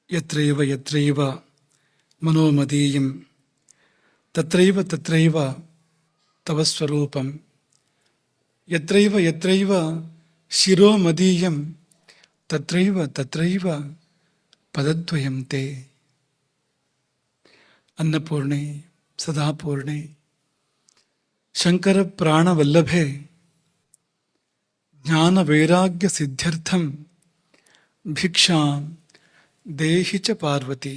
ಯತ್ರೈವ ಯತ್ರೈವ ಮನೋಮದೀಯಂ ತತ್ರೈವ ತತ್ರೈವ ತವ ಸ್ವರೂಪಂ ಯತ್ರೈವ ಯತ್ರೈವ ಶಿರೋಮದೀಯಂ ತತ್ರೈವ ತತ್ರೈವ ಪದದ್ವಯಂ ತೇ. ಅನ್ನಪೂರ್ಣೆ ಸದಾಪೂರ್ಣೆ ಶಂಕರ ಪ್ರಾಣವಲ್ಲಭೆ ಜ್ಞಾನ ವೈರಾಗ್ಯ ಸಿದ್ಧ್ಯರ್ಥಂ ಭಿಕ್ಷಾಂ ದೇಹಿ ಚ ಪಾರ್ವತಿ.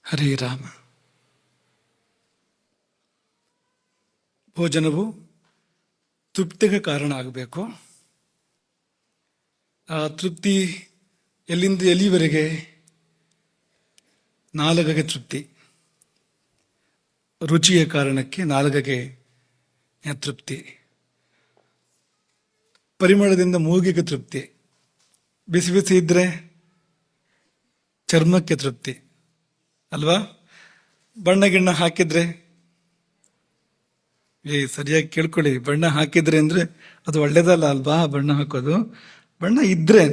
ಹರೇ ರಾಮ. ಭೋಜನವು ತೃಪ್ತಿಗೆ ಕಾರಣ ಆಗಬೇಕು. ಆ ತೃಪ್ತಿ ಎಲ್ಲಿಂದ ಎಲ್ಲಿವರೆಗೆ? ನಾಲಿಗೆಗೆ ತೃಪ್ತಿ, ರುಚಿಯ ಕಾರಣಕ್ಕೆ ನಾಲಿಗೆಗೆ ತೃಪ್ತಿ. ಪರಿಮಳದಿಂದ ಮೂಗಿಗೆ ತೃಪ್ತಿ, ಬಿಸಿ ಬಿಸಿ ಇದ್ರೆ ಚರ್ಮಕ್ಕೆ ತೃಪ್ತಿ ಅಲ್ವಾ? ಬಣ್ಣ ಗಿಣ್ಣ ಹಾಕಿದ್ರೆ, ಸರಿಯಾಗಿ ಕೇಳ್ಕೊಳ್ಳಿ, ಬಣ್ಣ ಹಾಕಿದ್ರೆ ಅಂದ್ರೆ ಅದು ಒಳ್ಳೇದಲ್ಲ ಅಲ್ವಾ? ಬಣ್ಣ ಹಾಕೋದು, ಬಣ್ಣ ಇದ್ರೆ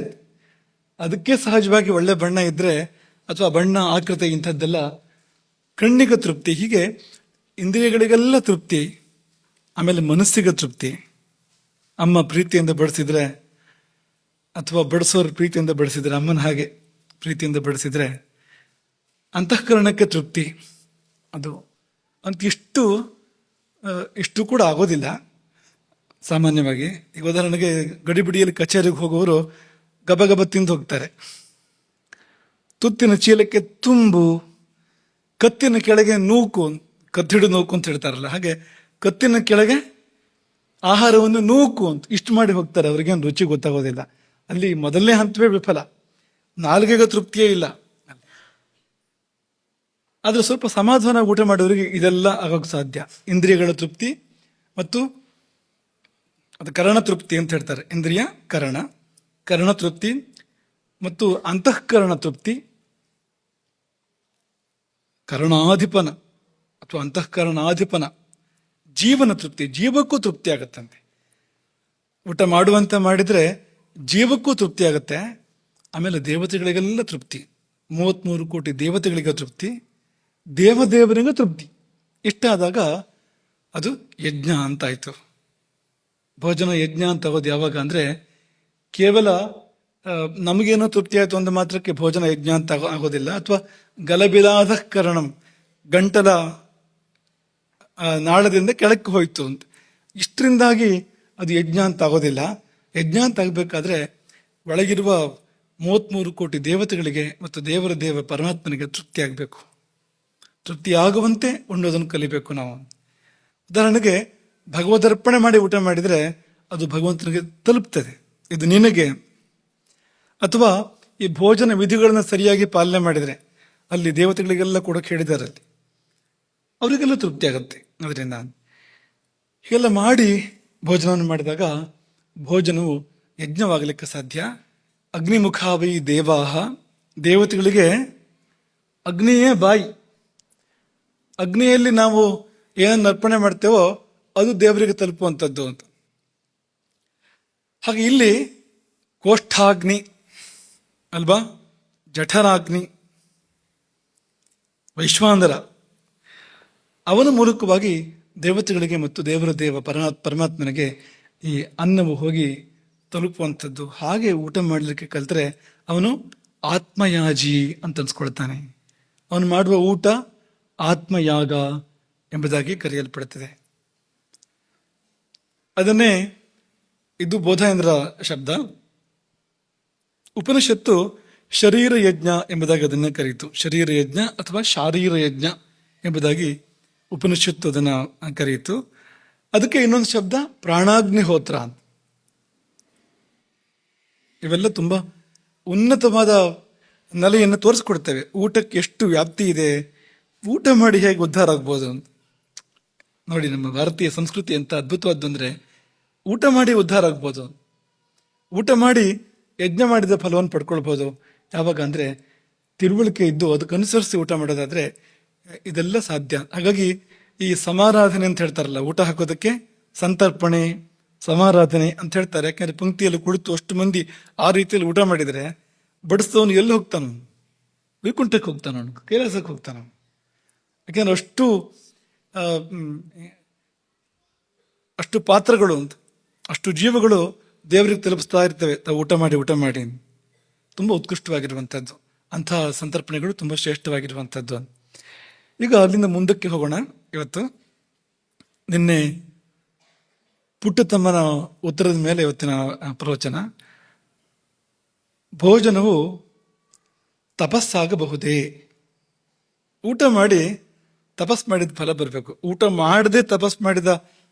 ಅದಕ್ಕೆ ಸಹಜವಾಗಿ ಒಳ್ಳೆ ಬಣ್ಣ ಇದ್ರೆ ಅಥವಾ ಬಣ್ಣ ಆಕೃತಿ ಇಂಥದ್ದೆಲ್ಲ ಕಣ್ಣಿಗೆ ತೃಪ್ತಿ. ಹೀಗೆ ಇಂದ್ರಿಯಗಳಿಗೆಲ್ಲ ತೃಪ್ತಿ. ಆಮೇಲೆ ಮನಸ್ಸಿಗೆ ತೃಪ್ತಿ. ಅಮ್ಮ ಪ್ರೀತಿಯಿಂದ ಬಡಿಸಿದ್ರೆ ಅಥವಾ ಬಡಿಸೋರು ಪ್ರೀತಿಯಿಂದ ಬಡಿಸಿದ್ರೆ, ಅಮ್ಮನ ಹಾಗೆ ಪ್ರೀತಿಯಿಂದ ಬಡಿಸಿದ್ರೆ ಅಂತಃಕರಣಕ್ಕೆ ತೃಪ್ತಿ. ಅದು ಅಂತ ಇಷ್ಟು ಕೂಡ ಆಗೋದಿಲ್ಲ ಸಾಮಾನ್ಯವಾಗಿ. ಈಗ ಉದಾಹರಣೆಗೆ ಗಡಿಬಿಡಿಯಲ್ಲಿ ಕಚೇರಿಗೆ ಹೋಗೋರು ಗಬಗಬ ತಿಂದು ಹೋಗ್ತಾರೆ. ತುತ್ತಿನ ಚೀಲಕ್ಕೆ ತುಂಬು, ಕತ್ತಿನ ಕೆಳಗೆ ನೂಕು, ಕತ್ತಿಡು ನೂಕು ಅಂತ ಹೇಳ್ತಾರಲ್ಲ, ಹಾಗೆ ಕತ್ತಿನ ಕೆಳಗೆ ಆಹಾರವನ್ನು ನೂಕು ಅಂತ ಇಷ್ಟು ಮಾಡಿ ಹೋಗ್ತಾರೆ. ಅವ್ರಿಗೇನು ರುಚಿ ಗೊತ್ತಾಗೋದಿಲ್ಲ. ಅಲ್ಲಿ ಮೊದಲನೇ ಹಂತವೇ ವಿಫಲ. ನಾಲ್ಗೆಗೆ ತೃಪ್ತಿಯೇ ಇಲ್ಲ. ಆದ್ರೆ ಸ್ವಲ್ಪ ಸಮಾಧಾನ ಊಟ ಮಾಡೋರಿಗೆ ಇದೆಲ್ಲ ಆಗೋಕ್ಕೆ ಸಾಧ್ಯ. ಇಂದ್ರಿಯಗಳ ತೃಪ್ತಿ ಮತ್ತು ಅದು ಕರಣ ತೃಪ್ತಿ ಅಂತ ಹೇಳ್ತಾರೆ. ಇಂದ್ರಿಯ ಕರಣ ತೃಪ್ತಿ ಮತ್ತು ಅಂತಃಕರಣ ತೃಪ್ತಿ. ಕರಣಾಧಿಪನ ಅಥವಾ ಅಂತಃಕರಣಾಧಿಪನ ಜೀವನ ತೃಪ್ತಿ, ಜೀವಕ್ಕೂ ತೃಪ್ತಿ ಆಗತ್ತಂತೆ. ಊಟ ಮಾಡುವಂತ ಮಾಡಿದ್ರೆ ಜೀವಕ್ಕೂ ತೃಪ್ತಿ ಆಗತ್ತೆ. ಆಮೇಲೆ ದೇವತೆಗಳಿಗೆಲ್ಲ ತೃಪ್ತಿ, 33 ಕೋಟಿ ದೇವತೆಗಳಿಗೆ ತೃಪ್ತಿ, ದೇವದೇವರಿಗೆ ತೃಪ್ತಿ. ಇಷ್ಟಾದಾಗ ಅದು ಯಜ್ಞ ಅಂತಾಯ್ತು. ಭೋಜನ ಯಜ್ಞ ಅಂತ ಆಗೋದು ಯಾವಾಗ ಅಂದ್ರೆ, ಕೇವಲ ನಮಗೇನೋ ತೃಪ್ತಿ ಆಯ್ತು ಒಂದು ಮಾತ್ರಕ್ಕೆ ಭೋಜನ ಯಜ್ಞ ಅಂತ ಆಗೋದಿಲ್ಲ. ಅಥವಾ ಗಲಬಿಲಾದ ಕರಣಂ, ಗಂಟಲ ನಾಳದಿಂದ ಕೆಳಕ್ಕೆ ಹೋಯ್ತು ಅಂತ, ಇಷ್ಟರಿಂದಾಗಿ ಅದು ಯಜ್ಞ ಅಂತ ಆಗೋದಿಲ್ಲ. ಯಜ್ಞ ಅಂತ ಆಗಬೇಕಾದ್ರೆ ಒಳಗಿರುವ 33 ಕೋಟಿ ದೇವತೆಗಳಿಗೆ ಮತ್ತು ದೇವ ಪರಮಾತ್ಮನಿಗೆ ತೃಪ್ತಿ ಆಗಬೇಕು. ತೃಪ್ತಿ ಆಗುವಂತೆ ಉಣ್ಣೋದನ್ನು ಕಲಿಬೇಕು ನಾವು. ಉದಾಹರಣೆಗೆ ಭಗವದರ್ಪಣೆ ಮಾಡಿ ಊಟ ಮಾಡಿದರೆ ಅದು ಭಗವಂತನಿಗೆ ತಲುಪ್ತದೆ, ಇದು ನಿನಗೆ. ಅಥವಾ ಈ ಭೋಜನ ವಿಧಿಗಳನ್ನ ಸರಿಯಾಗಿ ಪಾಲನೆ ಮಾಡಿದರೆ, ಅಲ್ಲಿ ದೇವತೆಗಳಿಗೆಲ್ಲ ಕೂಡ ಕೇಳಿದ್ದಾರೆ, ಅಲ್ಲಿ ಅವರಿಗೆಲ್ಲ ತೃಪ್ತಿ ಆಗುತ್ತೆ. ಅದರಿಂದ ಹೀಗೆಲ್ಲ ಮಾಡಿ ಭೋಜನವನ್ನು ಮಾಡಿದಾಗ ಭೋಜನವು ಯಜ್ಞವಾಗಲಿಕ್ಕೆ ಸಾಧ್ಯ. ಅಗ್ನಿಮುಖಾವೈ ದೇವಾಹ, ದೇವತೆಗಳಿಗೆ ಅಗ್ನಿಯೇ ಬಾಯಿ. ಅಗ್ನಿಯಲ್ಲಿ ನಾವು ಏನನ್ನು ಅರ್ಪಣೆ ಮಾಡ್ತೇವೋ ಅದು ದೇವರಿಗೆ ತಲುಪುವಂಥದ್ದು ಅಂತ. ಹಾಗೆ ಇಲ್ಲಿ ಕೋಷ್ಠಾಗ್ನಿ ಅಲ್ವಾ, ಜಠರಾಗ್ನಿ, ವೈಶ್ವಾನರ, ಅವನ ಮೂಲಕವಾಗಿ ದೇವತೆಗಳಿಗೆ ಮತ್ತು ದೇವ ಪರಮಾತ್ಮನಿಗೆ ಈ ಅನ್ನವು ಹೋಗಿ ತಲುಪುವಂಥದ್ದು. ಹಾಗೆ ಊಟ ಮಾಡಲಿಕ್ಕೆ ಕಲಿತ್ರೆ ಅವನು ಆತ್ಮಯಾಜಿ ಅಂತ ಅನ್ಸ್ಕೊಳ್ತಾನೆ. ಅವನು ಮಾಡುವ ಊಟ ಆತ್ಮಯಾಗ ಎಂಬುದಾಗಿ ಕರೆಯಲ್ಪಡುತ್ತದೆ. ಅದನ್ನೇ ಇದು ಬೋಧಾಯಂದ್ರ ಶಬ್ದ. ಉಪನಿಷತ್ತು ಶರೀರ ಯಜ್ಞ ಎಂಬುದಾಗಿ ಅದನ್ನು ಕರೀತು. ಶರೀರ ಯಜ್ಞ ಅಥವಾ ಶಾರೀರ ಯಜ್ಞ ಎಂಬುದಾಗಿ ಉಪನಿಷತ್ತು ಅದನ್ನು ಕರೆಯಿತು. ಅದಕ್ಕೆ ಇನ್ನೊಂದು ಶಬ್ದ ಪ್ರಾಣಾಗ್ನಿಹೋತ್ರ ಅಂತ. ಇವೆಲ್ಲ ತುಂಬಾ ಉನ್ನತವಾದ ನೆಲೆಯನ್ನು ತೋರಿಸ್ಕೊಡ್ತೇವೆ. ಊಟಕ್ಕೆ ಎಷ್ಟು ವ್ಯಾಪ್ತಿ ಇದೆ, ಊಟ ಮಾಡಿ ಹೇಗೆ ಉದ್ಧಾರ ಆಗ್ಬೋದು ಅಂತ. ನೋಡಿ, ನಮ್ಮ ಭಾರತೀಯ ಸಂಸ್ಕೃತಿ ಎಂತ ಅದ್ಭುತವಾದ್ದು ಅಂದ್ರೆ, ಊಟ ಮಾಡಿ ಉದ್ಧಾರ ಆಗ್ಬೋದು, ಊಟ ಮಾಡಿ ಯಜ್ಞ ಮಾಡಿದ ಫಲವನ್ನು ಪಡ್ಕೊಳ್ಬೋದು. ಯಾವಾಗ ಅಂದ್ರೆ ತಿಳುವಳಿಕೆ ಇದ್ದು ಅದಕ್ಕನುಸರಿಸಿ ಊಟ ಮಾಡೋದಾದ್ರೆ ಇದೆಲ್ಲ ಸಾಧ್ಯ. ಹಾಗಾಗಿ ಈ ಸಮಾರಾಧನೆ ಅಂತ ಹೇಳ್ತಾರಲ್ಲ, ಊಟ ಹಾಕೋದಕ್ಕೆ ಸಂತರ್ಪಣೆ, ಸಮಾರಾಧನೆ ಅಂತ ಹೇಳ್ತಾರೆ. ಯಾಕೆಂದ್ರೆ ಪಂಕ್ತಿಯಲ್ಲಿ ಕುಳಿತು ಅಷ್ಟು ಮಂದಿ ಆ ರೀತಿಯಲ್ಲಿ ಊಟ ಮಾಡಿದರೆ ಬಡಿಸಿದವನು ಎಲ್ಲಿ ಹೋಗ್ತಾನು? ವೈಕುಂಠಕ್ಕೆ ಹೋಗ್ತಾನ, ಅವನು ಕೈಲಾಸಕ್ಕೆ ಹೋಗ್ತಾನ. ಯಾಕೆಂದ್ರೆ ಆ, ಮ್, ಅಷ್ಟು ಪಾತ್ರಗಳು ಅಂತ, ಅಷ್ಟು ಜೀವಗಳು ದೇವರಿಗೆ ತಲುಪಿಸ್ತಾ ಇರ್ತವೆ ತಾವು ಊಟ ಮಾಡಿ ಊಟ ಮಾಡಿ. ತುಂಬ ಉತ್ಕೃಷ್ಟವಾಗಿರುವಂಥದ್ದು ಅಂತಹ ಸಂತರ್ಪಣೆಗಳು ತುಂಬ ಶ್ರೇಷ್ಠವಾಗಿರುವಂಥದ್ದು. ಈಗ ಅಲ್ಲಿಂದ ಮುಂದಕ್ಕೆ ಹೋಗೋಣ. ಇವತ್ತು ನಿನ್ನೆ ಪುಟ್ಟತಮ್ಮನ ಉತ್ತರದ ಮೇಲೆ ಇವತ್ತಿನ ಪ್ರವಚನ. ಭೋಜನವು ತಪಸ್ಸಾಗಬಹುದೇ? ಊಟ ಮಾಡಿ ತಪಸ್ ಮಾಡಿದ ಫಲ ಬರಬೇಕು. ಊಟ ಮಾಡದೆ ತಪಸ್ ಮಾಡಿದ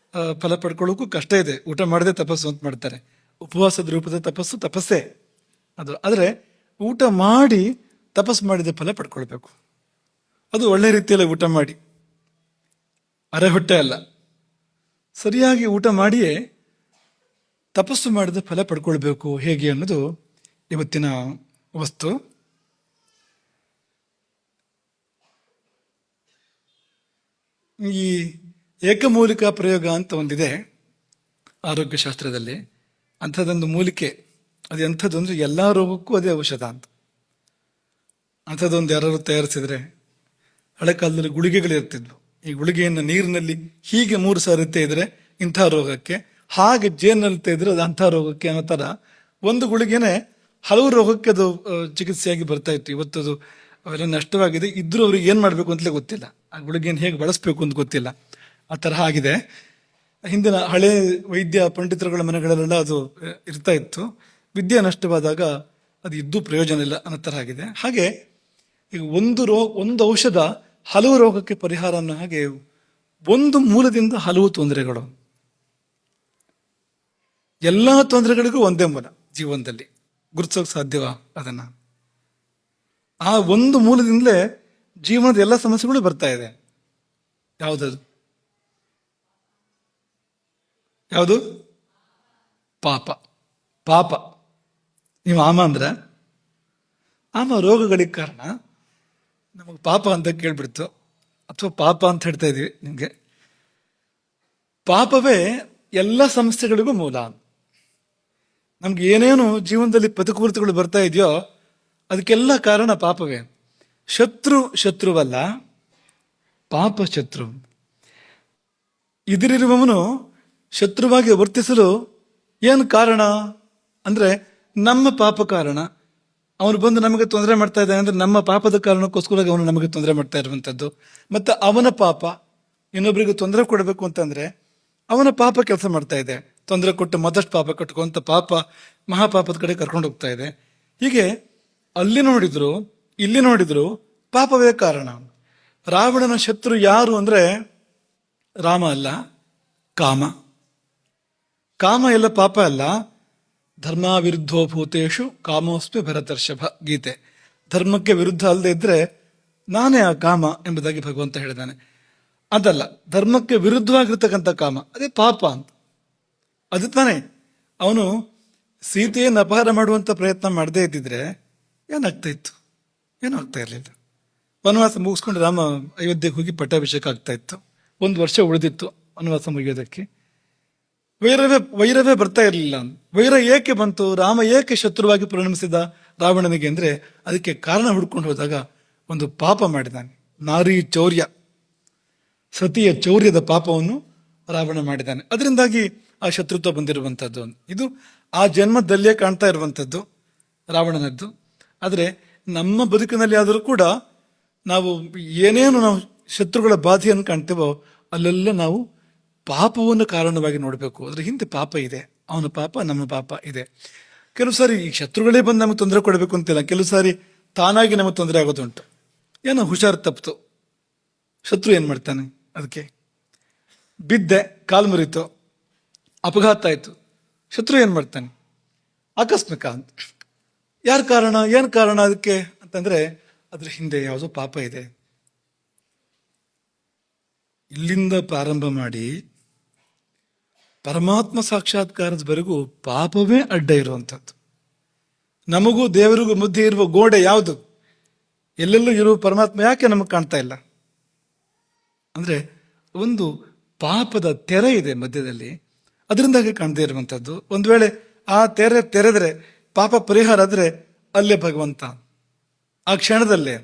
ಫಲ ಪಡ್ಕೊಳ್ಳೋಕ್ಕೂ ಕಷ್ಟ ಇದೆ. ಊಟ ಮಾಡದೆ ತಪಸ್ಸು ಅಂತ ಮಾಡ್ತಾರೆ. ಉಪವಾಸದ ರೂಪದ ತಪಸ್ಸು ತಪಸ್ಸೇ ಅದು. ಆದರೆ ಊಟ ಮಾಡಿ ತಪಸ್ ಮಾಡಿದ ಫಲ ಪಡ್ಕೊಳ್ಬೇಕು. ಅದು ಒಳ್ಳೆ ರೀತಿಯಲ್ಲಿ ಊಟ ಮಾಡಿ, ಅರೆ ಹೊಟ್ಟೆ ಅಲ್ಲ, ಸರಿಯಾಗಿ ಊಟ ಮಾಡಿಯೇ ತಪಸ್ಸು ಮಾಡಿದ ಫಲ ಪಡ್ಕೊಳ್ಬೇಕು. ಹೇಗೆ ಅನ್ನೋದು ಇವತ್ತಿನ ವಸ್ತು. ಈ ಏಕಮೂಲಿಕಾ ಪ್ರಯೋಗ ಅಂತ ಒಂದಿದೆ ಆರೋಗ್ಯಶಾಸ್ತ್ರದಲ್ಲಿ. ಅಂಥದ್ದೊಂದು ಮೂಲಿಕೆ, ಅದು ಎಂಥದ್ದು ಅಂದರೆ ಎಲ್ಲ ರೋಗಕ್ಕೂ ಅದೇ ಔಷಧ ಅಂತ. ಅಂಥದ್ದೊಂದು ಯಾರು ತಯಾರಿಸಿದ್ರೆ, ಹಳೆ ಕಾಲದಲ್ಲಿ ಗುಳಿಗೆಗಳಿರ್ತಿದ್ವು. ಈ ಗುಳಿಗೆಯನ್ನು ನೀರಿನಲ್ಲಿ ಹೀಗೆ 3 ಸಾರಿ ಇದ್ರೆ ಇಂಥ ರೋಗಕ್ಕೆ, ಹಾಗೆ ಜೇನಲ್ಲಿ ತೆಗೆದ್ರೆ ಅದು ಅಂಥ ರೋಗಕ್ಕೆ ಅನ್ನೋ ಥರ ಒಂದು ಗುಳಿಗೆನೆ ಹಲವು ರೋಗಕ್ಕೆ ಅದು ಚಿಕಿತ್ಸೆಯಾಗಿ ಬರ್ತಾ ಇತ್ತು. ಇವತ್ತದು ಅವೆಲ್ಲ ನಷ್ಟವಾಗಿದೆ. ಇದ್ರೂ ಅವ್ರಿಗೆ ಏನು ಮಾಡಬೇಕು ಅಂತಲೇ ಗೊತ್ತಿಲ್ಲ, ಆ ಗುಳಿಗೆಯನ್ನು ಹೇಗೆ ಬಳಸಬೇಕು ಅಂತ ಗೊತ್ತಿಲ್ಲ. ಆ ತರಹ ಆಗಿದೆ. ಹಿಂದಿನ ಹಳೆ ವೈದ್ಯ ಪಂಡಿತರುಗಳ ಮನೆಗಳಲ್ಲೆಲ್ಲ ಅದು ಇರ್ತಾ ಇತ್ತು. ವಿದ್ಯೆ ನಷ್ಟವಾದಾಗ ಅದು ಇದ್ದು ಪ್ರಯೋಜನ ಇಲ್ಲ ಅನ್ನೋ ಥರ ಆಗಿದೆ. ಹಾಗೆ ಈಗ ಒಂದು ಔಷಧ ಹಲವು ರೋಗಕ್ಕೆ ಪರಿಹಾರ ಅನ್ನೋ ಹಾಗೆ ಒಂದು ಮೂಲದಿಂದ ಹಲವು ತೊಂದರೆಗಳು. ಎಲ್ಲ ತೊಂದರೆಗಳಿಗೂ ಒಂದೇ ಮೂಲ ಜೀವನದಲ್ಲಿ. ಗುರುತಿಸೋಕೆ ಸಾಧ್ಯವ ಅದನ್ನ? ಆ ಒಂದು ಮೂಲದಿಂದಲೇ ಜೀವನದ ಎಲ್ಲ ಸಮಸ್ಯೆಗಳು ಬರ್ತಾ ಇದೆ. ಯಾವುದದು? ಯಾವುದು? ಪಾಪ. ಪಾಪ. ನೀವು ಆಮ ಅಂದ್ರೆ ಆಮ ರೋಗಗಳಿಗೆ ಕಾರಣ. ನಮಗೆ ಪಾಪ ಅಂತ ಕೇಳ್ಬಿಡ್ತು, ಅಥವಾ ಪಾಪ ಅಂತ ಹೇಳ್ತಾ ಇದೀವಿ ನಿಮಗೆ. ಪಾಪವೇ ಎಲ್ಲ ಸಮಸ್ಯೆಗಳಿಗೂ ಮೂಲ. ನಮ್ಗೆ ಏನೇನು ಜೀವನದಲ್ಲಿ ಪ್ರತಿಕೂಲತೆಗಳು ಬರ್ತಾ ಇದೆಯೋ ಅದಕ್ಕೆಲ್ಲ ಕಾರಣ ಪಾಪವೇ. ಶತ್ರುವಲ್ಲ, ಪಾಪ ಶತ್ರು. ಇದರಿರುವವನು ಶತ್ರುವಾಗಿ ವರ್ತಿಸಲು ಏನು ಕಾರಣ ಅಂದ್ರೆ ನಮ್ಮ ಪಾಪ ಕಾರಣ. ಅವನು ಬಂದು ನಮಗೆ ತೊಂದರೆ ಮಾಡ್ತಾ ಇದ್ದಾನೆ ಅಂದ್ರೆ ನಮ್ಮ ಪಾಪದ ಕಾರಣಕ್ಕೋಸ್ಕರ ಅವನು ನಮಗೆ ತೊಂದರೆ ಮಾಡ್ತಾ ಇರುವಂಥದ್ದು. ಮತ್ತೆ ಅವನ ಪಾಪ, ಇನ್ನೊಬ್ಬರಿಗೆ ತೊಂದರೆ ಕೊಡಬೇಕು ಅಂತಂದ್ರೆ ಅವನ ಪಾಪ ಕೆಲಸ ಮಾಡ್ತಾ ಇದೆ. ತೊಂದರೆ ಕೊಟ್ಟು ಮತ್ತಷ್ಟು ಪಾಪ ಕಟ್ಕೊಂತ ಪಾಪ ಮಹಾಪಾಪದ ಕಡೆ ಕರ್ಕೊಂಡು ಹೋಗ್ತಾ ಇದೆ. ಹೀಗೆ ಅಲ್ಲಿ ನೋಡಿದ್ರು ಇಲ್ಲಿ ನೋಡಿದ್ರು ಪಾಪವೇ ಕಾರಣ. ರಾವಣನ ಶತ್ರು ಯಾರು ಅಂದ್ರೆ ರಾಮ ಅಲ್ಲ, ಕಾಮ. ಕಾಮ ಎಲ್ಲ ಪಾಪ ಅಲ್ಲ. ಧರ್ಮ ವಿರುದ್ಧೋ ಭೂತೇಶು ಕಾಮೋಸ್ಮಿ ಭರತರ್ಷಭ, ಗೀತೆ. ಧರ್ಮಕ್ಕೆ ವಿರುದ್ಧ ಅಲ್ಲದೆ ಇದ್ರೆ ನಾನೇ ಆ ಕಾಮ ಎಂಬುದಾಗಿ ಭಗವಂತ ಹೇಳಿದಾನೆ. ಅದಲ್ಲ, ಧರ್ಮಕ್ಕೆ ವಿರುದ್ಧವಾಗಿರ್ತಕ್ಕಂಥ ಕಾಮ, ಅದೇ ಪಾಪ ಅಂತ. ಅದು ತಾನೇ ಅವನು ಸೀತೆಯನ್ನು ಅಪಹಾರ ಮಾಡುವಂತ ಪ್ರಯತ್ನ ಮಾಡದೇ ಇದ್ದಿದ್ರೆ ಏನಾಗ್ತಾ ಇತ್ತು? ಏನೂ ಆಗ್ತಾ ಇರಲಿಲ್ಲ. ವನವಾಸ ಮುಗಿಸ್ಕೊಂಡು ರಾಮ ಅಯೋಧ್ಯೆಗೆ ಹೋಗಿ ಪಟ್ಟಾಭಿಷೇಕ ಆಗ್ತಾ ಇತ್ತು. 1 ವರ್ಷ ಉಳಿದಿತ್ತು ವನವಾಸ ಮುಗಿಯೋದಕ್ಕೆ. ವೈರವೇ ಬರ್ತಾ ಇರಲಿಲ್ಲ. ವೈರ ಏಕೆ ಬಂತು? ರಾಮ ಏಕೆ ಶತ್ರುವಾಗಿ ಪರಿಣಮಿಸಿದ ರಾವಣನಿಗೆ ಅಂದ್ರೆ ಅದಕ್ಕೆ ಕಾರಣ ಹುಡ್ಕೊಂಡು ಹೋದಾಗ ಒಂದು ಪಾಪ ಮಾಡಿದ್ದಾನೆ. ನಾರಿ ಚೌರ್ಯ, ಸತಿಯ ಚೌರ್ಯದ ಪಾಪವನ್ನು ರಾವಣ ಮಾಡಿದ್ದಾನೆ. ಅದರಿಂದಾಗಿ ಆ ಶತ್ರುತ್ವ ಬಂದಿರುವಂಥದ್ದು. ಇದು ಆ ಜನ್ಮದಲ್ಲೇ ಕಾಣ್ತಾ ಇರುವಂಥದ್ದು ರಾವಣನದ್ದು. ಆದರೆ ನಮ್ಮ ಬದುಕಿನಲ್ಲಿ ಆದರೂ ಕೂಡ ನಾವು ಏನೇನು ನಾವು ಶತ್ರುಗಳ ಬಾಧೆಯನ್ನು ಕಾಣ್ತೇವೋ ಅಲ್ಲೆಲ್ಲ ನಾವು ಪಾಪವನ್ನು ಕಾರಣವಾಗಿ ನೋಡಬೇಕು. ಅದ್ರ ಹಿಂದೆ ಪಾಪ ಇದೆ, ಅವನ ಪಾಪ ನಮ್ಮ ಪಾಪ ಇದೆ. ಕೆಲವು ಸಾರಿ ಈ ಶತ್ರುಗಳೇ ಬಂದು ನಮಗೆ ತೊಂದರೆ ಕೊಡಬೇಕು ಅಂತಿಲ್ಲ. ಕೆಲವು ಸಾರಿ ತಾನಾಗಿ ನಮಗೆ ತೊಂದರೆ ಆಗೋದುಂಟು. ಏನೋ ಹುಷಾರು ತಪ್ಪಿತು, ಶತ್ರು ಏನು ಮಾಡ್ತಾನೆ, ಅದಕ್ಕೆ ಬಿದ್ದೆ, ಕಾಲು ಮುರಿತು, ಅಪಘಾತ ಆಯಿತು, ಶತ್ರು ಏನು ಮಾಡ್ತಾನೆ? ಆಕಸ್ಮಿಕ ಅಂತ. ಯಾರ ಕಾರಣ? ಏನು ಕಾರಣ ಅದಕ್ಕೆ ಅಂತಂದ್ರೆ ಅದ್ರ ಹಿಂದೆ ಯಾವುದೋ ಪಾಪ ಇದೆ. ಇಲ್ಲಿಂದ ಪ್ರಾರಂಭ ಮಾಡಿ ಪರಮಾತ್ಮ ಸಾಕ್ಷಾತ್ಕಾರದವರೆಗೂ ಪಾಪವೇ ಅಡ್ಡ ಇರುವಂಥದ್ದು. ನಮಗೂ ದೇವರಿಗೂ ಮಧ್ಯೆ ಇರುವ ಗೋಡೆ ಯಾವುದು? ಎಲ್ಲೆಲ್ಲೂ ಇರುವ ಪರಮಾತ್ಮ ಯಾಕೆ ನಮಗೆ ಕಾಣ್ತಾ ಇಲ್ಲ ಅಂದ್ರೆ ಒಂದು ಪಾಪದ ತೆರೆ ಇದೆ ಮಧ್ಯದಲ್ಲಿ. ಅದರಿಂದಾಗಿ ಕಾಣದೇ ಇರುವಂಥದ್ದು. ಒಂದು ವೇಳೆ ಆ ತೆರೆದ್ರೆ ಪಾಪ ಪರಿಹಾರ ಆದರೆ ಅಲ್ಲೇ ಭಗವಂತ, ಆ ಕ್ಷಣದಲ್ಲೇ,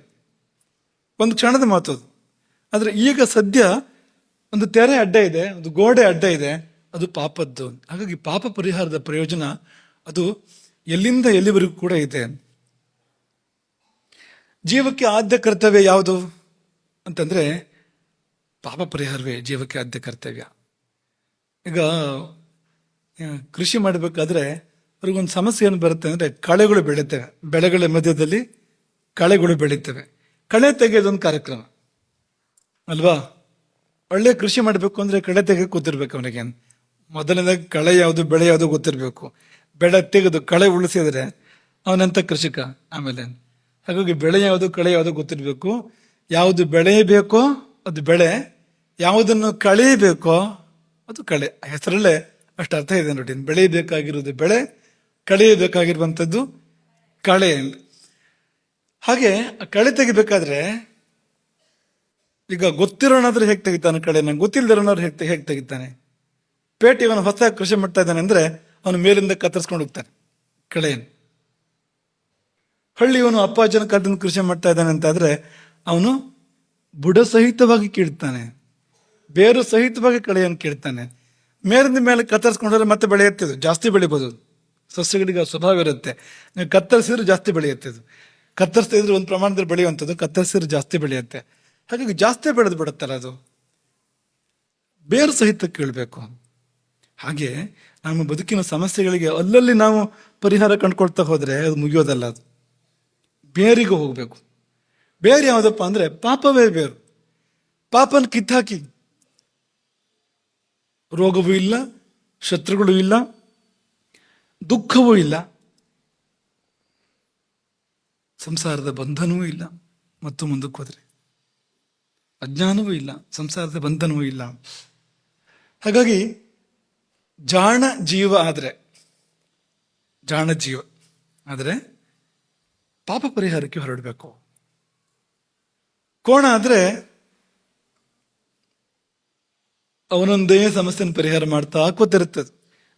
ಒಂದು ಕ್ಷಣದ ಮಾತು ಅದು. ಆದರೆ ಈಗ ಸದ್ಯ ಒಂದು ತೆರೆ ಅಡ್ಡ ಇದೆ, ಒಂದು ಗೋಡೆ ಅಡ್ಡ ಇದೆ, ಅದು ಪಾಪದ್ದು. ಹಾಗಾಗಿ ಪಾಪ ಪರಿಹಾರದ ಪ್ರಯೋಜನ ಅದು ಎಲ್ಲಿಂದ ಎಲ್ಲಿವರೆಗೂ ಕೂಡ ಇದೆ. ಜೀವಕ್ಕೆ ಆದ್ಯ ಕರ್ತವ್ಯ ಯಾವುದು ಅಂತಂದ್ರೆ ಪಾಪ ಪರಿಹಾರವೇ ಜೀವಕ್ಕೆ ಆದ್ಯ ಕರ್ತವ್ಯ. ಈಗ ಕೃಷಿ ಮಾಡಬೇಕಾದ್ರೆ ಅವ್ರಿಗೊಂದು ಸಮಸ್ಯೆ ಏನು ಬರುತ್ತೆ ಅಂದರೆ ಕಳೆಗಳು ಬೆಳೀತವೆ, ಬೆಳೆಗಳ ಮಧ್ಯದಲ್ಲಿ ಕಳೆಗಳು ಬೆಳೀತವೆ. ಕಳೆ ತೆಗೆಯೋದೊಂದು ಕಾರ್ಯಕ್ರಮ ಅಲ್ವಾ? ಒಳ್ಳೆ ಕೃಷಿ ಮಾಡಬೇಕು ಅಂದರೆ ಕಳೆ ತೆಗೆಯೋಕೆ ಗೊತ್ತಿರ್ಬೇಕು ಅವನಿಗೆ. ಮೊದಲನೇದಾಗಿ ಕಳೆ ಯಾವುದು ಬೆಳೆ ಯಾವುದು ಗೊತ್ತಿರಬೇಕು. ಬೆಳೆ ತೆಗೆದು ಕಳೆ ಉಳಿಸಿದ್ರೆ ಅವನಂತ ಕೃಷಿಕ. ಆಮೇಲೆ ಹಾಗಾಗಿ ಬೆಳೆ ಯಾವುದು ಕಳೆ ಯಾವುದು ಗೊತ್ತಿರಬೇಕು. ಯಾವುದು ಬೆಳೆಯಬೇಕೋ ಅದು ಬೆಳೆ, ಯಾವುದನ್ನು ಕಳೆಯಬೇಕೋ ಅದು ಕಳೆ. ಹೆಸರಲ್ಲೇ ಅಷ್ಟು ಅರ್ಥ ಇದೆ ನೋಡಿ. ಬೆಳೆಯಬೇಕಾಗಿರೋದು ಬೆಳೆ, ಕಳೆಯಬೇಕಾಗಿರುವಂಥದ್ದು ಕಳೆ. ಹಾಗೆ ಕಳೆ ತೆಗಿಬೇಕಾದ್ರೆ ಈಗ ಗೊತ್ತಿರೋನಾದ್ರೂ ಹೇಗೆ ತೆಗಿತಾನೆ ಕಳೆನ, ಗೊತ್ತಿಲ್ಲದಿರೋನಾದ್ರು ಹೇಗೆ ತೆಗಿತಾನೆ? ಪೇಟೆ ಅವನು ಹೊಸ ಕೃಷಿ ಮಾಡ್ತಾ ಇದ್ದಾನೆ ಅಂದ್ರೆ ಅವನು ಮೇಲಿಂದ ಕತ್ತರಿಸ್ಕೊಂಡು ಹೋಗ್ತಾನೆ ಕಳೆಯನ್ನು. ಹಳ್ಳಿಯವನು ಅಪ್ಪಾಜನ ಕಾಲದಿಂದ ಕೃಷಿ ಮಾಡ್ತಾ ಇದ್ದಾನೆ ಅಂತಾದ್ರೆ ಅವನು ಬುಡ ಸಹಿತವಾಗಿ ಕೀಳ್ತಾನೆ, ಬೇರು ಸಹಿತವಾಗಿ ಕಳೆಯನ್ನು ಕೀಳ್ತಾನೆ. ಮೇಲಿಂದ ಮೇಲೆ ಕತ್ತರಿಸ್ಕೊಂಡ್ರೆ ಮತ್ತೆ ಬೆಳೆಯುತ್ತೆ, ಜಾಸ್ತಿ ಬೆಳಿಬೋದು. ಸಸ್ಯಗಳಿಗೆ ಸ್ವಭಾವ ಇರುತ್ತೆ, ನೀವು ಕತ್ತರಿಸಿದ್ರೆ ಜಾಸ್ತಿ ಬೆಳೆಯುತ್ತೆ. ಅದು ಕತ್ತರಿಸ್ತಾ ಇದ್ರೆ ಒಂದು ಪ್ರಮಾಣದಲ್ಲಿ ಬೆಳೆಯುವಂಥದ್ದು, ಕತ್ತರಿಸಿದ್ರೆ ಜಾಸ್ತಿ ಬೆಳೆಯುತ್ತೆ. ಹಾಗಾಗಿ ಜಾಸ್ತಿ ಬೆಳೆದು ಬಿಡುತ್ತಲ್ಲ, ಅದು ಬೇರು ಸಹಿತ ಕೀಳ್ಬೇಕು. ಹಾಗೆ ನಮ್ಮ ಬದುಕಿನ ಸಮಸ್ಯೆಗಳಿಗೆ ಅಲ್ಲಲ್ಲಿ ನಾವು ಪರಿಹಾರ ಕಂಡುಕೊಳ್ತಾ ಹೋದ್ರೆ ಅದು ಮುಗಿಯೋದಲ್ಲ, ಅದು ಬೇರಿಗೆ ಹೋಗ್ಬೇಕು. ಬೇರೆ ಯಾವುದಪ್ಪ ಅಂದ್ರೆ ಪಾಪವೇ ಬೇರು. ಪಾಪನ ಕಿತ್ತಾಕಿ ರೋಗವೂ ಇಲ್ಲ, ಶತ್ರುಗಳು ಇಲ್ಲ, ದುಃಖವೂ ಇಲ್ಲ, ಸಂಸಾರದ ಬಂಧನವೂ ಇಲ್ಲ. ಮತ್ತು ಮುಂದಕ್ಕೆ ಹೋದ್ರೆ ಅಜ್ಞಾನವೂ ಇಲ್ಲ, ಸಂಸಾರದ ಬಂಧನವೂ ಇಲ್ಲ. ಹಾಗಾಗಿ ಜಾಣ ಜೀವ ಆದರೆ ಪಾಪ ಪರಿಹಾರಕ್ಕೆ ಹೊರಡಬೇಕು. ಕೋಣ ಆದ್ರೆ ಅವನೊಂದೇ ಸಮಸ್ಯೆನ ಪರಿಹಾರ ಮಾಡ್ತಾ ಕೂತಿರುತ್ತದೆ.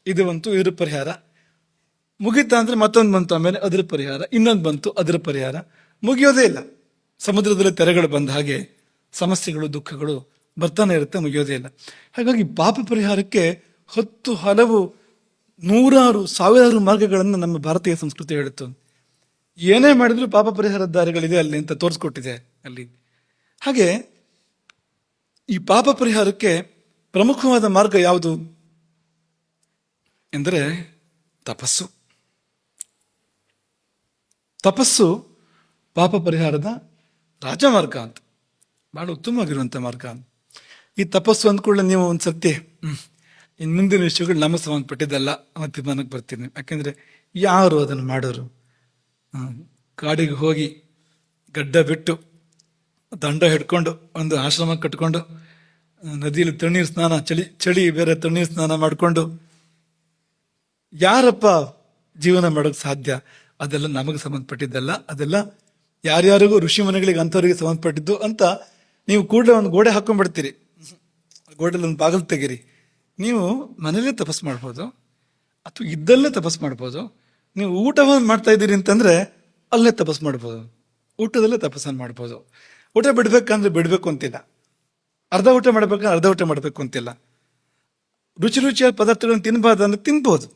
ಇದು ಬಂತು, ಇದ್ರ ಪರಿಹಾರ ಮುಗೀತಾ ಅಂದ್ರೆ ಮತ್ತೊಂದು ಬಂತು, ಆಮೇಲೆ ಅದರ ಪರಿಹಾರ, ಇನ್ನೊಂದು ಬಂತು, ಅದರ ಪರಿಹಾರ, ಮುಗಿಯೋದೇ ಇಲ್ಲ. ಸಮುದ್ರದಲ್ಲಿ ತೆರೆಗಳು ಬಂದ ಹಾಗೆ ಸಮಸ್ಯೆಗಳು ದುಃಖಗಳು ಬರ್ತಾನೆ ಇರುತ್ತೆ, ಮುಗಿಯೋದೇ ಇಲ್ಲ. ಹಾಗಾಗಿ ಪಾಪ ಪರಿಹಾರಕ್ಕೆ 10 ಹಲವು 100 ಸಾವಿರಾರು ಮಾರ್ಗಗಳನ್ನು ನಮ್ಮ ಭಾರತೀಯ ಸಂಸ್ಕೃತಿ ಹೇಳುತ್ತೆ. ಏನೇ ಮಾಡಿದ್ರು ಪಾಪ ಪರಿಹಾರದ ದಾರಿಗಳಿದೆ ಅಲ್ಲಿ ಅಂತ ತೋರಿಸ್ಕೊಟ್ಟಿದೆ ಅಲ್ಲಿ. ಹಾಗೆ ಈ ಪಾಪ ಪರಿಹಾರಕ್ಕೆ ಪ್ರಮುಖವಾದ ಮಾರ್ಗ ಯಾವುದು ಎಂದರೆ ತಪಸ್ಸು. ತಪಸ್ಸು ಪಾಪ ಪರಿಹಾರದ ರಾಜಮಾರ್ಗ ಅಂತ, ಬಹಳ ಉತ್ತಮವಾಗಿರುವಂಥ ಮಾರ್ಗ. ಈ ತಪಸ್ಸು ಅಂದ್ಕೊಳ್ಳೆ ನೀವು ಒಂದ್ಸರ್ತಿ ಇನ್ನು ಮುಂದಿನ ವಿಷಯಗಳು ನಮ್ಮ ಸಂಬಂಧಪಟ್ಟಿದ್ದಲ್ಲ ಅನ್ನೋ ತೀರ್ಮಾನಕ್ಕೆ ಬರ್ತೀನಿ. ಯಾಕೆಂದ್ರೆ ಯಾರು ಅದನ್ನು ಮಾಡೋರು? ಕಾಡಿಗೆ ಹೋಗಿ ಗಡ್ಡ ಬಿಟ್ಟು ದಂಡ ಹಿಡ್ಕೊಂಡು ಒಂದು ಆಶ್ರಮ ಕಟ್ಕೊಂಡು ನದಿಯಲ್ಲಿ ತಣ್ಣೀರು ಸ್ನಾನ, ಚಳಿ ಬೇರೆ ತಣ್ಣೀರು ಸ್ನಾನ ಮಾಡಿಕೊಂಡು ಯಾರಪ್ಪ ಜೀವನ ಮಾಡೋಕ್ಕೆ ಸಾಧ್ಯ? ಅದೆಲ್ಲ ನಮಗೆ ಸಂಬಂಧಪಟ್ಟಿದ್ದಲ್ಲ, ಅದೆಲ್ಲ ಯಾರ್ಯಾರಿಗೂ ಋಷಿ ಮನೆಗಳಿಗೆ ಅಂಥವ್ರಿಗೆ ಸಂಬಂಧಪಟ್ಟಿದ್ದು ಅಂತ ನೀವು ಕೂಡಲೇ ಒಂದು ಗೋಡೆ ಹಾಕೊಂಡ್ಬಿಡ್ತೀರಿ. ಗೋಡೆಯಲ್ಲಿ ಒಂದು ಬಾಗಿಲು ತೆಗೀರಿ. ನೀವು ಮನೇಲೇ ತಪಸ್ ಮಾಡ್ಬೋದು, ಅಥವಾ ಇದ್ದಲ್ಲೇ ತಪಸ್ ಮಾಡ್ಬೋದು. ನೀವು ಊಟವನ್ನು ಮಾಡ್ತಾ ಇದ್ದೀರಿ ಅಂತಂದ್ರೆ ಅಲ್ಲೇ ತಪಸ್ ಮಾಡ್ಬೋದು, ಊಟದಲ್ಲೇ ತಪಸ್ಸನ್ನು ಮಾಡ್ಬೋದು. ಊಟ ಬಿಡ್ಬೇಕಂದ್ರೆ ಬಿಡಬೇಕು ಅಂತಿಲ್ಲ, ಅರ್ಧ ಊಟ ಮಾಡ್ಬೇಕಂದ್ರೆ ಅರ್ಧ ಊಟ ಮಾಡಬೇಕು ಅಂತಿಲ್ಲ. ರುಚಿ ರುಚಿಯಾದ ಪದಾರ್ಥಗಳನ್ನು ತಿನ್ಬಾರ್ದು ಅಂದ್ರೆ ತಿನ್ಬಹುದು,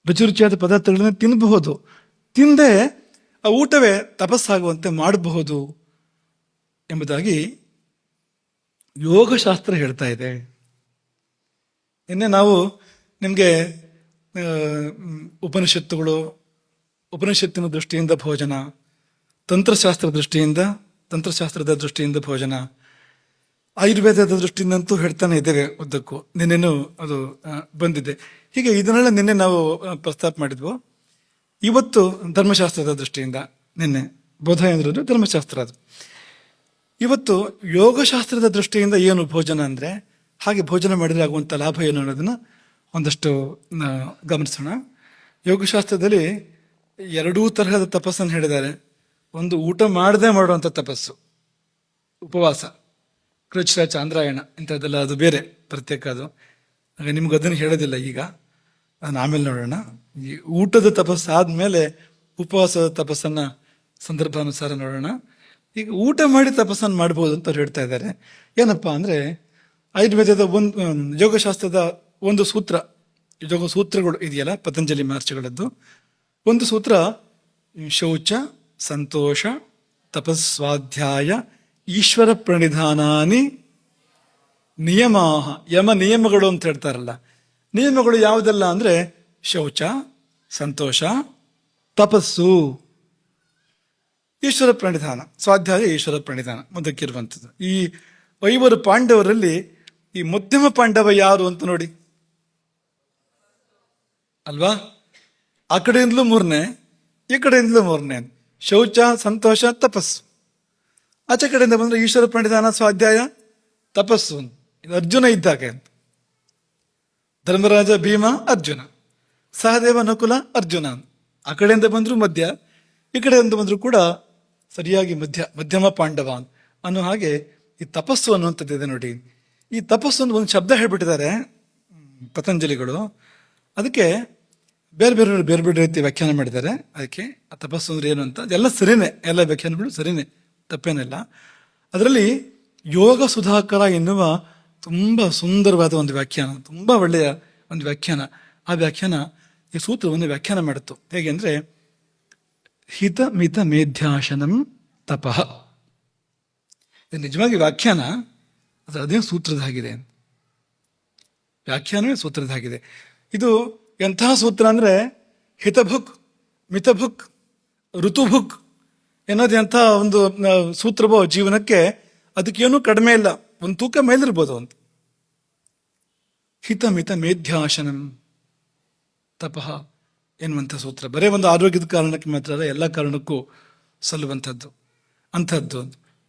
ರುಚಿ ರುಚಿಯಾದ ಪದಾರ್ಥಗಳನ್ನ ತಿನ್ನಬಹುದು. ತಿಂದೆ ಆ ಊಟವೇ ತಪಸ್ಸಾಗುವಂತೆ ಮಾಡಬಹುದು ಎಂಬುದಾಗಿ ಯೋಗಶಾಸ್ತ್ರ ಹೇಳ್ತಾ ಇದೆ. ನಿನ್ನೆ ನಾವು ನಿಮಗೆ ಉಪನಿಷತ್ತಿನ ದೃಷ್ಟಿಯಿಂದ ಭೋಜನ, ತಂತ್ರಶಾಸ್ತ್ರದ ದೃಷ್ಟಿಯಿಂದ ಭೋಜನ, ಆಯುರ್ವೇದದ ದೃಷ್ಟಿಯಿಂದಂತೂ ಹೇಳ್ತಾನೆ ಇದ್ದೇವೆ ಉದ್ದಕ್ಕೂ. ನಿನ್ನೆನೂ ಅದು ಬಂದಿದೆ. ಹೀಗೆ ಇದನ್ನೆಲ್ಲ ನಿನ್ನೆ ನಾವು ಪ್ರಸ್ತಾಪ ಮಾಡಿದ್ವು. ಇವತ್ತು ಧರ್ಮಶಾಸ್ತ್ರದ ದೃಷ್ಟಿಯಿಂದ, ನಿನ್ನೆ ಬೋಧ ಎಂದ್ರದ್ದು ಧರ್ಮಶಾಸ್ತ್ರ ಅದು. ಇವತ್ತು ಯೋಗಶಾಸ್ತ್ರದ ದೃಷ್ಟಿಯಿಂದ ಏನು ಭೋಜನ ಅಂದರೆ, ಹಾಗೆ ಭೋಜನ ಮಾಡಿದರೆ ಆಗುವಂಥ ಲಾಭ ಏನು ಅನ್ನೋದನ್ನ ಒಂದಷ್ಟು ಗಮನಿಸೋಣ. ಯೋಗಶಾಸ್ತ್ರದಲ್ಲಿ 2 ತರಹದ ತಪಸ್ಸನ್ನು ಹೇಳಿದ್ದಾರೆ. ಒಂದು ಊಟ ಮಾಡದೆ ಮಾಡುವಂಥ ತಪಸ್ಸು, ಉಪವಾಸ, ಕೃಚ್ಛ ಚಾಂದ್ರಾಯಣ ಇಂಥದ್ದೆಲ್ಲ, ಅದು ಬೇರೆ ಪ್ರತ್ಯೇಕ ಅದು. ಆಗ ನಿಮ್ಗೆ ಅದನ್ನು ಹೇಳೋದಿಲ್ಲ ಈಗ, ನಾನು ಆಮೇಲೆ ನೋಡೋಣ. ಈ ಊಟದ ತಪಸ್ಸು ಆದಮೇಲೆ ಉಪವಾಸದ ತಪಸ್ಸನ್ನು ಸಂದರ್ಭಾನುಸಾರ ನೋಡೋಣ. ಈಗ ಊಟ ಮಾಡಿ ತಪಸ್ಸನ್ನು ಮಾಡ್ಬೋದು ಅಂತ ಅವ್ರು ಹೇಳ್ತಾ ಇದ್ದಾರೆ. ಏನಪ್ಪ ಅಂದರೆ ಆಯುರ್ವೇದದ ಯೋಗಶಾಸ್ತ್ರದ ಒಂದು ಸೂತ್ರ, ಯೋಗ ಸೂತ್ರಗಳು ಇದೆಯಲ್ಲ ಪತಂಜಲಿ ಮಹರ್ಷಿಗಳದ್ದು, ಒಂದು ಸೂತ್ರ ಶೌಚ ಸಂತೋಷ ತಪಸ್ವಾಧ್ಯಾಯ ಈಶ್ವರ ಪ್ರಣಿಧಾನಾನಿ ನಿಯಮಾಹ. ಯಮ ನಿಯಮಗಳು ಅಂತ ಹೇಳ್ತಾರಲ್ಲ, ನಿಯಮಗಳು ಯಾವುದೆಲ್ಲ ಅಂದರೆ ಶೌಚ, ಸಂತೋಷ, ತಪಸ್ಸು, ಈಶ್ವರ ಪ್ರಣಿಧಾನ, ಸ್ವಾಧ್ಯಾಯ ಈಶ್ವರ ಪ್ರಣಿಧಾನ ಮುಂದಕ್ಕಿರುವಂಥದ್ದು. ಈ 5 ಪಾಂಡವರಲ್ಲಿ ಈ ಮಧ್ಯಮ ಪಾಂಡವ ಯಾರು ಅಂತ ನೋಡಿ ಅಲ್ವಾ? ಆ ಕಡೆಯಿಂದಲೂ 3ನೇ, ಈ ಕಡೆಯಿಂದಲೂ 3ನೇ. ಶೌಚ, ಸಂತೋಷ, ತಪಸ್ಸು. ಆಚೆ ಕಡೆಯಿಂದ ಬಂದರೆ ಈಶ್ವರ ಪ್ರಣಿಧಾನ, ಸ್ವಾಧ್ಯಾಯ, ತಪಸ್ಸು. ಇದು ಅರ್ಜುನ ಇದ್ದಾಗ ಅಂತ. ಧರ್ಮರಾಜ, ಭೀಮ, ಅರ್ಜುನ, ಸಹದೇವ, ನಕುಲ, ಅರ್ಜುನ. ಆ ಕಡೆಯಿಂದ ಬಂದರೂ ಮಧ್ಯ, ಈ ಕಡೆಯಿಂದ ಬಂದರೂ ಕೂಡ ಸರಿಯಾಗಿ ಮಧ್ಯಮ ಪಾಂಡವ ಅನ್ನೋ ಹಾಗೆ ಈ ತಪಸ್ಸು ಅನ್ನುವಂಥದ್ದಿದೆ ನೋಡಿ. ಈ ತಪಸ್ಸು ಅಂತ ಒಂದು ಶಬ್ದ ಹೇಳ್ಬಿಟ್ಟಿದ್ದಾರೆ ಪತಂಜಲಿಗಳು. ಅದಕ್ಕೆ ಬೇರೆ ಬೇರೆ ರೀತಿ ವ್ಯಾಖ್ಯಾನ ಮಾಡಿದ್ದಾರೆ. ಅದಕ್ಕೆ ಆ ತಪಸ್ಸು ಅಂದ್ರೆ ಏನು ಅಂತ ಎಲ್ಲ ಸರಿನೇ, ಎಲ್ಲ ವ್ಯಾಖ್ಯಾನಗಳು ಸರಿನೇ, ತಪ್ಪೇನಿಲ್ಲ. ಅದರಲ್ಲಿ ಯೋಗ ಸುಧಾಕರ ಎನ್ನುವ ತುಂಬ ಸುಂದರವಾದ ಒಂದು ವ್ಯಾಖ್ಯಾನ, ತುಂಬ ಒಳ್ಳೆಯ ಒಂದು ವ್ಯಾಖ್ಯಾನ. ಆ ವ್ಯಾಖ್ಯಾನ ಈ ಸೂತ್ರವನ್ನು ವ್ಯಾಖ್ಯಾನ ಮಾಡಿತ್ತು. ಹೇಗೆ ಅಂದರೆ ಹಿತ ಮಿತ ಮೇಧ್ಯಾಶನಂ ತಪಃ. ಇದು ನಿಜವಾಗಿ ವ್ಯಾಖ್ಯಾನ, ಅದು ಅದೇ ಸೂತ್ರದಾಗಿದೆ, ವ್ಯಾಖ್ಯಾನವೇ ಸೂತ್ರದಾಗಿದೆ. ಇದು ಎಂತಹ ಸೂತ್ರ ಅಂದರೆ ಹಿತಭುಕ್, ಮಿತಭುಕ್, ಋತುಭುಕ್ ಎನ್ನೋದು ಎಂಥ ಒಂದು ಸೂತ್ರವೋ ಜೀವನಕ್ಕೆ, ಅದಕ್ಕೇನೂ ಕಡಿಮೆ ಇಲ್ಲ, ಒಂದು ತೂಕ ಮೇಲಿರ್ಬೋದು ಅಂತ. ಹಿತ ಮಿತ ಮೇಧ್ಯಾಶನಂ ತಪಃ ಎನ್ನುವಂಥ ಸೂತ್ರ ಬರೀ ಒಂದು ಆರೋಗ್ಯದ ಕಾರಣಕ್ಕೆ ಮಾತ್ರ ಅಲ್ಲ, ಎಲ್ಲ ಕಾರಣಕ್ಕೂ ಸಲ್ಲುವಂಥದ್ದು ಅಂಥದ್ದು.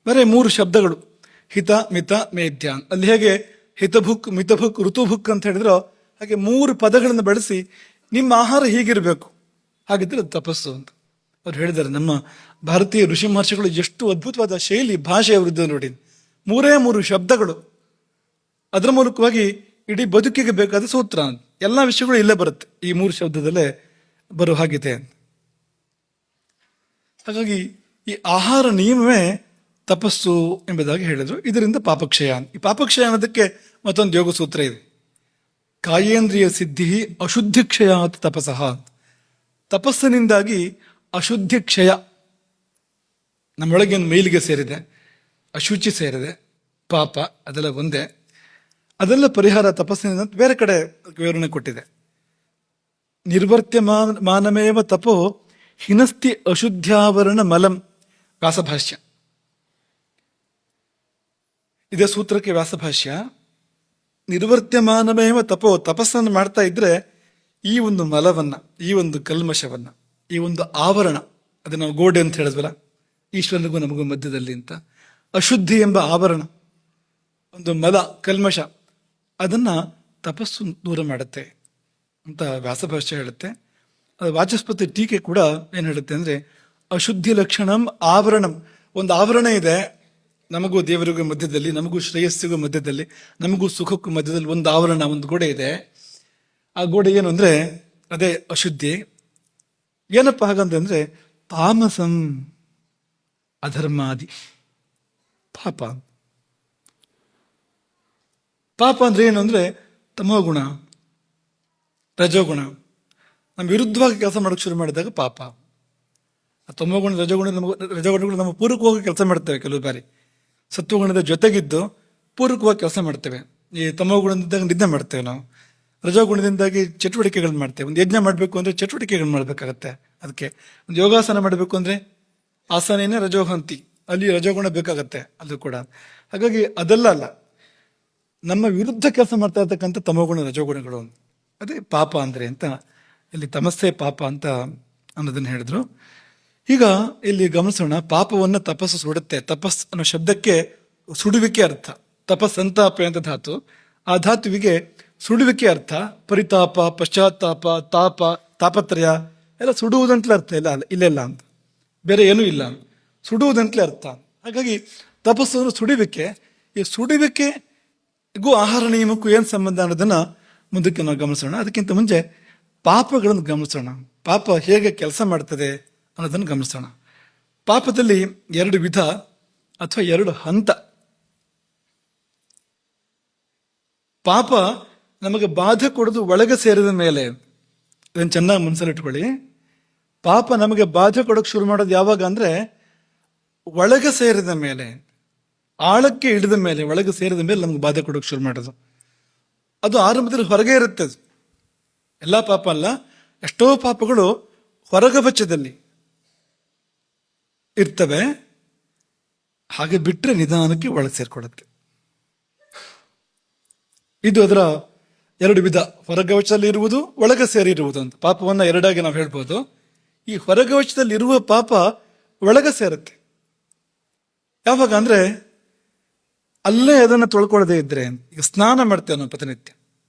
ಬರೀ 3 ಶಬ್ದಗಳು, ಹಿತ ಮಿತ ಮೇಧ್ಯ. ಅಲ್ಲಿ ಹೇಗೆ ಹಿತಭುಕ್, ಮಿತಭುಕ್, ಋತುಭುಕ್ ಅಂತ ಹೇಳಿದ್ರೋ ಹಾಗೆ 3 ಪದಗಳನ್ನು ಬಳಸಿ ನಿಮ್ಮ ಆಹಾರ ಹೀಗಿರಬೇಕು, ಹಾಗಿದ್ರೆ ಅದು ತಪಸ್ಸು ಅಂತ ಅವ್ರು ಹೇಳಿದ್ದಾರೆ. ನಮ್ಮ ಭಾರತೀಯ ಋಷಿ ಮಹರ್ಷಿಗಳು ಎಷ್ಟು ಅದ್ಭುತವಾದ ಶೈಲಿ, ಭಾಷೆ ಅವರಿದ್ದು ನೋಡಿ. 3 ಶಬ್ದಗಳು, ಅದರ ಮೂಲಕವಾಗಿ ಇಡೀ ಬದುಕಿಗೆ ಬೇಕಾದ ಸೂತ್ರ. ಎಲ್ಲ ವಿಷಯಗಳು ಇಲ್ಲೇ ಬರುತ್ತೆ, ಈ 3 ಶಬ್ದದಲ್ಲೇ ಬರೋ ಹಾಗಿದೆ. ಹಾಗಾಗಿ ಈ ಆಹಾರ ನಿಯಮವೇ ತಪಸ್ಸು ಎಂಬುದಾಗಿ ಹೇಳಿದರು. ಇದರಿಂದ ಪಾಪಕ್ಷಯ. ಈ ಪಾಪಕ್ಷಯ ಅನ್ನೋದಕ್ಕೆ ಮತ್ತೊಂದು ಯೋಗ ಸೂತ್ರ ಇದೆ. ಕಾಯೇಂದ್ರಿಯ ಸಿದ್ಧಿ ಅಶುದ್ಧಿ ಕ್ಷಯ ತಪಸಃ. ತಪಸ್ಸಿನಿಂದಾಗಿ ಅಶುದ್ಧಿ ಕ್ಷಯ, ನಮ್ಮೊಳಗೇನು ಮೇಲಿಗೆ ಸೇರಿದೆ, ಅಶುಚಿ ಸೇರಿದೆ, ಪಾಪ, ಅದೆಲ್ಲ ಒಂದೇ. ಅದೆಲ್ಲ ಪರಿಹಾರ ತಪಸ್ಸಿನಿಂದ ಬೇರೆ ಕಡೆ ವಿವರಣೆ ಕೊಟ್ಟಿದೆ. ನಿರ್ವರ್ತ್ಯಮಾನಮೇವ ತಪೋ ಹಿನಸ್ತಿ ಅಶುದ್ಧ್ಯಾವರಣ ಮಲಂ. ವ್ಯಾಸಭಾಷ್ಯ. ಇದೇ ಸೂತ್ರಕ್ಕೆ ವ್ಯಾಸಭಾಷ್ಯ. ನಿರ್ವರ್ತ್ಯಮಾನಮೇವ ತಪೋ, ತಪಸ್ಸನ್ನು ಮಾಡ್ತಾ ಇದ್ರೆ ಈ ಒಂದು ಮಲವನ್ನ, ಈ ಒಂದು ಕಲ್ಮಶವನ್ನ, ಈ ಒಂದು ಆವರಣ, ಅದು ನಾವು ಗೋಡೆ ಅಂತ ಹೇಳಿದ್ವಲ್ಲ, ಈಶ್ವರನಿಗೂ ನಮಗೂ ಮಧ್ಯದಲ್ಲಿ ಅಂತ, ಅಶುದ್ಧಿ ಎಂಬ ಆವರಣ, ಒಂದು ಮಲ, ಕಲ್ಮಶ, ಅದನ್ನ ತಪಸ್ಸು ದೂರ ಮಾಡುತ್ತೆ ಅಂತ ವ್ಯಾಸಭಾಷ್ಯ ಹೇಳುತ್ತೆ. ಅದು ವಾಚಸ್ಪತಿ ಟೀಕೆ ಕೂಡ ಏನು ಹೇಳುತ್ತೆ ಅಂದರೆ ಅಶುದ್ಧಿ ಲಕ್ಷಣಂ ಆವರಣಂ. ಒಂದು ಆವರಣ ಇದೆ ನಮಗೂ ದೇವರಿಗೂ ಮಧ್ಯದಲ್ಲಿ, ನಮಗೂ ಶ್ರೇಯಸ್ಸಿಗೂ ಮಧ್ಯದಲ್ಲಿ, ನಮಗೂ ಸುಖಕ್ಕೂ ಮಧ್ಯದಲ್ಲಿ ಒಂದು ಆವರಣ, ಒಂದು ಗೋಡೆ ಇದೆ. ಆ ಗೋಡೆ ಏನು ಅಂದರೆ ಅದೇ ಅಶುದ್ಧಿ. ಏನಪ್ಪ ಹಾಗಂತಂದ್ರೆ ತಾಮಸಂ, ಅಧರ್ಮಾದಿ, ಪಾಪ. ಪಾಪ ಅಂದ್ರೆ ಏನು ಅಂದರೆ ತಮೋಗುಣ, ರಜೋಗುಣ. ನಮ್ಮ ವಿರುದ್ಧವಾಗಿ ಕೆಲಸ ಮಾಡೋಕ್ಕೆ ಶುರು ಮಾಡಿದಾಗ ಪಾಪ. ಆ ತಮೋಗುಣ, ರಜೋಗುಣಗಳು ನಮ್ಮ ಪೂರಕವಾಗಿ ಕೆಲಸ ಮಾಡ್ತೇವೆ. ಕೆಲವು ಬಾರಿ ಸತ್ವಗುಣದ ಜೊತೆಗಿದ್ದು ಪೂರಕವಾಗಿ ಕೆಲಸ ಮಾಡ್ತೇವೆ. ಈ ತಮೋಗುಣದಿಂದಾಗ ನಿದ್ದೆ ಮಾಡ್ತೇವೆ ನಾವು, ರಜೋಗುಣದಿಂದಾಗಿ ಚಟುವಟಿಕೆಗಳನ್ನ ಮಾಡ್ತೇವೆ. ಒಂದು ಯಜ್ಞ ಮಾಡಬೇಕು ಅಂದರೆ ಚಟುವಟಿಕೆಗಳು ಮಾಡಬೇಕಾಗತ್ತೆ. ಅದಕ್ಕೆ ಒಂದು ಯೋಗಾಸನ ಮಾಡಬೇಕು ಅಂದರೆ ಆಸನೇನೆ ರಜೋಹಂತಿ, ಅಲ್ಲಿ ರಜೋಗುಣ ಬೇಕಾಗತ್ತೆ ಅದು ಕೂಡ. ಹಾಗಾಗಿ ಅದೆಲ್ಲ ಅಲ್ಲ, ನಮ್ಮ ವಿರುದ್ಧ ಕೆಲಸ ಮಾಡ್ತಾ ಇರ್ತಕ್ಕಂಥ ತಮೋಗುಣ, ರಜೋಗುಣಗಳು, ಅದೇ ಪಾಪ ಅಂದರೆ ಅಂತ ಇಲ್ಲಿ ತಮಸ್ಸೆ ಪಾಪ ಅಂತ ಅನ್ನೋದನ್ನು ಹೇಳಿದ್ರು. ಈಗ ಇಲ್ಲಿ ಗಮನಿಸೋಣ, ಪಾಪವನ್ನು ತಪಸ್ಸು ಸುಡುತ್ತೆ. ತಪಸ್ ಅನ್ನೋ ಶಬ್ದಕ್ಕೆ ಸುಡುವಿಕೆ ಅರ್ಥ. ತಪಸ್ ಸಂತಾಪ ಅಂತ ಧಾತು, ಆ ಧಾತುವಿಗೆ ಸುಡುವಿಕೆ ಅರ್ಥ. ಪರಿತಾಪ, ಪಶ್ಚಾತ್ತಾಪ, ತಾಪ, ತಾಪತ್ರಯ ಎಲ್ಲ ಸುಡುವುದಂತಲೇ ಅರ್ಥ. ಇಲ್ಲೆಲ್ಲ ಅಂತ ಬೇರೆ ಏನೂ ಇಲ್ಲ, ಸುಡುವುದಂತಲೇ ಅರ್ಥ. ಹಾಗಾಗಿ ತಪಸ್ಸು ಸುಡುವಿಕೆ. ಈ ಸುಡುವಿಕೆಗೂ ಆಹಾರ ನಿಯಮಕ್ಕೂ ಏನು ಸಂಬಂಧ ಅನ್ನೋದನ್ನ ಮುಂದಕ್ಕೆ ನಾವು ಗಮನಿಸೋಣ. ಅದಕ್ಕಿಂತ ಮುಂಚೆ ಪಾಪಗಳನ್ನು ಗಮನಿಸೋಣ. ಪಾಪ ಹೇಗೆ ಕೆಲಸ ಮಾಡ್ತದೆ ಅನ್ನೋದನ್ನು ಗಮನಿಸೋಣ. ಪಾಪದಲ್ಲಿ 2 ವಿಧ ಅಥವಾ 2 ಹಂತ. ಪಾಪ ನಮಗೆ ಬಾಧೆ ಕೊಡೋದು ಒಳಗೆ ಸೇರಿದ ಮೇಲೆ. ಇದನ್ನು ಚೆನ್ನಾಗಿ ಮನಸ್ಸಲ್ಲಿಟ್ಕೊಳ್ಳಿ. ಪಾಪ ನಮಗೆ ಬಾಧೆ ಕೊಡೋಕೆ ಶುರು ಮಾಡೋದು ಯಾವಾಗ ಅಂದ್ರೆ ಒಳಗೆ ಸೇರಿದ ಮೇಲೆ, ಆಳಕ್ಕೆ ಇಳಿದ ಮೇಲೆ, ಒಳಗೆ ಸೇರಿದ ಮೇಲೆ ನಮ್ಗೆ ಬಾಧೆ ಕೊಡೋಕೆ ಶುರು ಮಾಡೋದು. ಅದು ಆರಂಭದಲ್ಲಿ ಹೊರಗೆ ಇರುತ್ತೆ. ಅದು ಎಲ್ಲ ಪಾಪ ಅಲ್ಲ, ಎಷ್ಟೋ ಪಾಪಗಳು ಹೊರಗವಚದಲ್ಲಿ ಇರ್ತವೆ. ಹಾಗೆ ಬಿಟ್ಟರೆ ನಿಧಾನಕ್ಕೆ ಒಳಗೆ ಸೇರ್ಕೊಳ್ಳುತ್ತೆ. ಇದು ಅದರ 2 ವಿಧ, ಹೊರಗವಚದಲ್ಲಿ ಇರುವುದು, ಒಳಗೆ ಸೇರಿರುವುದು ಅಂತ. ಪಾಪವನ್ನ 2ಆಗಿ ನಾವು ಹೇಳ್ಬೋದು. ಈ ಹೊರಗವಚದಲ್ಲಿ ಇರುವ ಪಾಪ ಒಳಗೆ ಸೇರುತ್ತೆ. ಯಾವಾಗ ಅಂದ್ರೆ ಅಲ್ಲೇ ಅದನ್ನು ತೊಳ್ಕೊಳ್ಳದೆ ಇದ್ರೆ. ಈಗ ಸ್ನಾನ ಮಾಡ್ತೇವೆ ನಾವು ಪ್ರತಿನಿತ್ಯ.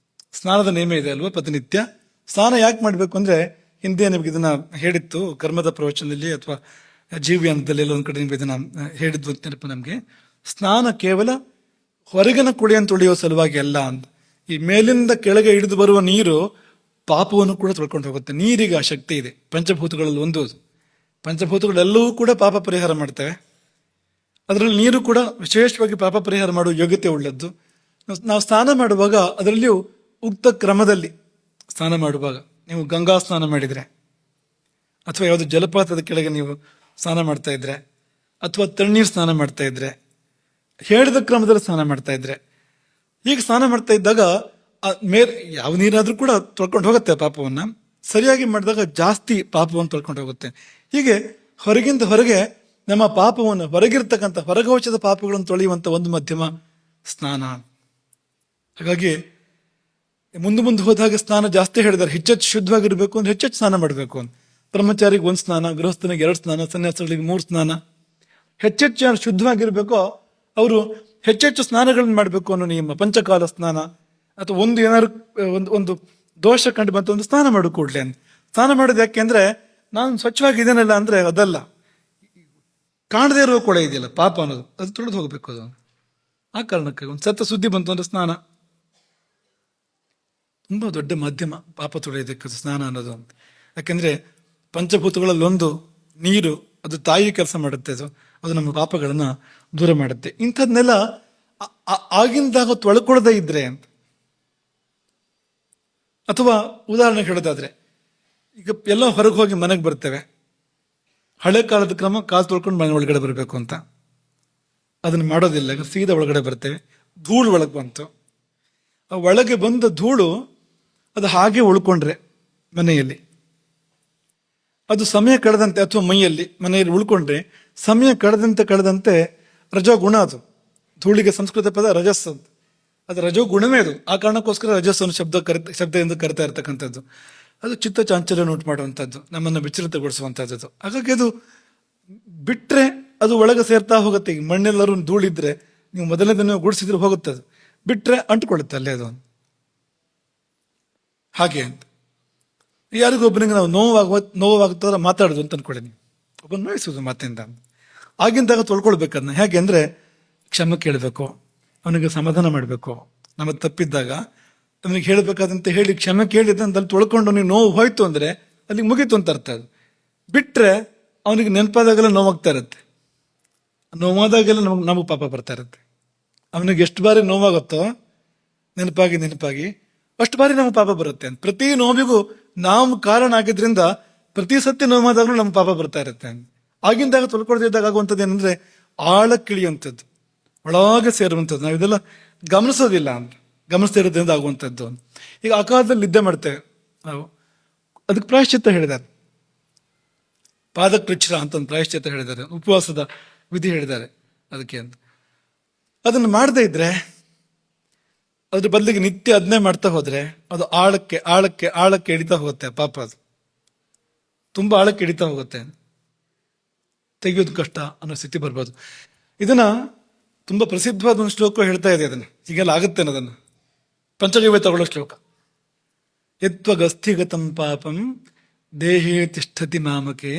ಸ್ನಾನದ ನೇಮ ಇದೆ ಅಲ್ವಾ ಪ್ರತಿನಿತ್ಯ. ಸ್ನಾನ ಯಾಕೆ ಮಾಡಬೇಕು ಅಂದ್ರೆ, ಹಿಂದೆ ನಿಮ್ಗೆ ಇದನ್ನ ಹೇಳಿತ್ತು ಕರ್ಮದ ಪ್ರವಚನದಲ್ಲಿ ಅಥವಾ ಜೀವ್ಯಾನದಲ್ಲಿ ಎಲ್ಲ ಒಂದ್ ಕಡೆ ನಿಮ್ಗೆ ಇದನ್ನ ಹೇಳಿದ್ವು ನೆನಪು ನಮ್ಗೆ. ಸ್ನಾನ ಕೇವಲ ಹೊರಗಿನ ಕುಳಿಯನ್ನು ತೊಳೆಯುವ ಸಲುವಾಗಿ ಅಲ್ಲ ಅಂತ. ಈ ಮೇಲಿಂದ ಕೆಳಗೆ ಇಳಿದು ಬರುವ ನೀರು ಪಾಪವನ್ನು ಕೂಡ ತೊಳ್ಕೊಂಡು ಹೋಗುತ್ತೆ. ನೀರಿಗೆ ಆ ಶಕ್ತಿ ಇದೆ. ಪಂಚಭೂತಗಳಲ್ಲಿ ಒಂದು. ಪಂಚಭೂತಗಳೆಲ್ಲವೂ ಕೂಡ ಪಾಪ ಪರಿಹಾರ ಮಾಡ್ತವೆ. ಅದರಲ್ಲಿ ನೀರು ಕೂಡ ವಿಶೇಷವಾಗಿ ಪಾಪ ಪರಿಹಾರ ಮಾಡುವ ಯೋಗ್ಯತೆ ಉಳ್ಳದ್ದು. ನಾವು ಸ್ನಾನ ಮಾಡುವಾಗ ಅದರಲ್ಲಿಯೂ ಉಕ್ತ ಕ್ರಮದಲ್ಲಿ ಸ್ನಾನ ಮಾಡುವಾಗ, ನೀವು ಗಂಗಾ ಸ್ನಾನ ಮಾಡಿದ್ರೆ ಅಥವಾ ಯಾವುದು ಜಲಪಾತದ ಕೆಳಗೆ ನೀವು ಸ್ನಾನ ಮಾಡ್ತಾ ಇದ್ರೆ ಅಥವಾ ತಣ್ಣೀರು ಸ್ನಾನ ಮಾಡ್ತಾ ಇದ್ರೆ, ಹೇಳಿದ ಕ್ರಮದಲ್ಲಿ ಸ್ನಾನ ಮಾಡ್ತಾ ಇದ್ರೆ, ಈಗ ಸ್ನಾನ ಮಾಡ್ತಾ ಇದ್ದಾಗ ಯಾವ ನೀರಾದ್ರೂ ಕೂಡ ತೊಳ್ಕೊಂಡು ಹೋಗುತ್ತೆ ಪಾಪವನ್ನ. ಸರಿಯಾಗಿ ಮಾಡಿದಾಗ ಜಾಸ್ತಿ ಪಾಪವನ್ನು ತೊಳ್ಕೊಂಡು ಹೋಗುತ್ತೆ. ಹೀಗೆ ಹೊರಗಿಂದ ಹೊರಗೆ ನಮ್ಮ ಪಾಪವನ್ನು, ಹೊರಗಿರ್ತಕ್ಕಂಥ ಹೊರಗವಚದ ಪಾಪಗಳನ್ನು ತೊಳೆಯುವಂತ ಒಂದು ಮಧ್ಯಮ ಸ್ನಾನ. ಹಾಗಾಗಿ ಮುಂದೆ ಹೋದಾಗ ಸ್ನಾನ ಜಾಸ್ತಿ ಹೇಳಿದ್ದಾರೆ. ಹೆಚ್ಚೆಚ್ಚು ಶುದ್ಧವಾಗಿರ್ಬೇಕು ಅಂದ್ರೆ ಹೆಚ್ಚೆಚ್ಚು ಸ್ನಾನ ಮಾಡಬೇಕು ಅಂತ. ಬ್ರಹ್ಮಚಾರಿಗೆ 1 ಸ್ನಾನ, ಗೃಹಸ್ಥನಿಗೆ 2 ಸ್ನಾನ, ಸನ್ಯಾಸಿಗಳಿಗೆ 3 ಸ್ನಾನ. ಹೆಚ್ಚೆಚ್ಚು ಯಾರು ಶುದ್ಧವಾಗಿರ್ಬೇಕೋ ಅವರು ಹೆಚ್ಚೆಚ್ಚು ಸ್ನಾನಗಳನ್ನು ಮಾಡಬೇಕು ಅನ್ನೋ ನಿಯಮ. ಪಂಚಕಾಲ ಸ್ನಾನ. ಅಥವಾ ಒಂದು ದೋಷ ಕಂಡು ಬಂತು ಒಂದು ಸ್ನಾನ ಮಾಡು ಕೂಡ್ಲೆ ಅಂತ. ಸ್ನಾನ ಮಾಡೋದು ಯಾಕೆ ಅಂದ್ರೆ, ನಾನು ಸ್ವಚ್ಛವಾಗಿದ್ದೇನಲ್ಲ ಅಂದ್ರೆ ಅದಲ್ಲ, ಕಾಣದೇ ಇರುವ ಕೊಳೆ ಇದೆಯಲ್ಲ ಪಾಪ ಅನ್ನೋದು, ಅದು ತೊಳೆದು ಹೋಗ್ಬೇಕು. ಅದು ಆ ಕಾರಣಕ್ಕೆ ಒಂದು ಸತ್ತ ಸುದ್ದಿ ಬಂತು ಅಂದ್ರೆ ಸ್ನಾನ ತುಂಬಾ ದೊಡ್ಡ ಮಾಧ್ಯಮ ಪಾಪ ತೊಳೆಯೋದಕ್ಕೆ ಸ್ನಾನ ಅನ್ನೋದು. ಯಾಕೆಂದ್ರೆ ಪಂಚಭೂತಗಳಲ್ಲಿ ಒಂದು ನೀರು, ಅದು ತಾಯಿ ಕೆಲಸ ಮಾಡುತ್ತೆ. ಅದು ನಮ್ಮ ಪಾಪಗಳನ್ನ ದೂರ ಮಾಡುತ್ತೆ. ಇಂಥದ್ನೆಲ್ಲ ಆಗಿಂದಾಗ ತೊಳ್ಕೊಳ್ಳದೆ ಇದ್ರೆ ಅಂತ. ಅಥವಾ ಉದಾಹರಣೆ ಹೇಳೋದಾದ್ರೆ, ಈಗ ಎಲ್ಲ ಹೊರಗೆ ಹೋಗಿ ಮನೆಗೆ ಬರ್ತೇವೆ. ಹಳೆ ಕಾಲದ ಕ್ರಮ ಕಾಲು ತೊಳ್ಕೊಂಡು ಮನೆ ಒಳಗಡೆ ಬರಬೇಕು ಅಂತ. ಅದನ್ನ ಮಾಡೋದಿಲ್ಲ. ಈಗ ಸೀದಾ ಒಳಗಡೆ ಬರ್ತೇವೆ. ಧೂಳು ಒಳಗೆ ಬಂತು. ಆ ಒಳಗೆ ಬಂದ ಧೂಳು ಅದು ಹಾಗೆ ಉಳ್ಕೊಂಡ್ರೆ ಮನೆಯಲ್ಲಿ, ಅದು ಸಮಯ ಕಳೆದಂತೆ ಅಥವಾ ಮನೆಯಲ್ಲಿ ಉಳ್ಕೊಂಡ್ರೆ ಸಮಯ ಕಳೆದಂತೆ ರಜೋಗುಣ. ಅದು ಧೂಳಿಗೆ ಸಂಸ್ಕೃತ ಪದ ರಜಸ್ ಅಂತ. ಅದು ರಜೋಗುಣವೇ ಅದು. ಆ ಕಾರಣಕ್ಕೋಸ್ಕರ ರಜಸ್ ಅನ್ನೋ ಶಬ್ದದಿಂದ ಕರಿತಾ ಇರ್ತಕ್ಕಂಥದ್ದು. ಅದು ಚಿತ್ತ ಚಾಂಚಲ್ಯ ಉಂಟು ಮಾಡುವಂಥದ್ದು, ನಮ್ಮನ್ನು ವಿಚಲಿತಗೊಳಿಸುವಂಥದ್ದು. ಹಾಗಾಗಿ ಅದು ಬಿಟ್ರೆ ಅದು ಒಳಗೆ ಸೇರ್ತಾ ಹೋಗುತ್ತೆ. ಈಗ ಮಣ್ಣೆಲ್ಲರೂ ಧೂಳಿದ್ರೆ ನೀವು ಮೊದಲನೇ ದಿನ ಗುಡಿಸಿದ್ರೆ ಹೋಗುತ್ತೆ. ಅದು ಬಿಟ್ರೆ ಅಂಟ್ಕೊಳ್ಳುತ್ತೆ ಅಲ್ಲೇ ಅದು. ಹಾಗೆ ಅಂತ ಯಾರಿಗೊಬ್ಬನಿಗೆ ನಾವು ನೋವಾಗ್ತಾರ ಮಾತಾಡೋದು ಅಂತ ಅನ್ಕೊಳ್ಳಿ. ನೀವು ಒಬ್ಬ ನೋಯಿಸೋದು ಮಾತಿಂದ. ಆಗಿಂದಾಗ ತೊಳ್ಕೊಳ್ಬೇಕದನ್ನ. ಹೇಗೆ ಅಂದ್ರೆ ಕ್ಷಮೆ ಕೇಳಬೇಕು, ಅವನಿಗೆ ಸಮಾಧಾನ ಮಾಡಬೇಕು. ನಮ್ಮ ತಪ್ಪಿದ್ದಾಗ ಅವನಿಗೆ ಹೇಳಬೇಕಾದಂತೆ ಹೇಳಿ ಕ್ಷಮೆ ಕೇಳಿದ ಅಲ್ಲಿ ತೊಳ್ಕೊಂಡು ಅವನಿಗೆ ನೋವು ಹೋಯ್ತು ಅಂದ್ರೆ ಅಲ್ಲಿಗೆ ಮುಗೀತು ಅಂತ ಅರ್ಥ. ಅದು ಬಿಟ್ರೆ ಅವನಿಗೆ ನೆನಪಾದಾಗೆಲ್ಲ ನೋವಾಗ್ತಾ ಇರುತ್ತೆ. ನೋವಾದಾಗೆಲ್ಲ ನಮಗೆ ಪಾಪ ಬರ್ತಾ ಇರುತ್ತೆ. ಅವನಿಗೆ ಎಷ್ಟು ಬಾರಿ ನೋವಾಗುತ್ತೋ ನೆನಪಾಗಿ ಅಷ್ಟು ಬಾರಿ ನಮಗೆ ಪಾಪ ಬರುತ್ತೆ ಅಂತ. ಪ್ರತಿ ನೋವಿಗೂ ನಾವು ಕಾರಣ ಆಗಿದ್ರಿಂದ ಪ್ರತಿ ಸತ್ಯ ನೋವಾದಾಗಲೂ ನಮ್ಗೆ ಪಾಪ ಬರ್ತಾ ಇರುತ್ತೆ. ಆಗಿಂದಾಗ ತೊಳ್ಕೊಳ್ದಿದ್ದಾಗ ಆಗುವಂಥದ್ದು ಏನಂದ್ರೆ ಆಳಕ್ಕಿಳಿಯುವಂಥದ್ದು, ಒಳಗೆ ಸೇರುವಂಥದ್ದು. ನಾವು ಇದೆಲ್ಲ ಗಮನಿಸೋದಿಲ್ಲ ಅಂತ. ಗಮನಿಸ್ತಾ ಇರೋದ್ರಿಂದ ಆಗುವಂಥದ್ದು. ಈಗ ಆ ಕಾಲದಲ್ಲಿ ನಿದ್ದೆ ಮಾಡ್ತೇವೆ ನಾವು, ಅದಕ್ಕೆ ಪ್ರಾಯಶ್ಚಿತ್ತ ಹೇಳಿದ್ದಾರೆ. ಪಾದಕೃಚ್ಛ್ರ ಅಂತ ಒಂದು ಪ್ರಾಯಶ್ಚಿತ್ತ ಹೇಳಿದ್ದಾರೆ, ಉಪವಾಸದ ವಿಧಿ ಹೇಳಿದ್ದಾರೆ ಅದಕ್ಕೆ ಅಂತ. ಅದನ್ನು ಮಾಡದೇ ಇದ್ರೆ, ಅದ್ರ ಬದಲಿಗೆ ನಿತ್ಯ ಅದನ್ನೇ ಮಾಡ್ತಾ ಹೋದ್ರೆ ಅದು ಆಳಕ್ಕೆ ಇಳಿತಾ ಹೋಗುತ್ತೆ ಪಾಪ. ಅದು ತುಂಬಾ ಆಳಕ್ಕೆ ಇಳಿತಾ ಹೋಗುತ್ತೆ, ತೆಗೆಯೋದು ಕಷ್ಟ ಅನ್ನೋ ಸ್ಥಿತಿ ಬರ್ಬೋದು. ಇದನ್ನ ತುಂಬಾ ಪ್ರಸಿದ್ಧವಾದ ಒಂದು ಶ್ಲೋಕ ಹೇಳ್ತಾ ಇದೆ. ಅದನ್ನ ಹೀಗೆಲ್ಲ ಆಗುತ್ತೆ ಅನ್ನೋದನ್ನ ಪಂಚಗವ್ಯ ತಗೊಳ್ಳೋ ಶ್ಲೋಕ. ಯತ್ವಗಸ್ಥಿಗತಂ ಪಾಪಂ ದೇಹೇ ತಿಷ್ಠತಿ ಮಾಮಕೆ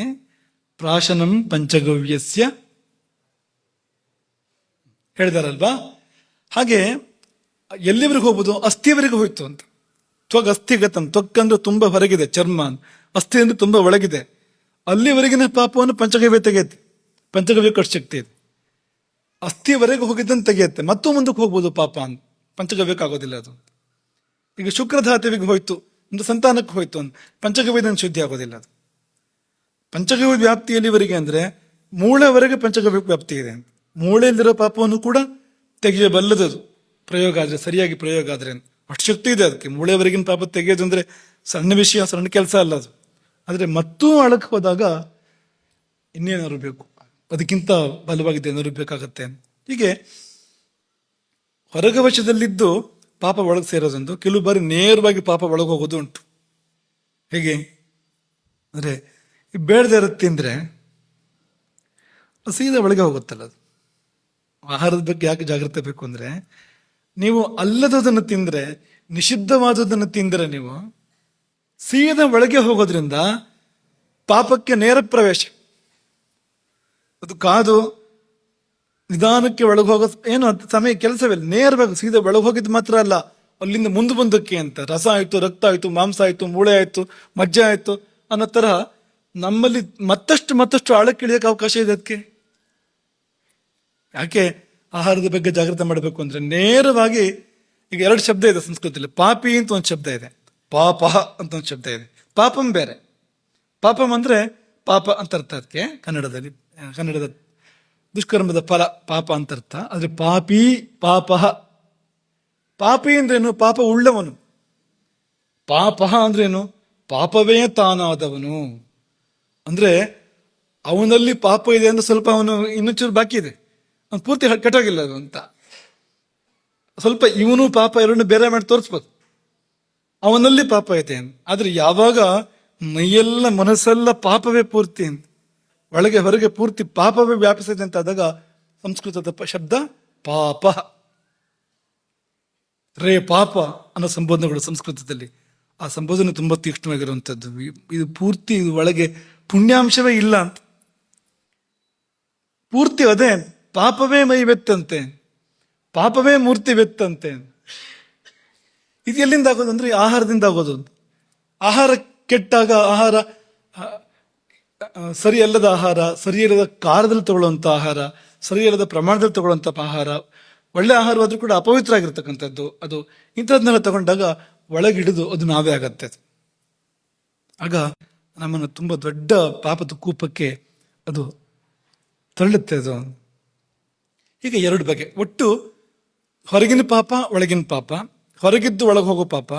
ಪ್ರಾಶನಂ ಪಂಚಗವ್ಯಸ್ಯ ಹೇಳಿದಾರಲ್ವಾ. ಹಾಗೆ ಎಲ್ಲಿವರೆಗೂ ಹೋಗ್ಬೋದು, ಅಸ್ಥಿಯವರೆಗೂ ಹೋಯ್ತು ಅಂತ. ತ್ವಗ್ ಅಸ್ಥಿಗತಂ, ತ್ವಕ್ಕಂದ್ರೆ ತುಂಬಾ ಹೊರಗಿದೆ, ಚರ್ಮ ಅಸ್ಥಿ ಅಂದ್ರೆ ತುಂಬಾ ಒಳಗಿದೆ. ಅಲ್ಲಿವರೆಗಿನ ಪಾಪವನ್ನು ಪಂಚಗವ್ಯ ತೆಗೆಯುತ್ತೆ, ಪಂಚಗವ್ಯ ಕಟ್ ಶಕ್ತಿ ಇದೆ. ಅಸ್ಥಿವರೆಗೆ ಹೋಗಿದ್ದನ್ನು ತೆಗೆಯುತ್ತೆ, ಮತ್ತೂ ಮುಂದಕ್ಕೆ ಹೋಗ್ಬೋದು ಪಾಪ ಅಂತ, ಪಂಚಗವ್ಯಕ್ಕಾಗೋದಿಲ್ಲ ಅದು. ಈಗ ಶುಕ್ರಧಾತುವಿಗೆ ಹೋಯ್ತು ಅಂದ್ರೆ ಸಂತಾನಕ್ಕೆ ಹೋಯ್ತು ಅಂತ ಪಂಚಗವ್ಯದಿಂದ ಶುದ್ಧಿ ಆಗೋದಿಲ್ಲ ಅದು. ಪಂಚಗವ್ಯ ವ್ಯಾಪ್ತಿ ಎಲ್ಲಿವರೆಗೆ ಅಂದ್ರೆ ಮೂಳೆವರೆಗೆ ಪಂಚಗವ್ಯ ವ್ಯಾಪ್ತಿ ಇದೆ. ಮೂಳೆಯಲ್ಲಿರೋ ಪಾಪವನ್ನು ಕೂಡ ತೆಗೆಯಬಲ್ಲದದು ಪ್ರಯೋಗ ಆದ್ರೆ, ಸರಿಯಾಗಿ ಪ್ರಯೋಗ ಆದ್ರೆ. ಅಷ್ಟು ಶಕ್ತಿ ಇದೆ ಅದಕ್ಕೆ. ಮೂಳೆವರೆಗಿನ ಪಾಪ ತೆಗೆಯೋದು ಅಂದ್ರೆ ಸಣ್ಣ ವಿಷಯ, ಸಣ್ಣ ಕೆಲಸ ಅಲ್ಲ ಅದು. ಆದ್ರೆ ಮತ್ತೂ ಆಳಕ್ಕೆ ಹೋದಾಗ ಇನ್ನೇನಾದ್ರು ಬೇಕು, ಅದಕ್ಕಿಂತ ಬಲವಾಗಿದೆ ಏನಾದ್ರು ಬೇಕಾಗತ್ತೆ. ಹೀಗೆ ಹೊರಗವಶದಲ್ಲಿದ್ದು ಪಾಪ ಒಳಗೆ ಸೇರೋದೊಂದು, ಕೆಲವು ಬಾರಿ ನೇರವಾಗಿ ಪಾಪ ಒಳಗೆ ಹೋಗೋದು ಉಂಟು. ಹೇಗೆ ಅಂದ್ರೆ ಬೇಡದೆ ಇರುತ್ತೆ ಅಂದ್ರೆ ಸೀದಾ ಒಳಗೆ ಹೋಗುತ್ತಲ್ಲ ಅದು. ಆಹಾರದ ಬಗ್ಗೆ ಯಾಕೆ ಜಾಗ್ರತೆ ಬೇಕು ಅಂದ್ರೆ, ನೀವು ಅಲ್ಲದನ್ನು ತಿಂದ್ರೆ, ನಿಷಿದ್ಧವಾದದನ್ನು ತಿಂದರೆ ನೀವು ಸೀದಾ ಒಳಗೆ ಹೋಗೋದ್ರಿಂದ ಪಾಪಕ್ಕೆ ನೇರ ಪ್ರವೇಶ. ಅದು ಕಾದು ನಿಧಾನಕ್ಕೆ ಒಳಗೆ ಹೋಗೋ ಏನು ಸಮಯ ಕೆಲಸವಿಲ್ಲ, ನೇರವಾಗಿ ಸೀದಾ ಒಳಗೆ ಹೋಗಿದ್ದು ಮಾತ್ರ ಅಲ್ಲ, ಅಲ್ಲಿಂದ ಮುಂದಕ್ಕೆ ಅಂತ ರಸ ಆಯ್ತು, ರಕ್ತ ಆಯ್ತು, ಮಾಂಸ ಆಯ್ತು, ಮೂಳೆ ಆಯ್ತು, ಮಜ್ಜೆ ಆಯ್ತು ಅನ್ನೋ ತರಹ ನಮ್ಮಲ್ಲಿ ಮತ್ತಷ್ಟು ಆಳಕ್ಕೆ ಇಳಿಯಕ್ಕೆ ಅವಕಾಶ ಇದೆ. ಅದಕ್ಕೆ ಯಾಕೆ ಆಹಾರದ ಬಗ್ಗೆ ಜಾಗ್ರತೆ ಮಾಡಬೇಕು ಅಂದ್ರೆ, ನೇರವಾಗಿ ಈಗ ಎರಡು ಶಬ್ದ ಇದೆ ಸಂಸ್ಕೃತದಲ್ಲಿ. ಪಾಪಿ ಅಂತ ಒಂದು ಶಬ್ದ ಇದೆ, ಪಾಪ ಅಂತ ಒಂದು ಶಬ್ದ ಇದೆ. ಪಾಪಂ ಬೇರೆ, ಪಾಪಂ ಅಂದ್ರೆ ಪಾಪ ಅಂತ ಅರ್ಥ ಅದಕ್ಕೆ ಕನ್ನಡದ ದುಷ್ಕರ್ಮದ ಫಲ ಪಾಪ ಅಂತ ಅರ್ಥ. ಆದ್ರೆ ಪಾಪಿ, ಪಾಪ, ಪಾಪಿ ಅಂದ್ರೇನು? ಪಾಪ ಉಳ್ಳವನು. ಪಾಪ ಅಂದ್ರೇನು? ಪಾಪವೇ ತಾನಾದವನು. ಅಂದ್ರೆ ಅವನಲ್ಲಿ ಪಾಪ ಇದೆ ಅಂದ್ರೆ ಸ್ವಲ್ಪ ಅವನು ಇನ್ನೊಂಚೂರು ಬಾಕಿ ಇದೆ, ಅವ್ನು ಪೂರ್ತಿ ಕೆಟ್ಟೋಗಿಲ್ಲ ಅದು ಅಂತ. ಸ್ವಲ್ಪ ಇವನು ಪಾಪ ಎರಡನ್ನು ಬೇರೆ ಮಾಡಿ ತೋರಿಸ್ಬೋದು, ಅವನಲ್ಲಿ ಪಾಪ ಇದೆ. ಆದ್ರೆ ಯಾವಾಗ ಮೈಯೆಲ್ಲ ಮನಸ್ಸೆಲ್ಲ ಪಾಪವೇ ಪೂರ್ತಿ, ಒಳಗೆ ಹೊರಗೆ ಪೂರ್ತಿ ಪಾಪವೇ ವ್ಯಾಪಿಸಿದೆ ಅಂತ ಆದಾಗ ಸಂಸ್ಕೃತದ ಶಬ್ದ ಪಾಪ. ರೇ ಪಾಪ ಅನ್ನೋ ಸಂಬೋಧನೆಗಳು ಸಂಸ್ಕೃತದಲ್ಲಿ. ಆ ಸಂಬೋಧನೆ ತುಂಬಾ ತೀಕ್ಷ್ಣವಾಗಿರುವಂಥದ್ದು. ಇದು ಪೂರ್ತಿ ಇದು ಒಳಗೆ ಪುಣ್ಯಾಂಶವೇ ಇಲ್ಲ ಅಂತ, ಪೂರ್ತಿ ಅದೇ ಪಾಪವೇ ಮೈ ವೆತ್ತಂತೆ, ಪಾಪವೇ ಮೂರ್ತಿ ವೆತ್ತಂತೆ. ಇದು ಎಲ್ಲಿಂದ ಆಗೋದು ಅಂದ್ರೆ ಆಹಾರದಿಂದ ಆಗೋದು. ಆಹಾರ ಕೆಟ್ಟಾಗ, ಆಹಾರ ಸರಿಯಲ್ಲದ ಆಹಾರ, ಸರಿಯಲ್ಲದ ಕಾಲದಲ್ಲಿ ತಗೊಳ್ಳುವಂಥ ಆಹಾರ, ಸರಿಯಲ್ಲದ ಪ್ರಮಾಣದಲ್ಲಿ ತಗೊಳ್ಳುವಂಥ ಆಹಾರ, ಒಳ್ಳೆ ಆಹಾರವಾದ್ರೂ ಕೂಡ ಅಪವಿತ್ರ ಆಗಿರ್ತಕ್ಕಂಥದ್ದು ಅದು, ಇಂಥದ್ದನ್ನೆಲ್ಲ ತಗೊಂಡಾಗ ಒಳಗಿಡಿದು ಅದು ನಾವೇ ಆಗತ್ತೆ. ಆಗ ನಮ್ಮನ್ನು ತುಂಬ ದೊಡ್ಡ ಪಾಪದ ಕೂಪಕ್ಕೆ ಅದು ತಳ್ಳುತ್ತೆ ಅದು. ಈಗ ಎರಡು ಬಗೆ, ಒಟ್ಟು ಹೊರಗಿನ ಪಾಪ, ಒಳಗಿನ ಪಾಪ. ಹೊರಗಿದ್ದು ಒಳಗೆ ಹೋಗೋ ಪಾಪ,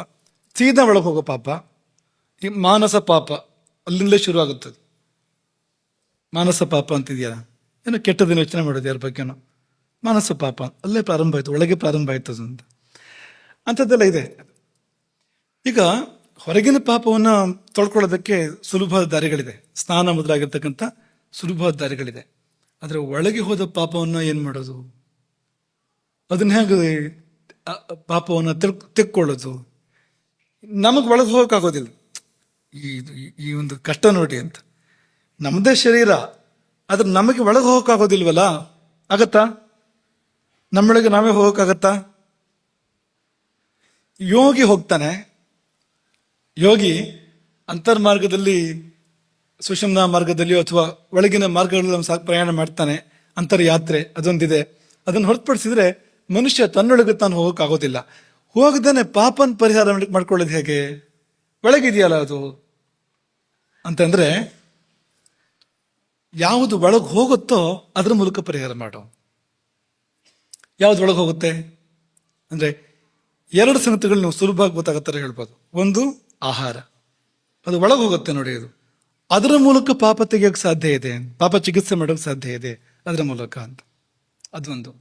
ಸೀದಾ ಒಳಗೆ ಹೋಗೋ ಪಾಪ. ಈ ಮಾನಸ ಪಾಪ ಅಲ್ಲಿಂದಲೇ ಶುರು ಆಗುತ್ತದೆ. ಮಾನಸ ಪಾಪ ಅಂತಿದೆಯಲ್ಲ, ಏನೋ ಕೆಟ್ಟದನ್ನು ಯೋಚನೆ ಮಾಡೋದು ಯಾರ ಬಗ್ಗೆನೋ, ಮಾನಸ ಪಾಪ ಅಲ್ಲೇ ಪ್ರಾರಂಭ ಆಯ್ತು, ಒಳಗೆ ಪ್ರಾರಂಭ ಆಯ್ತು ಅದು ಅಂತ. ಅಂಥದ್ದೆಲ್ಲ ಇದೆ. ಈಗ ಹೊರಗಿನ ಪಾಪವನ್ನು ತೊಳ್ಕೊಳ್ಳೋದಕ್ಕೆ ಸುಲಭವಾದ ದಾರಿಗಳಿದೆ, ಸ್ನಾನ ಮೊದಲಾಗಿರ್ತಕ್ಕಂಥ ಸುಲಭವಾದ ದಾರಿಗಳಿದೆ. ಆದರೆ ಒಳಗೆ ಹೋದ ಪಾಪವನ್ನು ಏನು ಮಾಡೋದು, ಅದನ್ನ ಹೇಗೆ ಪಾಪವನ್ನು ತೆಕ್ಕೊಳ್ಳೋದು? ನಮಗೆ ಒಳಗೆ ಹೋಗೋಕ್ಕಾಗೋದಿಲ್ಲ. ಈ ಒಂದು ಕಷ್ಟ ನೋಡಿ ಅಂತ. ನಮ್ಮದೇ ಶರೀರ, ಆದ್ರೆ ನಮಗೆ ಒಳಗೆ ಹೋಗೋಕ್ಕಾಗೋದಿಲ್ವಲ್ಲ, ಆಗತ್ತಾ? ನಮ್ಮೊಳಗೆ ನಾವೇ ಹೋಗೋಕ್ಕಾಗತ್ತಾ? ಯೋಗಿ ಹೋಗ್ತಾನೆ, ಯೋಗಿ ಅಂತರ್ಮಾರ್ಗದಲ್ಲಿ, ಸುಷುಮ್ನಾ ಮಾರ್ಗದಲ್ಲಿಯೋ ಅಥವಾ ಒಳಗಿನ ಮಾರ್ಗಗಳಲ್ಲಿ ಪ್ರಯಾಣ ಮಾಡ್ತಾನೆ. ಅಂತರ್ಯಾತ್ರೆ ಅದೊಂದಿದೆ. ಅದನ್ನು ಹೊರತುಪಡಿಸಿದ್ರೆ ಮನುಷ್ಯ ತನ್ನೊಳಗೆ ತಾನು ಹೋಗೋಕ್ಕಾಗೋದಿಲ್ಲ. ಹೋಗದೇನೆ ಪಾಪನ ಪರಿಹಾರ ಮಾಡ್ಕೊಳ್ಳೋದು ಹೇಗೆ? ಒಳಗಿದೆಯಲ್ಲ ಅದು ಅಂತಂದ್ರೆ, ಯಾವುದು ಒಳಗೆ ಹೋಗುತ್ತೋ ಅದರ ಮೂಲಕ ಪರಿಹಾರ ಮಾಡೋ. ಯಾವ್ದು ಒಳಗೆ ಹೋಗುತ್ತೆ ಅಂದ್ರೆ ಎರಡು ಸಂಗತಿಗಳು ನೀವು ಸುಲಭವಾಗಿ ಗೊತ್ತಾಗತ್ತಾರೆ ಹೇಳ್ಬೋದು. ಒಂದು ಆಹಾರ, ಅದು ಒಳಗೆ ಹೋಗುತ್ತೆ ನೋಡಿ, ಅದು ಅದರ ಮೂಲಕ ಪಾಪ ತೆಗಿಯೋಕೆ ಸಾಧ್ಯ ಇದೆ, ಪಾಪ ಚಿಕಿತ್ಸೆ ಮಾಡೋಕೆ ಸಾಧ್ಯ ಇದೆ ಅದರ ಮೂಲಕ ಅಂತ. ಅದೊಂದು.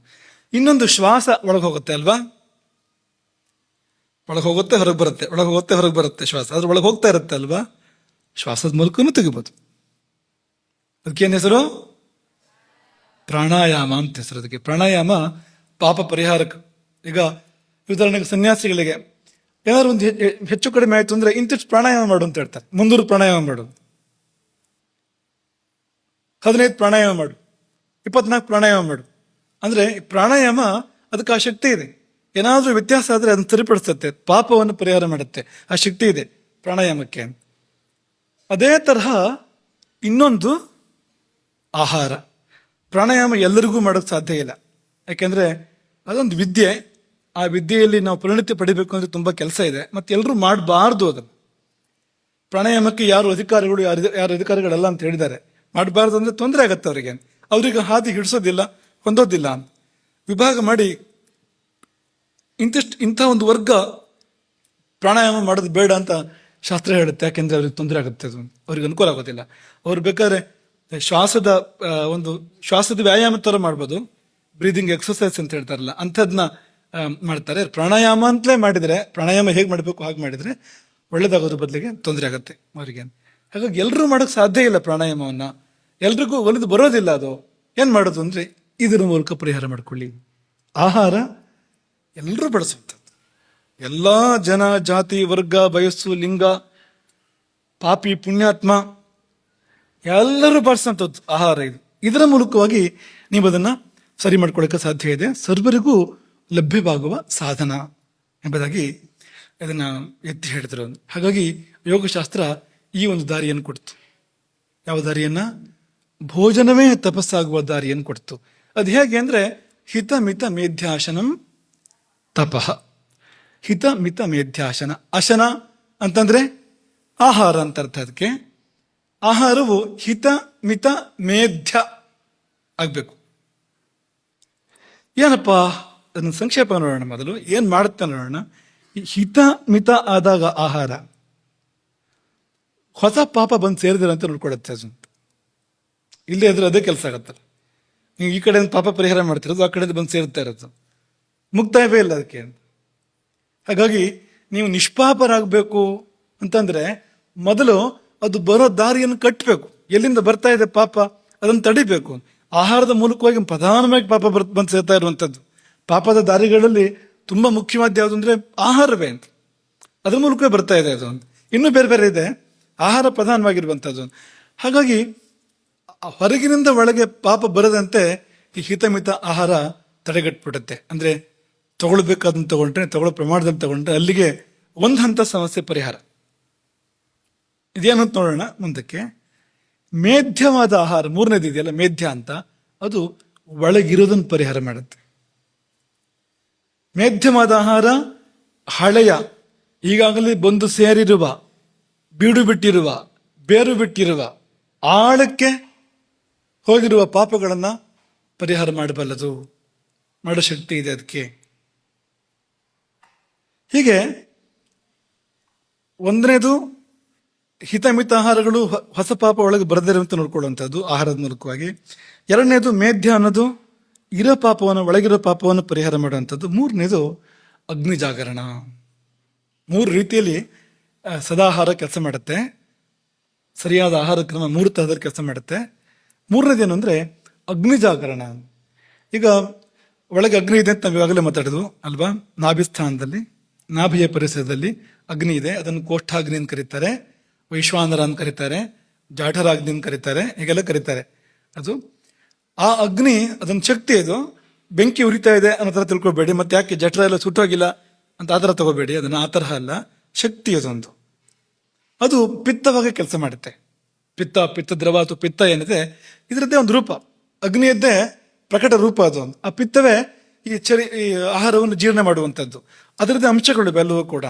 ಇನ್ನೊಂದು ಶ್ವಾಸ ಒಳಗೆ ಹೋಗುತ್ತೆ ಅಲ್ವಾ, ಒಳಗೆ ಹೋಗುತ್ತೆ ಹೊರಗೆ ಬರುತ್ತೆ, ಒಳಗೆ ಹೋಗುತ್ತೆ ಹೊರಗೆ ಬರುತ್ತೆ ಶ್ವಾಸ, ಅದ್ರ ಒಳಗೆ ಹೋಗ್ತಾ ಇರುತ್ತೆ ಅಲ್ವಾ, ಶ್ವಾಸದ ಮೂಲಕನೂ ತೆಗಿಬೋದು. ಅದಕ್ಕೇನು ಹೆಸರು? ಪ್ರಾಣಾಯಾಮ ಅಂತ ಹೆಸರು ಅದಕ್ಕೆ. ಪ್ರಾಣಾಯಾಮ ಪಾಪ ಪರಿಹಾರಕ. ಈಗ ಉದಾಹರಣೆಗೆ ಸನ್ಯಾಸಿಗಳಿಗೆ ಏನಾದ್ರು ಒಂದು ಹೆಚ್ಚು ಕಡಿಮೆ ಆಯ್ತು ಅಂದ್ರೆ ಇಂತಿಷ್ಟು ಪ್ರಾಣಾಯಾಮ ಮಾಡು ಅಂತ ಹೇಳ್ತಾರೆ. 300 ಪ್ರಾಣಾಯಾಮ ಮಾಡು, 15 ಪ್ರಾಣಾಯಾಮ ಮಾಡು, 24 ಪ್ರಾಣಾಯಾಮ ಮಾಡು. ಅಂದ್ರೆ ಪ್ರಾಣಾಯಾಮ ಅದಕ್ಕೆ ಆ ಶಕ್ತಿ ಇದೆ. ಏನಾದರೂ ವ್ಯತ್ಯಾಸ ಆದರೆ ಅದನ್ನು ಸರಿಪಡಿಸುತ್ತೆ, ಪಾಪವನ್ನು ಪರಿಹಾರ ಮಾಡುತ್ತೆ. ಆ ಶಕ್ತಿ ಇದೆ ಪ್ರಾಣಾಯಾಮಕ್ಕೆ. ಅದೇ ತರಹ ಇನ್ನೊಂದು ಆಹಾರ. ಪ್ರಾಣಾಯಾಮ ಎಲ್ಲರಿಗೂ ಮಾಡೋಕ್ಕೆ ಸಾಧ್ಯ ಇಲ್ಲ, ಯಾಕೆಂದರೆ ಅದೊಂದು ವಿದ್ಯೆ. ಆ ವಿದ್ಯೆಯಲ್ಲಿ ನಾವು ಪರಿಣಿತಿ ಪಡಿಬೇಕು ಅಂದರೆ ತುಂಬ ಕೆಲಸ ಇದೆ, ಮತ್ತು ಎಲ್ಲರೂ ಮಾಡಬಾರ್ದು ಅದನ್ನು. ಪ್ರಾಣಾಯಾಮಕ್ಕೆ ಯಾರು ಅಧಿಕಾರಿಗಳು, ಯಾರು ಅಧಿಕಾರಿಗಳಲ್ಲ ಅಂತ ಹೇಳಿದ್ದಾರೆ. ಮಾಡಬಾರ್ದು ಅಂದರೆ ತೊಂದರೆ ಆಗುತ್ತೆ ಅವ್ರಿಗೆ ಹಾದಿ ಹಿಡಿಸೋದಿಲ್ಲ, ಹೊಂದೋದಿಲ್ಲ ಅಂತ ವಿಭಾಗ ಮಾಡಿ ಇಂಥ ಒಂದು ವರ್ಗ ಪ್ರಾಣಾಯಾಮ ಮಾಡೋದು ಬೇಡ ಅಂತ ಶಾಸ್ತ್ರ ಹೇಳುತ್ತೆ. ಯಾಕೆಂದರೆ ಅವ್ರಿಗೆ ತೊಂದರೆ ಆಗುತ್ತೆ, ಅದು ಅವ್ರಿಗೆ ಅನುಕೂಲ ಆಗೋದಿಲ್ಲ. ಅವ್ರು ಬೇಕಾದ್ರೆ ಶ್ವಾಸದ ವ್ಯಾಯಾಮ ಥರ ಮಾಡ್ಬೋದು, ಬ್ರೀದಿಂಗ್ ಎಕ್ಸರ್ಸೈಸ್ ಅಂತ ಹೇಳ್ತಾರಲ್ಲ, ಅಂಥದನ್ನ ಮಾಡ್ತಾರೆ. ಪ್ರಾಣಾಯಾಮ ಅಂತಲೇ ಮಾಡಿದರೆ, ಪ್ರಾಣಾಯಾಮ ಹೇಗೆ ಮಾಡಬೇಕು ಹಾಗೆ ಮಾಡಿದರೆ ಒಳ್ಳೇದಾಗೋದ್ರ ಬದಲಿಗೆ ತೊಂದರೆ ಆಗುತ್ತೆ ಅವರಿಗೆ. ಹಾಗಾಗಿ ಎಲ್ಲರೂ ಮಾಡೋಕ್ಕೆ ಸಾಧ್ಯ ಇಲ್ಲ ಪ್ರಾಣಾಯಾಮವನ್ನು, ಎಲ್ರಿಗೂ ಒಲಿದು ಬರೋದಿಲ್ಲ. ಅದು ಏನು ಮಾಡೋದು ಅಂದರೆ ಇದರ ಮೂಲಕ ಪರಿಹಾರ ಮಾಡಿಕೊಳ್ಳಿ. ಆಹಾರ ಎಲ್ಲರೂ ಬಳಸುವಂಥದ್ದು, ಎಲ್ಲ ಜನ, ಜಾತಿ, ವರ್ಗ, ವಯಸ್ಸು, ಲಿಂಗ, ಪಾಪಿ, ಪುಣ್ಯಾತ್ಮ ಎಲ್ಲರೂ ಬಳಸುವಂಥದ್ದು ಆಹಾರ ಇದು. ಇದರ ಮೂಲಕವಾಗಿ ನೀವು ಅದನ್ನು ಸರಿ ಮಾಡ್ಕೊಳ್ಳೋಕ್ಕೆ ಸಾಧ್ಯ ಇದೆ, ಸರ್ವರಿಗೂ ಲಭ್ಯವಾಗುವ ಸಾಧನ ಎಂಬುದಾಗಿ ಅದನ್ನು ಎತ್ತಿ ಹೇಳಿದ್ರು. ಹಾಗಾಗಿ ಯೋಗಶಾಸ್ತ್ರ ಈ ಒಂದು ದಾರಿಯನ್ನು ಕೊಡ್ತು. ಯಾವ ದಾರಿಯನ್ನು? ಭೋಜನವೇ ತಪಸ್ಸಾಗುವ ದಾರಿಯನ್ನು ಕೊಡ್ತು. ಅದು ಹೇಗೆ ಅಂದರೆ ಹಿತ ಮಿತ ಮೇಧ್ಯಾಸನಂ ತಪಃ. ಹಿತ ಮಿತ ಮೇಧ್ಯಾಸನ. ಅಶನ ಅಂತಂದ್ರೆ ಆಹಾರ ಅಂತ ಅರ್ಥ. ಅದಕ್ಕೆ ಆಹಾರವು ಹಿತ ಮಿತ ಮೇಧ್ಯ ಆಗಬೇಕು. ಏನಪ್ಪ ಅದನ್ನು ಸಂಕ್ಷೇಪ ನೋಡೋಣ. ಮೊದಲು ಏನು ಮಾಡುತ್ತೆ ನೋಡೋಣ. ಹಿತ ಮಿತ ಆದಾಗ ಆಹಾರ ಹೊಸ ಪಾಪ ಬಂದು ಸೇರಿದ್ರೆ ಅಂತ ನೋಡ್ಕೊಳುತ್ತೆ. ಅದು ಇಲ್ಲೇ ಇದ್ರೆ ಅದೇ ಕೆಲಸ ಆಗತ್ತಲ್ಲ. ನೀವು ಈ ಕಡೆಯಿಂದ ಪಾಪ ಪರಿಹಾರ ಮಾಡ್ತಿರೋದು, ಆ ಕಡೆಯಿಂದ ಬಂದು ಸೇರ್ತಾ ಇರೋದು, ಮುಕ್ತಾಯವೇ ಇಲ್ಲ ಅದಕ್ಕೆ. ಹಾಗಾಗಿ ನೀವು ನಿಷ್ಪಾಪರಾಗಬೇಕು ಅಂತಂದ್ರೆ ಮೊದಲು ಅದು ಬರೋ ದಾರಿಯನ್ನು ಕಟ್ಟಬೇಕು. ಎಲ್ಲಿಂದ ಬರ್ತಾ ಇದೆ ಪಾಪ ಅದನ್ನು ತಡಿಬೇಕು. ಆಹಾರದ ಮೂಲಕವಾಗಿ ಪ್ರಧಾನವಾಗಿ ಪಾಪ ಬಂದು ಸೇರ್ತಾ ಇರುವಂಥದ್ದು. ಪಾಪದ ದಾರಿಗಳಲ್ಲಿ ತುಂಬ ಮುಖ್ಯವಾದ ಯಾವುದು ಅಂದರೆ ಆಹಾರವೇ ಅಂತ. ಅದ್ರ ಮೂಲಕವೇ ಬರ್ತಾ ಇದೆ ಅದು. ಇನ್ನೂ ಬೇರೆ ಬೇರೆ ಇದೆ, ಆಹಾರ ಪ್ರಧಾನವಾಗಿರುವಂಥದ್ದು. ಹಾಗಾಗಿ ಹೊರಗಿನಿಂದ ಒಳಗೆ ಪಾಪ ಬರದಂತೆ ಈ ಹಿತಮಿತ ಆಹಾರ ತಡೆಗಟ್ಬಿಡುತ್ತೆ. ಅಂದರೆ ತಗೊಳ್ಬೇಕಾದನ್ನು ತಗೊಂಡ್ರೆ, ತಗೊಳ್ಳೋ ಪ್ರಮಾಣದಲ್ಲಿ ತಗೊಂಡ್ರೆ ಅಲ್ಲಿಗೆ ಒಂದು ಹಂತ ಸಮಸ್ಯೆ ಪರಿಹಾರ. ಇದೇನಂತ ನೋಡೋಣ ಮುಂದಕ್ಕೆ. ಮೇಧ್ಯವಾದ ಆಹಾರ, ಮೂರನೇದು ಇದೆಯಲ್ಲ ಮೇಧ್ಯ ಅಂತ, ಅದು ಒಳಗಿರೋದನ್ನು ಪರಿಹಾರ ಮಾಡುತ್ತೆ. ಮೇಧ್ಯವಾದ ಆಹಾರ ಹಳೆಯ, ಈಗಾಗಲೇ ಬಂದು ಸೇರಿರುವ, ಬೀಡು ಬಿಟ್ಟಿರುವ, ಬೇರು ಬಿಟ್ಟಿರುವ, ಆಳಕ್ಕೆ ಹೋಗಿರುವ ಪಾಪಗಳನ್ನು ಪರಿಹಾರ ಮಾಡಬಲ್ಲದು, ಮಾಡೋ ಶಕ್ತಿ ಇದೆ ಅದಕ್ಕೆ. ಹೀಗೆ ಒಂದನೇದು ಹಿತಮಿತ ಆಹಾರಗಳು ಹೊಸ ಪಾಪ ಒಳಗೆ ಬರದಿರುವಂತೆ ನೋಡ್ಕೊಳ್ಳುವಂಥದ್ದು ಆಹಾರದ ಮೂಲಕವಾಗಿ. ಎರಡನೇದು ಮೇಧ್ಯ ಅನ್ನೋದು ಇರೋ ಪಾಪವನ್ನು, ಒಳಗಿರೋ ಪಾಪವನ್ನು ಪರಿಹಾರ ಮಾಡುವಂಥದ್ದು. ಮೂರನೇದು ಅಗ್ನಿ ಜಾಗರಣ. ಮೂರು ರೀತಿಯಲ್ಲಿ ಸದಾಹಾರ ಕೆಲಸ ಮಾಡುತ್ತೆ. ಸರಿಯಾದ ಆಹಾರ ಕ್ರಮ ಮೂರು ತರಹದಲ್ಲಿ ಕೆಲಸ ಮಾಡುತ್ತೆ. ಮೂರನೇದೇನು ಅಂದರೆ ಅಗ್ನಿ ಜಾಗರಣ. ಈಗ ಒಳಗೆ ಅಗ್ನಿ ಇದೆ ಅಂತ ನಾವು ಇವಾಗಲೇ ಮಾತಾಡಿದ್ವು ಅಲ್ವಾ. ನಾಭಿಸ್ಥಾನದಲ್ಲಿ, ನಾಭಿಯ ಪರಿಸರದಲ್ಲಿ ಅಗ್ನಿ ಇದೆ. ಅದನ್ನು ಕೋಷ್ಠಾಗ್ನಿ ಅಂತ ಕರೀತಾರೆ, ವೈಶ್ವಾನರ ಅಂತ ಕರೀತಾರೆ, ಜಾಠರಾಗ್ನಿ ಅಂತ ಕರೀತಾರೆ, ಹೀಗೆಲ್ಲ ಕರೀತಾರೆ. ಅದು ಆ ಅಗ್ನಿ, ಅದೊಂದು ಶಕ್ತಿ. ಅದು ಬೆಂಕಿ ಉರಿತಾ ಇದೆ ಅನ್ನೋ ಥರ ತಿಳ್ಕೊಬೇಡಿ. ಮತ್ತೆ ಯಾಕೆ ಜಠರ ಎಲ್ಲ ಸುಟ್ಟೋಗಿಲ್ಲ ಅಂತ ಆ ಥರ ತಗೋಬೇಡಿ. ಅದನ್ನು ಆ ತರಹ ಅಲ್ಲ, ಶಕ್ತಿ ಅದೊಂದು. ಅದು ಪಿತ್ತವಾಗಿ ಕೆಲಸ ಮಾಡುತ್ತೆ. ಪಿತ್ತ ದ್ರವ ಅಥವಾ ಪಿತ್ತ ಏನಿದೆ ಇದರದ್ದೇ ಒಂದು ರೂಪ, ಅಗ್ನಿಯದ್ದೇ ಪ್ರಕಟ ರೂಪ ಅದು. ಆ ಪಿತ್ತವೇ ಈ ಆಹಾರವನ್ನು ಜೀರ್ಣ ಮಾಡುವಂಥದ್ದು. ಅದರದ್ದೇ ಅಂಶಗಳು ಎಲ್ಲವೂ ಕೂಡ.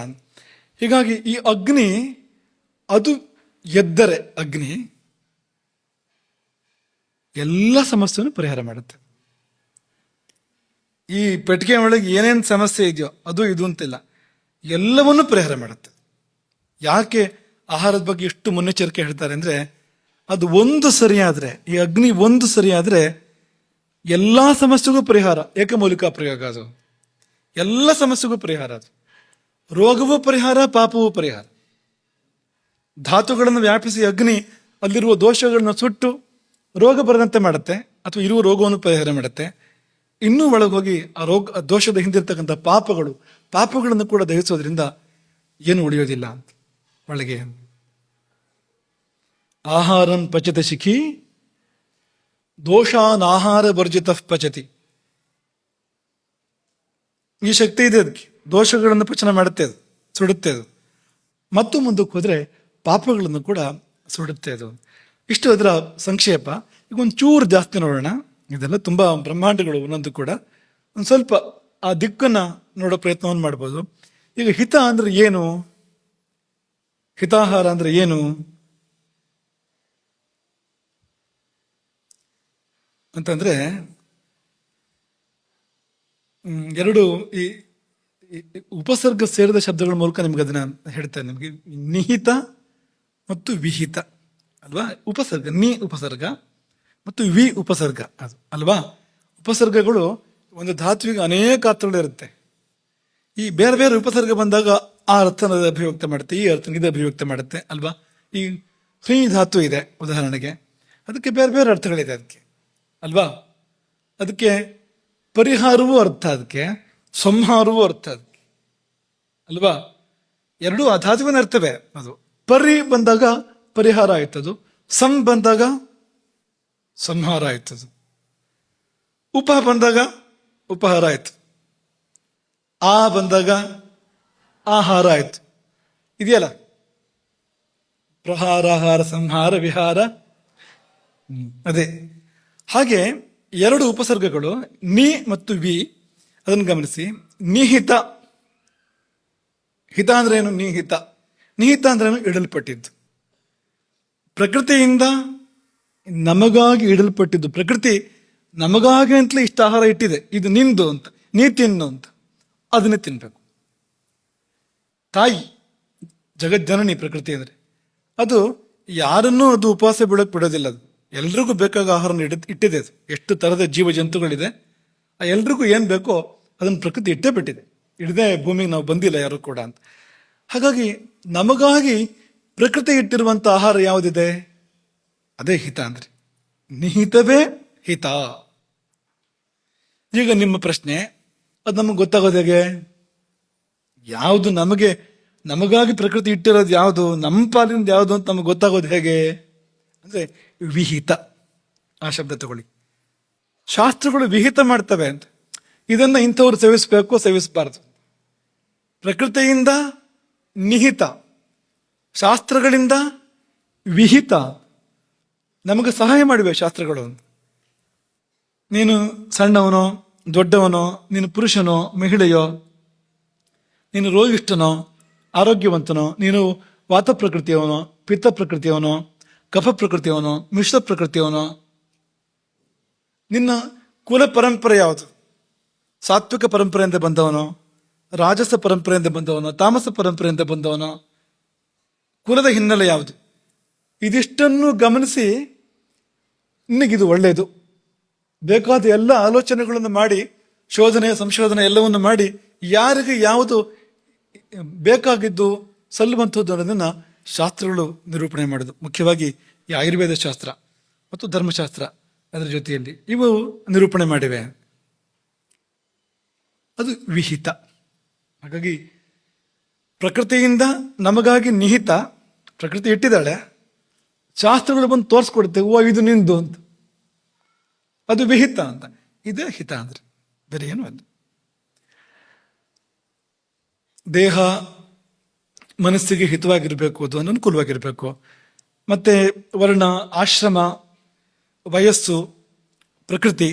ಹೀಗಾಗಿ ಈ ಅಗ್ನಿ, ಅದು ಎದ್ದರೆ ಅಗ್ನಿ ಎಲ್ಲ ಸಮಸ್ಯೆಯನ್ನು ಪರಿಹಾರ ಮಾಡುತ್ತೆ. ಈ ಪೆಟ್ಟಿಗೆ ಒಳಗೆ ಏನೇನು ಸಮಸ್ಯೆ ಇದೆಯೋ ಅದು ಇದು ಅಂತಿಲ್ಲ, ಎಲ್ಲವನ್ನೂ ಪರಿಹಾರ ಮಾಡುತ್ತೆ. ಯಾಕೆ ಆಹಾರದ ಬಗ್ಗೆ ಎಷ್ಟು ಮುನ್ನೆಚ್ಚರಿಕೆ ಹೇಳ್ತಾರೆ ಅಂದರೆ, ಅದು ಒಂದು ಸರಿಯಾದರೆ, ಈ ಅಗ್ನಿ ಒಂದು ಸರಿಯಾದರೆ ಎಲ್ಲ ಸಮಸ್ಯೆಗೂ ಪರಿಹಾರ. ಏಕಮೂಲಿಕಾ ಪ್ರಯೋಗ ಅದು. ಎಲ್ಲ ಸಮಸ್ಯೆಗೂ ಪರಿಹಾರ ಅದು. ರೋಗವೂ ಪರಿಹಾರ, ಪಾಪವೂ ಪರಿಹಾರ. ಧಾತುಗಳನ್ನು ವ್ಯಾಪಿಸಿ ಅಗ್ನಿ ಅಲ್ಲಿರುವ ದೋಷಗಳನ್ನು ಸುಟ್ಟು ರೋಗ ಬರದಂತೆ ಮಾಡುತ್ತೆ, ಅಥವಾ ಇರುವ ರೋಗವನ್ನು ಪರಿಹಾರ ಮಾಡುತ್ತೆ. ಇನ್ನೂ ಒಳಗೆ ಹೋಗಿ ಆ ದೋಷದ ಹಿಂದಿರ್ತಕ್ಕಂಥ ಪಾಪಗಳನ್ನು ಕೂಡ ದಹಿಸೋದ್ರಿಂದ ಏನು ಉಳಿಯೋದಿಲ್ಲ ಒಳಗೆ. ಆಹಾರಂ ಪಚತ ಶಿಖಿ ದೋಷಾನ್ ಆಹಾರ ವರ್ಜಿತ ಪಚತಿ. ಈ ಶಕ್ತಿ ಇದೆ ಅದಕ್ಕೆ. ದೋಷಗಳನ್ನು ಪಚನ ಮಾಡುತ್ತೆ ಅದು, ಸುಡುತ್ತೆ ಅದು. ಮತ್ತು ಮುಂದಕ್ಕೆ ಹೋದರೆ ಪಾಪಗಳನ್ನು ಕೂಡ ಸುಡುತ್ತೆ ಅದು. ಇಷ್ಟು ಅದರ ಸಂಕ್ಷೇಪ. ಈಗ ಒಂದು ಚೂರು ಜಾಸ್ತಿ ನೋಡೋಣ. ಇದೆಲ್ಲ ತುಂಬ ಬ್ರಹ್ಮಾಂಡಗಳು ಒಂದೊಂದು ಕೂಡ. ಒಂದು ಸ್ವಲ್ಪ ಆ ದಿಕ್ಕನ್ನು ನೋಡೋ ಪ್ರಯತ್ನವನ್ನು ಮಾಡ್ಬೋದು. ಈಗ ಹಿತ ಅಂದ್ರೆ ಏನು? ಹಿತಾಹಾರ ಅಂದ್ರೆ ಏನು ಅಂತಂದ್ರೆ, ಎರಡು ಈ ಉಪಸರ್ಗ ಸೇರಿದ ಶಬ್ದಗಳ ಮೂಲಕ ನಿಮ್ಗೆ ಅದನ್ನ ಹೇಳ್ತೇನೆ. ನಿಮಗೆ ನಿಹಿತ ಮತ್ತು ವಿಹಿತ ಅಲ್ವಾ? ಉಪಸರ್ಗ, ನಿ ಉಪಸರ್ಗ ಮತ್ತು ವಿ ಉಪಸರ್ಗ ಅದು ಅಲ್ವಾ? ಉಪಸರ್ಗಗಳು ಒಂದು ಧಾತುವಿಗೆ ಅನೇಕ ಅರ್ಥಗಳಿರುತ್ತೆ. ಈ ಬೇರೆ ಬೇರೆ ಉಪಸರ್ಗ ಬಂದಾಗ ಆ ಅರ್ಥನ ಅಭಿವ್ಯಕ್ತ ಮಾಡುತ್ತೆ, ಈ ಅರ್ಥ ಇದು ಅಭಿವ್ಯಕ್ತ ಮಾಡುತ್ತೆ ಅಲ್ವಾ? ಈ ಹ್ರೀ ಧಾತು ಇದೆ ಉದಾಹರಣೆಗೆ, ಅದಕ್ಕೆ ಬೇರೆ ಬೇರೆ ಅರ್ಥಗಳಿದೆ ಅದಕ್ಕೆ ಅಲ್ವಾ? ಅದಕ್ಕೆ ಪರಿಹಾರವೂ ಅರ್ಥ, ಅದಕ್ಕೆ ಸಂಹಾರವೂ ಅರ್ಥ ಅದಕ್ಕೆ ಅಲ್ವಾ? ಎರಡೂ ಆ ಧಾತುವಿನ ಅರ್ಥವೇ. ಅದು ಪರಿ ಬಂದಾಗ ಪರಿಹಾರ ಆಯ್ತದು, ಸಂ ಬಂದಾಗ ಸಂಹಾರ ಆಯ್ತದು, ಉಪ ಬಂದಾಗ ಉಪಹಾರ ಆಯ್ತು, ಆ ಬಂದಾಗ ಆಹಾರ ಆಯ್ತು. ಇದೆಯಲ್ಲ, ಪ್ರಹಾರಾಹಾರ ಸಂಹಾರ ವಿಹಾರ. ಅದೇ ಹಾಗೆ ಎರಡು ಉಪಸರ್ಗಗಳು ನಿ ಮತ್ತು ವಿ, ಅದನ್ನು ಗಮನಿಸಿ. ನಿಹಿತ, ಹಿತ ಅಂದ್ರೆ ಏನು? ನಿಹಿತ. ನಿಹಿತ ಅಂದ್ರೆ ಏನು? ಇಡಲ್ಪಟ್ಟಿದ್ದು, ಪ್ರಕೃತಿಯಿಂದ ನಮಗಾಗಿ ಇಡಲ್ಪಟ್ಟಿದ್ದು. ಪ್ರಕೃತಿ ನಮಗಾಗಿ ಅಂತಲೇ ಇಷ್ಟ ಆಹಾರ ಇಟ್ಟಿದೆ, ಇದು ನಿಂದು ಅಂತ, ನೀ ತಿನ್ನು ಅಂತ, ಅದನ್ನೇ ತಿನ್ಬೇಕು. ತಾಯಿ ಜಗಜ್ಜನನಿ ಪ್ರಕೃತಿ ಅಂದರೆ ಅದು ಯಾರನ್ನೂ ಅದು ಉಪವಾಸ ಬಿಡೋಕೆ ಬಿಡೋದಿಲ್ಲ. ಅದು ಎಲ್ರಿಗೂ ಬೇಕಾದ ಆಹಾರನ ಇಟ್ಟಿದೆ. ಅದು ಎಷ್ಟು ಥರದ ಜೀವ ಜಂತುಗಳಿದೆ, ಆ ಎಲ್ರಿಗೂ ಏನು ಬೇಕೋ ಅದನ್ನು ಪ್ರಕೃತಿ ಇಟ್ಟೇ ಬಿಟ್ಟಿದೆ. ಇಡದೆ ಭೂಮಿಗೆ ನಾವು ಬಂದಿಲ್ಲ ಯಾರು ಕೂಡ ಅಂತ. ಹಾಗಾಗಿ ನಮಗಾಗಿ ಪ್ರಕೃತಿ ಇಟ್ಟಿರುವಂಥ ಆಹಾರ ಯಾವುದಿದೆ? ಅದೇ ಹಿತ ಅಂದ್ರೆ. ನಿಹಿತವೇ ಹಿತ. ಈಗ ನಿಮ್ಮ ಪ್ರಶ್ನೆ, ಅದು ನಮಗೆ ಗೊತ್ತಾಗೋದು ಹೇಗೆ? ಯಾವುದು ನಮಗಾಗಿ ಪ್ರಕೃತಿ ಇಟ್ಟಿರೋದು ಯಾವುದು, ನಮ್ಮ ಪಾಲಿಂದ ಯಾವುದು ಅಂತ ನಮಗೆ ಗೊತ್ತಾಗೋದು ಹೇಗೆ ಅಂದ್ರೆ ವಿಹಿತ. ಆ ಶಬ್ದ ತಗೊಳ್ಳಿ. ಶಾಸ್ತ್ರಗಳು ವಿಹಿತ ಮಾಡ್ತವೆ ಅಂತ, ಇದನ್ನ ಇಂಥವ್ರು ಸೇವಿಸಬೇಕು ಸೇವಿಸಬಾರ್ದು. ಪ್ರಕೃತಿಯಿಂದ ನಿಹಿತ, ಶಾಸ್ತ್ರಗಳಿಂದ ವಿಹಿತ. ನಮಗೆ ಸಹಾಯ ಮಾಡಿವೆ ಶಾಸ್ತ್ರಗಳು. ನೀನು ಸಣ್ಣವನೋ ದೊಡ್ಡವನೋ, ನೀನು ಪುರುಷನೋ ಮಹಿಳೆಯೋ, ನೀನು ರೋಗಿಷ್ಠನೋ ಆರೋಗ್ಯವಂತನೋ, ನೀನು ವಾತ ಪ್ರಕೃತಿಯವನೋ ಪಿತ್ತ ಪ್ರಕೃತಿಯವನೋ ಕಫ ಪ್ರಕೃತಿಯವನೋ ಮಿಶ್ರ ಪ್ರಕೃತಿಯವನೋ, ನಿನ್ನ ಕುಲ ಪರಂಪರೆ ಯಾವುದು? ಸಾತ್ವಿಕ ಪರಂಪರೆಯಿಂದ ಬಂದವನೋ, ರಾಜಸ ಪರಂಪರೆಯಿಂದ ಬಂದವನೋ, ತಾಮಸ ಪರಂಪರೆಯಿಂದ ಬಂದವನೋ, ಕುಲದ ಹಿನ್ನೆಲೆ ಯಾವುದು? ಇದಿಷ್ಟನ್ನು ಗಮನಿಸಿ ನಿನಗಿದು ಒಳ್ಳೆಯದು, ಬೇಕಾದ ಎಲ್ಲ ಆಲೋಚನೆಗಳನ್ನು ಮಾಡಿ, ಶೋಧನೆ ಸಂಶೋಧನೆ ಎಲ್ಲವನ್ನು ಮಾಡಿ, ಯಾರಿಗೆ ಯಾವುದು ಬೇಕಾಗಿದ್ದು ಸಲ್ಲುವಂಥದ್ದು ಅನ್ನೋದನ್ನು ಶಾಸ್ತ್ರಗಳು ನಿರೂಪಣೆ ಮಾಡೋದು. ಮುಖ್ಯವಾಗಿ ಈ ಆಯುರ್ವೇದ ಶಾಸ್ತ್ರ ಮತ್ತು ಧರ್ಮಶಾಸ್ತ್ರ ಅದರ ಜೊತೆಯಲ್ಲಿ ಇವು ನಿರೂಪಣೆ ಮಾಡಿವೆ. ಅದು ವಿಹಿತ. ಹಾಗಾಗಿ ಪ್ರಕೃತಿಯಿಂದ ನಮಗಾಗಿ ನಿಹಿತ, ಪ್ರಕೃತಿ ಇಟ್ಟಿದ್ದಾಳೆ, ಶಾಸ್ತ್ರಗಳು ಬಂದು ತೋರಿಸ್ಕೊಡುತ್ತೆ, ಓ ಇದು ನಿಂದು ಅಂತ, ಅದು ವಿಹಿತ ಅಂತ. ಇದೇ ಹಿತ ಅಂದ್ರೆ, ಬೇರೆ ಏನು ಅಲ್ಲ. ದೇಹ ಮನಸ್ಸಿಗೆ ಹಿತವಾಗಿರಬೇಕು, ಅದು ಅನುಕೂಲವಾಗಿರಬೇಕು. ಮತ್ತೆ ವರ್ಣ, ಆಶ್ರಮ, ವಯಸ್ಸು, ಪ್ರಕೃತಿ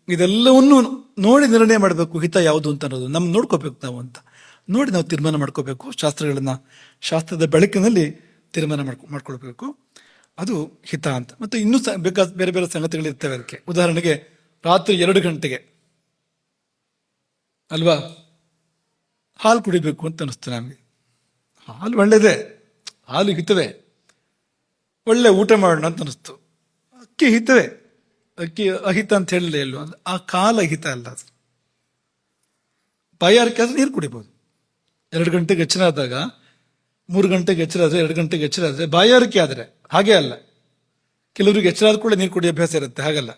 ಇದೆಲ್ಲವನ್ನು ನೋಡಿ ನಿರ್ಣಯ ಮಾಡಬೇಕು ಹಿತ ಯಾವುದು ಅಂತ ಅನ್ನೋದು. ನೋಡ್ಕೋಬೇಕು ನಾವು ಅಂತ ನೋಡಿ ನಾವು ತೀರ್ಮಾನ ಮಾಡ್ಕೋಬೇಕು. ಶಾಸ್ತ್ರದ ಬೆಳಕಿನಲ್ಲಿ ತೀರ್ಮಾನ ಮಾಡ್ಕೊಳ್ಬೇಕು. ಅದು ಹಿತ ಅಂತ. ಮತ್ತೆ ಇನ್ನೂ ಬೇಕಾದ ಬೇರೆ ಬೇರೆ ಸಂಗತಿಗಳಿರ್ತವೆ ಅದಕ್ಕೆ. ಉದಾಹರಣೆಗೆ ರಾತ್ರಿ 2 ಗಂಟೆಗೆ ಅಲ್ವಾ ಹಾಲು ಕುಡಿಬೇಕು ಅಂತ ಅನಿಸ್ತು ನಮಗೆ. ಹಾಲು ಒಳ್ಳೆಯದೇ, ಹಾಲು ಹಿತವೇ, ಒಳ್ಳೆ ಊಟ ಮಾಡೋಣ ಅಂತ ಅನಿಸ್ತು. ಅಕ್ಕಿ ಹಿತವೇ, ಅಕ್ಕಿ ಅಹಿತ ಅಂತ ಹೇಳಿಲ್ಲ ಎಲ್ಲೋ. ಆ ಕಾಲ ಹಿತ ಅಲ್ಲ ಅದು. ಬಾಯಾರಿಕೆ ಆದ್ರೆ ನೀರು ಕುಡಿಬೋದು. 2 ಗಂಟೆಗೆ ಎಚ್ಚರ ಆದಾಗ, 3 ಗಂಟೆಗೆ ಎಚ್ಚರ ಆದರೆ, 2 ಗಂಟೆಗೆ ಎಚ್ಚರ ಆದರೆ, ಬಾಯಾರಿಕೆ ಆದರೆ ಹಾಗೆ ಅಲ್ಲ. ಕೆಲವರಿಗೆ ಎಚ್ಚರ ಆದ ಕೂಡ ನೀರು ಕುಡಿಯೋ ಅಭ್ಯಾಸ ಇರುತ್ತೆ, ಹಾಗಲ್ಲ.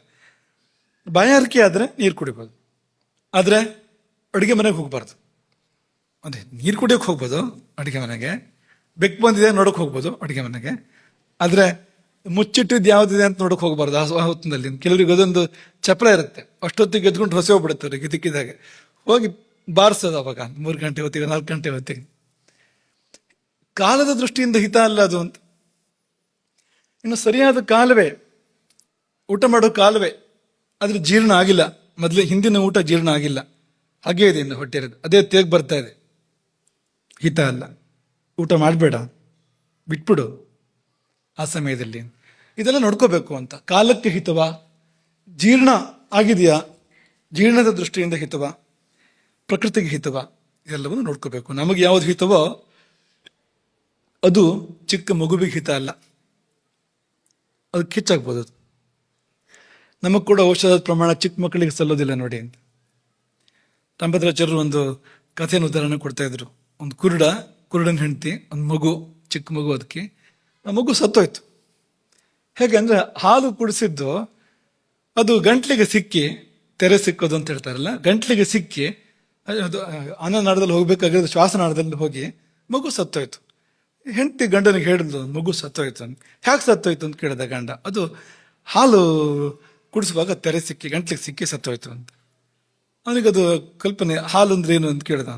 ಬಾಯಾರಿಕೆ ಆದರೆ ನೀರು ಕುಡಿಬೋದು, ಆದರೆ ಅಡುಗೆ ಮನೆಗೆ ಹೋಗ್ಬಾರ್ದು. ಅದೇ ನೀರು ಕುಡಿಯೋಕೆ ಹೋಗ್ಬೋದು ಅಡುಗೆ ಮನೆಗೆ, ಬೆಕ್ಕು ಬಂದಿದೆ ನೋಡೋಕೆ ಹೋಗ್ಬೋದು ಅಡುಗೆ ಮನೆಗೆ, ಆದರೆ ಮುಚ್ಚಿಟ್ಟಿದ್ದು ಯಾವುದಿದೆ ಅಂತ ನೋಡೋಕೆ ಹೋಗ್ಬಾರ್ದು ಆ ಹೊತ್ತಿನಲ್ಲಿ. ಕೆಲವರಿಗೆ ಅದೊಂದು ಚಪಲ ಇರುತ್ತೆ, ಅಷ್ಟೊತ್ತಿಗೆ ಎದ್ಕೊಂಡು ಹೊಸ ಹೋಗ್ಬಿಡುತ್ತೆ ಅವ್ರಿಗೆ ಇದಕ್ಕಿದ್ದಾಗೆ. ಹೋಗಿ ಬಾರಿಸೋದು ಅವಾಗ 3 ಗಂಟೆ ಹೊತ್ತಿಗೆ 4 ಗಂಟೆ ಹೊತ್ತಿಗೆ. ಕಾಲದ ದೃಷ್ಟಿಯಿಂದ ಹಿತ ಅಲ್ಲ ಅದು ಅಂತ. ಇನ್ನು ಸರಿಯಾದ ಕಾಲವೇ, ಊಟ ಮಾಡೋ ಕಾಲವೇ, ಆದ್ರೆ ಜೀರ್ಣ ಆಗಿಲ್ಲ, ಮೊದಲೇ ಹಿಂದಿನ ಊಟ ಜೀರ್ಣ ಆಗಿಲ್ಲ, ಹಾಗೇ ಇದೆ ಇನ್ನು ಹೊಟ್ಟೆ ಇರೋದು, ಅದೇ ತೇಗ್ ಬರ್ತಾ ಇದೆ, ಹಿತ ಅಲ್ಲ. ಊಟ ಮಾಡಬೇಡ, ಬಿಟ್ಬಿಡು ಆ ಸಮಯದಲ್ಲಿ. ಇದೆಲ್ಲ ನೋಡ್ಕೋಬೇಕು ಅಂತ. ಕಾಲಕ್ಕೆ ಹಿತವಾ, ಜೀರ್ಣ ಆಗಿದೆಯಾ, ಜೀರ್ಣದ ದೃಷ್ಟಿಯಿಂದ ಹಿತವಾ, ಪ್ರಕೃತಿಗೆ ಹಿತವಾ, ಇದೆಲ್ಲವನ್ನು ನೋಡ್ಕೋಬೇಕು. ನಮಗೆ ಯಾವುದು ಹಿತವೋ ಅದು ಚಿಕ್ಕ ಮಗುವಿಗೆ ಹಿತ ಅಲ್ಲ, ಅದು ಕಿಚ್ಚಾಗ್ಬೋದು. ನಮಗೆ ಕೂಡ ಔಷಧದ ಪ್ರಮಾಣ ಚಿಕ್ಕ ಮಕ್ಕಳಿಗೆ ಸಲ್ಲೋದಿಲ್ಲ ನೋಡಿ ಅಂತ ರಾಮಭದ್ರಾಚಾರ್ಯರು ಒಂದು ಕಥೆಯನ್ನು ಉದಾಹರಣೆ ಕೊಡ್ತಾ ಇದ್ರು. ಒಂದು ಕುರುಡನ ಹೆಂಡತಿ, ಒಂದು ಮಗು, ಚಿಕ್ಕ ಮಗು, ಅದಕ್ಕೆ ಆ ಮಗು ಸತ್ತೋಯ್ತು. ಹೇಗೆ ಅಂದರೆ ಹಾಲು ಕುಡಿಸಿದ್ದು ಅದು ಗಂಟ್ಲಿಗೆ ಸಿಕ್ಕಿ, ತೆರೆ ಸಿಕ್ಕೋದು ಅಂತ ಹೇಳ್ತಾರಲ್ಲ, ಗಂಟ್ಲಿಗೆ ಸಿಕ್ಕಿ ಅದು ಅನ್ನನಾಳದಲ್ಲಿ ಹೋಗ್ಬೇಕಾಗಿರೋದು ಶ್ವಾಸನಾಳದಲ್ಲಿ ಹೋಗಿ ಮಗು ಸತ್ತೋಯ್ತು. ಹೆಂಡತಿ ಗಂಡನಿಗೆ ಹೇಳಿದ್ಲು ಮಗು ಸತ್ತೋಯ್ತು ಅಂತ. ಹ್ಯಾಕೆ ಸತ್ತೋಯ್ತು ಅಂತ ಕೇಳಿದ ಗಂಡ, ಅದು ಹಾಲು ಕುಡಿಸುವಾಗ ತೆರೆ ಸಿಕ್ಕಿ ಗಂಟ್ಲಿಗೆ ಸಿಕ್ಕಿ ಸತ್ತೋಯ್ತು ಅಂತ. ಅವನಿಗದು ಕಲ್ಪನೆ, ಹಾಲು ಅಂದ್ರೆ ಏನು ಅಂತ ಕೇಳಿದ.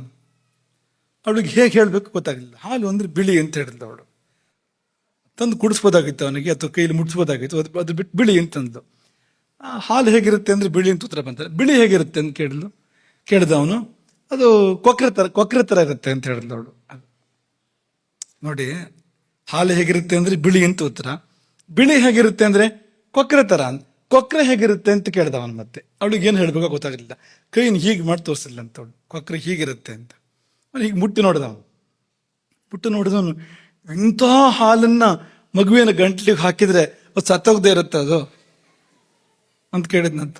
ಅವಳಿಗೆ ಹೇಗೆ ಹೇಳಬೇಕು ಗೊತ್ತಾಗಲಿಲ್ಲ. ಹಾಲು ಅಂದ್ರೆ ಬಿಳಿ ಅಂತ ಹೇಳಿದ್ಲು ಅವಳು. ತಂದು ಕುಡಿಸ್ಬೋದಾಗಿತ್ತು ಅವನಿಗೆ, ಅಥವಾ ಕೈಲಿ ಮುಟ್ಸ್ಬೋದಾಗಿತ್ತು, ಅದು ಬಿಟ್ಟು ಬಿಳಿ ಅಂತಂದ್ಲು. ಹಾಲು ಹೇಗಿರುತ್ತೆ ಅಂದ್ರೆ ಬಿಳಿ ಅಂತ ಉತ್ತರ ಬಂತಾರೆ. ಬಿಳಿ ಹೇಗಿರುತ್ತೆ ಅಂತ ಕೇಳಿದ ಅವನು, ಅದು ಕೊಕ್ರೆ ತರ ಇರುತ್ತೆ ಅಂತ ಹೇಳಿದ್ಲು ಅವಳು. ನೋಡಿ, ಹಾಲು ಹೇಗಿರುತ್ತೆ ಅಂದ್ರೆ ಬಿಳಿ ಅಂತ ಉತ್ತರ, ಬಿಳಿ ಹೇಗಿರುತ್ತೆ ಅಂದ್ರೆ ಕೊಕ್ರೆ ತರ, ಕೊಕ್ರೆ ಹೇಗಿರುತ್ತೆ ಅಂತ ಕೇಳ್ದ ಅವನು. ಮತ್ತೆ ಅವಳಿಗೆ ಏನು ಹೇಳ್ಬೇಕೋ ಗೊತ್ತಾಗಲಿಲ್ಲ. ಕೈನ ಹೀಗೆ ಮಾಡಿ ತೋರಿಸಿಲ್ಲ ಅಂತ ಅವಳು, ಕೊಕ್ರೆ ಹೀಗಿರುತ್ತೆ ಅಂತ. ಅವನು ಹೀಗೆ ಮುಟ್ಟಿ ನೋಡಿದವನು, ಇಂಥ ಹಾಲನ್ನ ಮಗುವಿನ ಗಂಟ್ಲಿಗೆ ಹಾಕಿದ್ರೆ ಅದು ಸತ್ತೋಗದೆ ಇರುತ್ತೆ ಅದು ಅಂತ ಕೇಳಿದ್ನಂತ.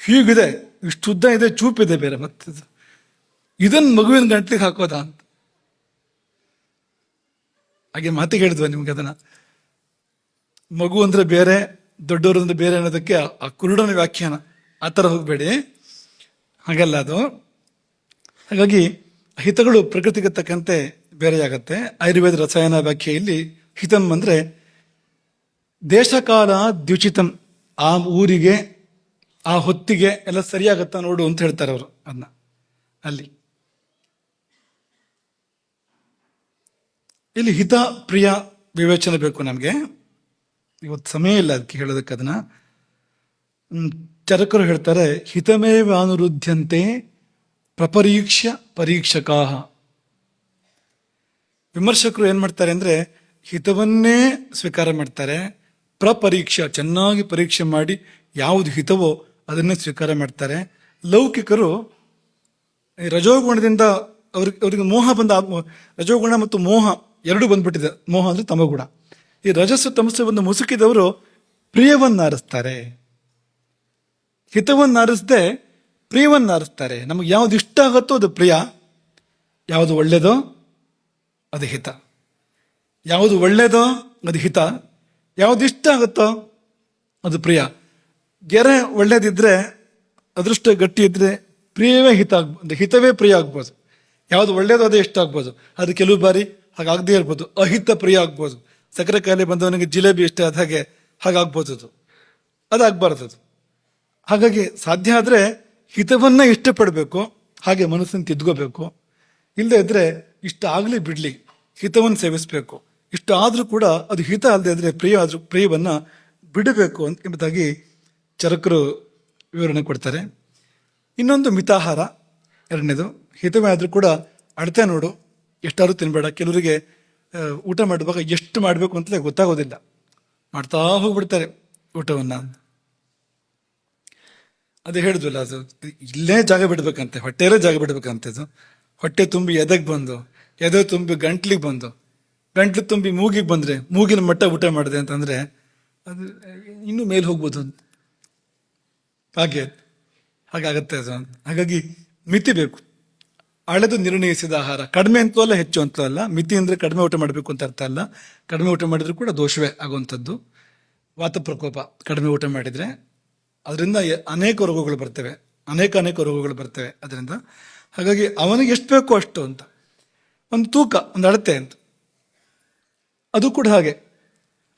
ಹೀಗಿದೆ, ಇಷ್ಟು ಉದ್ದ ಇದೆ, ಚೂಪಿದೆ ಬೇರೆ, ಮತ್ತೆ ಇದನ್ನ ಮಗುವಿನ ಗಂಟ್ಲಿಗೆ ಹಾಕೋದಾ ಅಂತ. ಹಾಗೆ ಮಾತಿಗೆ ಹೇಳಿದ್ವ ನಿಮ್ಗೆ ಅದನ್ನ. ಮಗು ಅಂದ್ರೆ ಬೇರೆ, ದೊಡ್ಡವರು ಅಂದ್ರೆ ಬೇರೆ ಅನ್ನೋದಕ್ಕೆ ಆ ಕುರುಡನ ವ್ಯಾಖ್ಯಾನ, ಆ ಥರ ಹೋಗಬೇಡಿ, ಹಾಗಲ್ಲ ಅದು. ಹಾಗಾಗಿ ಹಿತಗಳು ಪ್ರಕೃತಿಗೆ ತಕ್ಕಂತೆ ಬೇರೆಯಾಗತ್ತೆ. ಆಯುರ್ವೇದ ರಸಾಯನ ವ್ಯಾಖ್ಯೆಯಲ್ಲಿ ಹಿತಂ ಅಂದ್ರೆ ದೇಶಕಾಲ ದ್ಯುಚಿತಂ, ಆ ಊರಿಗೆ ಆ ಹೊತ್ತಿಗೆ ಎಲ್ಲ ಸರಿಯಾಗತ್ತಾ ನೋಡು ಅಂತ ಹೇಳ್ತಾರೆ ಅವರು ಅದನ್ನ. ಅಲ್ಲಿ ಇಲ್ಲಿ ಹಿತ ಪ್ರಿಯ ವಿವೇಚನೆ ಬೇಕು ನಮಗೆ. ಇವತ್ತು ಸಮಯ ಇಲ್ಲ ಅದಕ್ಕೆ ಹೇಳೋದಕ್ಕೆ. ಅದನ್ನ ಚರಕರು ಹೇಳ್ತಾರೆ, ಹಿತಮೇವ ಅನುರುದ್ಧಂತೆ ಪ್ರಪರೀಕ್ಷ್ಯ ಪರೀಕ್ಷಕಾ. ವಿಮರ್ಶಕರು ಏನ್ ಮಾಡ್ತಾರೆ ಅಂದ್ರೆ ಹಿತವನ್ನೇ ಸ್ವೀಕಾರ ಮಾಡ್ತಾರೆ, ಪ್ರಪರೀಕ್ಷ, ಚೆನ್ನಾಗಿ ಪರೀಕ್ಷೆ ಮಾಡಿ ಯಾವುದು ಹಿತವೋ ಅದನ್ನೇ ಸ್ವೀಕಾರ ಮಾಡ್ತಾರೆ. ಲೌಕಿಕರು ರಜೋಗುಣದಿಂದ ಅವ್ರಿಗೆ ಮೋಹ ರಜೋಗುಣ ಮತ್ತು ಮೋಹ ಎರಡೂ ಬಂದ್ಬಿಟ್ಟಿದೆ. ಮೋಹ ಅಂದ್ರೆ ತಮಗುಣ. ಈ ರಜಸ್ಸು ತಮಸ್ಸು ಒಂದು ಮುಸುಕಿದವರು ಪ್ರಿಯವನ್ನಾರಿಸ್ತಾರೆ, ಹಿತವನ್ನಾರಿಸದೆ ಪ್ರಿಯವನ್ನಾರಿಸ್ತಾರೆ. ನಮಗೆ ಯಾವ್ದು ಇಷ್ಟ ಆಗುತ್ತೋ ಅದು ಪ್ರಿಯ, ಯಾವುದು ಒಳ್ಳೇದೋ ಅದು ಹಿತ, ಯಾವುದು ಒಳ್ಳೇದೋ ಅದು ಹಿತ, ಯಾವ್ದು ಇಷ್ಟ ಆಗುತ್ತೋ ಅದು ಪ್ರಿಯ. ಗೆರೆ ಒಳ್ಳೇದಿದ್ರೆ, ಅದೃಷ್ಟ ಗಟ್ಟಿ ಇದ್ರೆ ಪ್ರಿಯವೇ ಹಿತ ಆಗ್ಬೋದು, ಹಿತವೇ ಪ್ರಿಯ ಆಗ್ಬೋದು. ಯಾವುದು ಒಳ್ಳೇದೋ ಅದೇ ಇಷ್ಟ ಆಗ್ಬೋದು. ಅದು ಕೆಲವು ಬಾರಿ ಹಾಗಾಗದೇ ಇರ್ಬೋದು, ಅಹಿತ ಪ್ರಿಯ ಆಗ್ಬೋದು. ಸಕ್ಕರೆ ಕಾಯಿಲೆ ಬಂದವನಿಗೆ ಜಿಲೇಬಿ ಇಷ್ಟ ಆದ ಹಾಗೆ ಹಾಗಾಗ್ಬೋದು, ಅದಾಗಬಾರ್ದು. ಹಾಗಾಗಿ ಸಾಧ್ಯ ಆದರೆ ಹಿತವನ್ನ ಇಷ್ಟಪಡಬೇಕು, ಹಾಗೆ ಮನಸ್ಸನ್ನು ತಿದ್ಕೋಬೇಕು. ಇಲ್ಲದೆ ಇದ್ರೆ ಇಷ್ಟ ಆಗಲಿ ಬಿಡ್ಲಿ ಹಿತವನ್ನು ಸೇವಿಸಬೇಕು. ಇಷ್ಟ ಆದ್ರೂ ಕೂಡ ಅದು ಹಿತ ಅಲ್ಲದೆ ಇದ್ರೆ ಪ್ರಿಯವನ್ನ ಬಿಡಬೇಕು ಅಂತ ಎಂಬುದಾಗಿ ಚರಕರು ವಿವರಣೆ ಕೊಡ್ತಾರೆ. ಇನ್ನೊಂದು ಮಿತಾಹಾರ, ಎರಡನೇದು. ಹಿತವೇ ಆದ್ರೂ ಕೂಡ ಅಳತೆ ನೋಡು, ಎಷ್ಟಾದ್ರೂ ತಿನ್ಬೇಡ. ಕೆಲವರಿಗೆ ಊಟ ಮಾಡುವಾಗ ಎಷ್ಟು ಮಾಡಬೇಕು ಅಂತಲೇ ಗೊತ್ತಾಗೋದಿಲ್ಲ, ಮಾಡ್ತಾ ಹೋಗ್ಬಿಡ್ತಾರೆ ಊಟವನ್ನ. ಅದೇ ಹೇಳಿದ್ವಲ್ಲ, ಅದು ಇಲ್ಲೇ ಜಾಗ ಬಿಡ್ಬೇಕಂತೆ, ಹೊಟ್ಟೆಯಲ್ಲೇ ಜಾಗ ಬಿಡ್ಬೇಕಂತೆ. ಅದು ಹೊಟ್ಟೆ ತುಂಬಿ ಎದೆಗೆ ಬಂದು, ಎದೆ ತುಂಬಿ ಗಂಟ್ಲಿಗೆ ಬಂದು, ಗಂಟ್ಲು ತುಂಬಿ ಮೂಗಿಗೆ ಬಂದ್ರೆ ಮೂಗಿನ ಮಟ್ಟ ಊಟ ಮಾಡಿದೆ ಅಂತಂದ್ರೆ ಅದು ಇನ್ನೂ ಮೇಲೆ ಹೋಗ್ಬೋದು ಅಂತ. ಹಾಗಾಗತ್ತೆ ಅದು. ಹಾಗಾಗಿ ಮಿತಿ ಬೇಕು. ಅಳೆದು ನಿರ್ಣಯಿಸಿದ ಆಹಾರ, ಕಡಿಮೆ ಅಂತೂ ಅಲ್ಲ ಹೆಚ್ಚು ಅಂತೂ ಅಲ್ಲ. ಮಿತಿ ಅಂದ್ರೆ ಕಡಿಮೆ ಊಟ ಮಾಡಬೇಕು ಅಂತ ಅರ್ಥ ಅಲ್ಲ. ಕಡಿಮೆ ಊಟ ಮಾಡಿದ್ರು ಕೂಡ ದೋಷವೇ ಆಗುವಂಥದ್ದು. ವಾತ ಪ್ರಕೋಪ ಕಡಿಮೆ ಊಟ ಮಾಡಿದ್ರೆ ಅದರಿಂದ ಅನೇಕ ರೋಗಗಳು ಬರ್ತವೆ, ಅನೇಕ ರೋಗಗಳು ಬರ್ತವೆ ಅದರಿಂದ. ಹಾಗಾಗಿ ಅವನಿಗೆ ಎಷ್ಟು ಬೇಕೋ ಅಷ್ಟು ಅಂತ ಒಂದು ತೂಕ, ಒಂದು ಅಳತೆ ಅಂತ. ಅದು ಕೂಡ ಹಾಗೆ,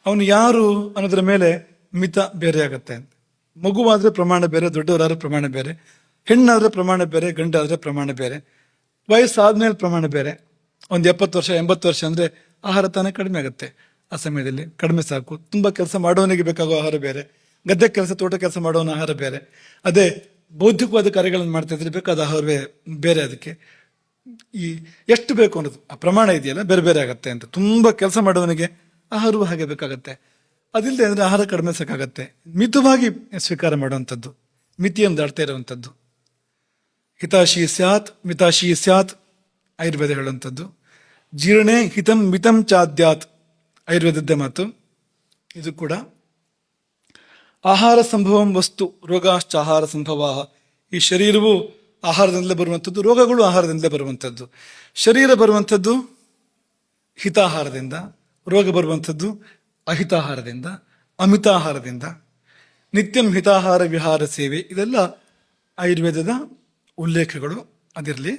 ಅವನು ಯಾರು ಅನ್ನೋದ್ರ ಮೇಲೆ ಮಿತ ಬೇರೆ ಆಗತ್ತೆ ಅಂತ. ಮಗುವಾದ್ರೆ ಪ್ರಮಾಣ ಬೇರೆ, ದೊಡ್ಡವರಾದ್ರೆ ಪ್ರಮಾಣ ಬೇರೆ. ಹೆಣ್ಣಾದರೆ ಪ್ರಮಾಣ ಬೇರೆ, ಗಂಡಾದರೆ ಪ್ರಮಾಣ ಬೇರೆ. ವಯಸ್ಸಾದ್ಮೇಲೆ ಪ್ರಮಾಣ ಬೇರೆ. ಒಂದು 70 ವರ್ಷ 80 ವರ್ಷ ಅಂದರೆ ಆಹಾರ ತಾನೇ ಕಡಿಮೆ ಆಗುತ್ತೆ. ಆ ಸಮಯದಲ್ಲಿ ಕಡಿಮೆ ಸಾಕು. ತುಂಬ ಕೆಲಸ ಮಾಡೋನಿಗೆ ಬೇಕಾಗೋ ಆಹಾರ ಬೇರೆ, ಗದ್ದೆ ಕೆಲಸ ತೋಟ ಕೆಲಸ ಮಾಡೋನ ಆಹಾರ ಬೇರೆ. ಅದೇ ಬೌದ್ಧಿಕವಾದ ಕಾರ್ಯಗಳನ್ನು ಮಾಡ್ತಾ ಇದ್ರೆ ಬೇಕಾದ ಆಹಾರವೇ ಬೇರೆ. ಅದಕ್ಕೆ ಈ ಎಷ್ಟು ಬೇಕು ಅನ್ನೋದು ಆ ಪ್ರಮಾಣ ಇದೆಯಲ್ಲ ಬೇರೆ ಬೇರೆ ಆಗುತ್ತೆ ಅಂತ. ತುಂಬ ಕೆಲಸ ಮಾಡೋನಿಗೆ ಆಹಾರವೂ ಹಾಗೆ ಬೇಕಾಗತ್ತೆ. ಅದಿಲ್ಲದೆ ಅಂದರೆ ಆಹಾರ ಕಡಿಮೆ ಸಾಕಾಗತ್ತೆ. ಮಿತವಾಗಿ ಸ್ವೀಕಾರ ಮಾಡುವಂಥದ್ದು, ಮಿತಿಯನ್ನು ದಾಟ್ತಾ ಇರುವಂಥದ್ದು. ಹಿತಾಶಿ ಸ್ಯಾತ್ ಮಿತಾಶಿ ಸ್ಯಾತ್ ಆಯುರ್ವೇದ ಹೇಳುವಂಥದ್ದು. ಜೀರ್ಣೆ ಹಿತಂ ಮಿತಂ ಚಾದ್ಯಾತ್ ಆಯುರ್ವೇದದ್ದೇ ಮಾತು. ಇದು ಕೂಡ ಆಹಾರ ಸಂಭವಂ ವಸ್ತು ರೋಗಾಶ್ಚ ಆಹಾರ ಸಂಭವ. ಈ ಶರೀರವು ಆಹಾರದಿಂದಲೇ ಬರುವಂಥದ್ದು, ರೋಗಗಳು ಆಹಾರದಿಂದಲೇ ಬರುವಂಥದ್ದು. ಶರೀರ ಬರುವಂಥದ್ದು ಹಿತಾಹಾರದಿಂದ, ರೋಗ ಬರುವಂಥದ್ದು ಅಹಿತಾಹಾರದಿಂದ, ಅಮಿತಾಹಾರದಿಂದ. ನಿತ್ಯಂ ಹಿತಾಹಾರ ವಿಹಾರ ಸೇವೆ, ಇದೆಲ್ಲ ಆಯುರ್ವೇದದ ಉಲ್ಲೇಖಗಳು. ಅದಿರಲಿ.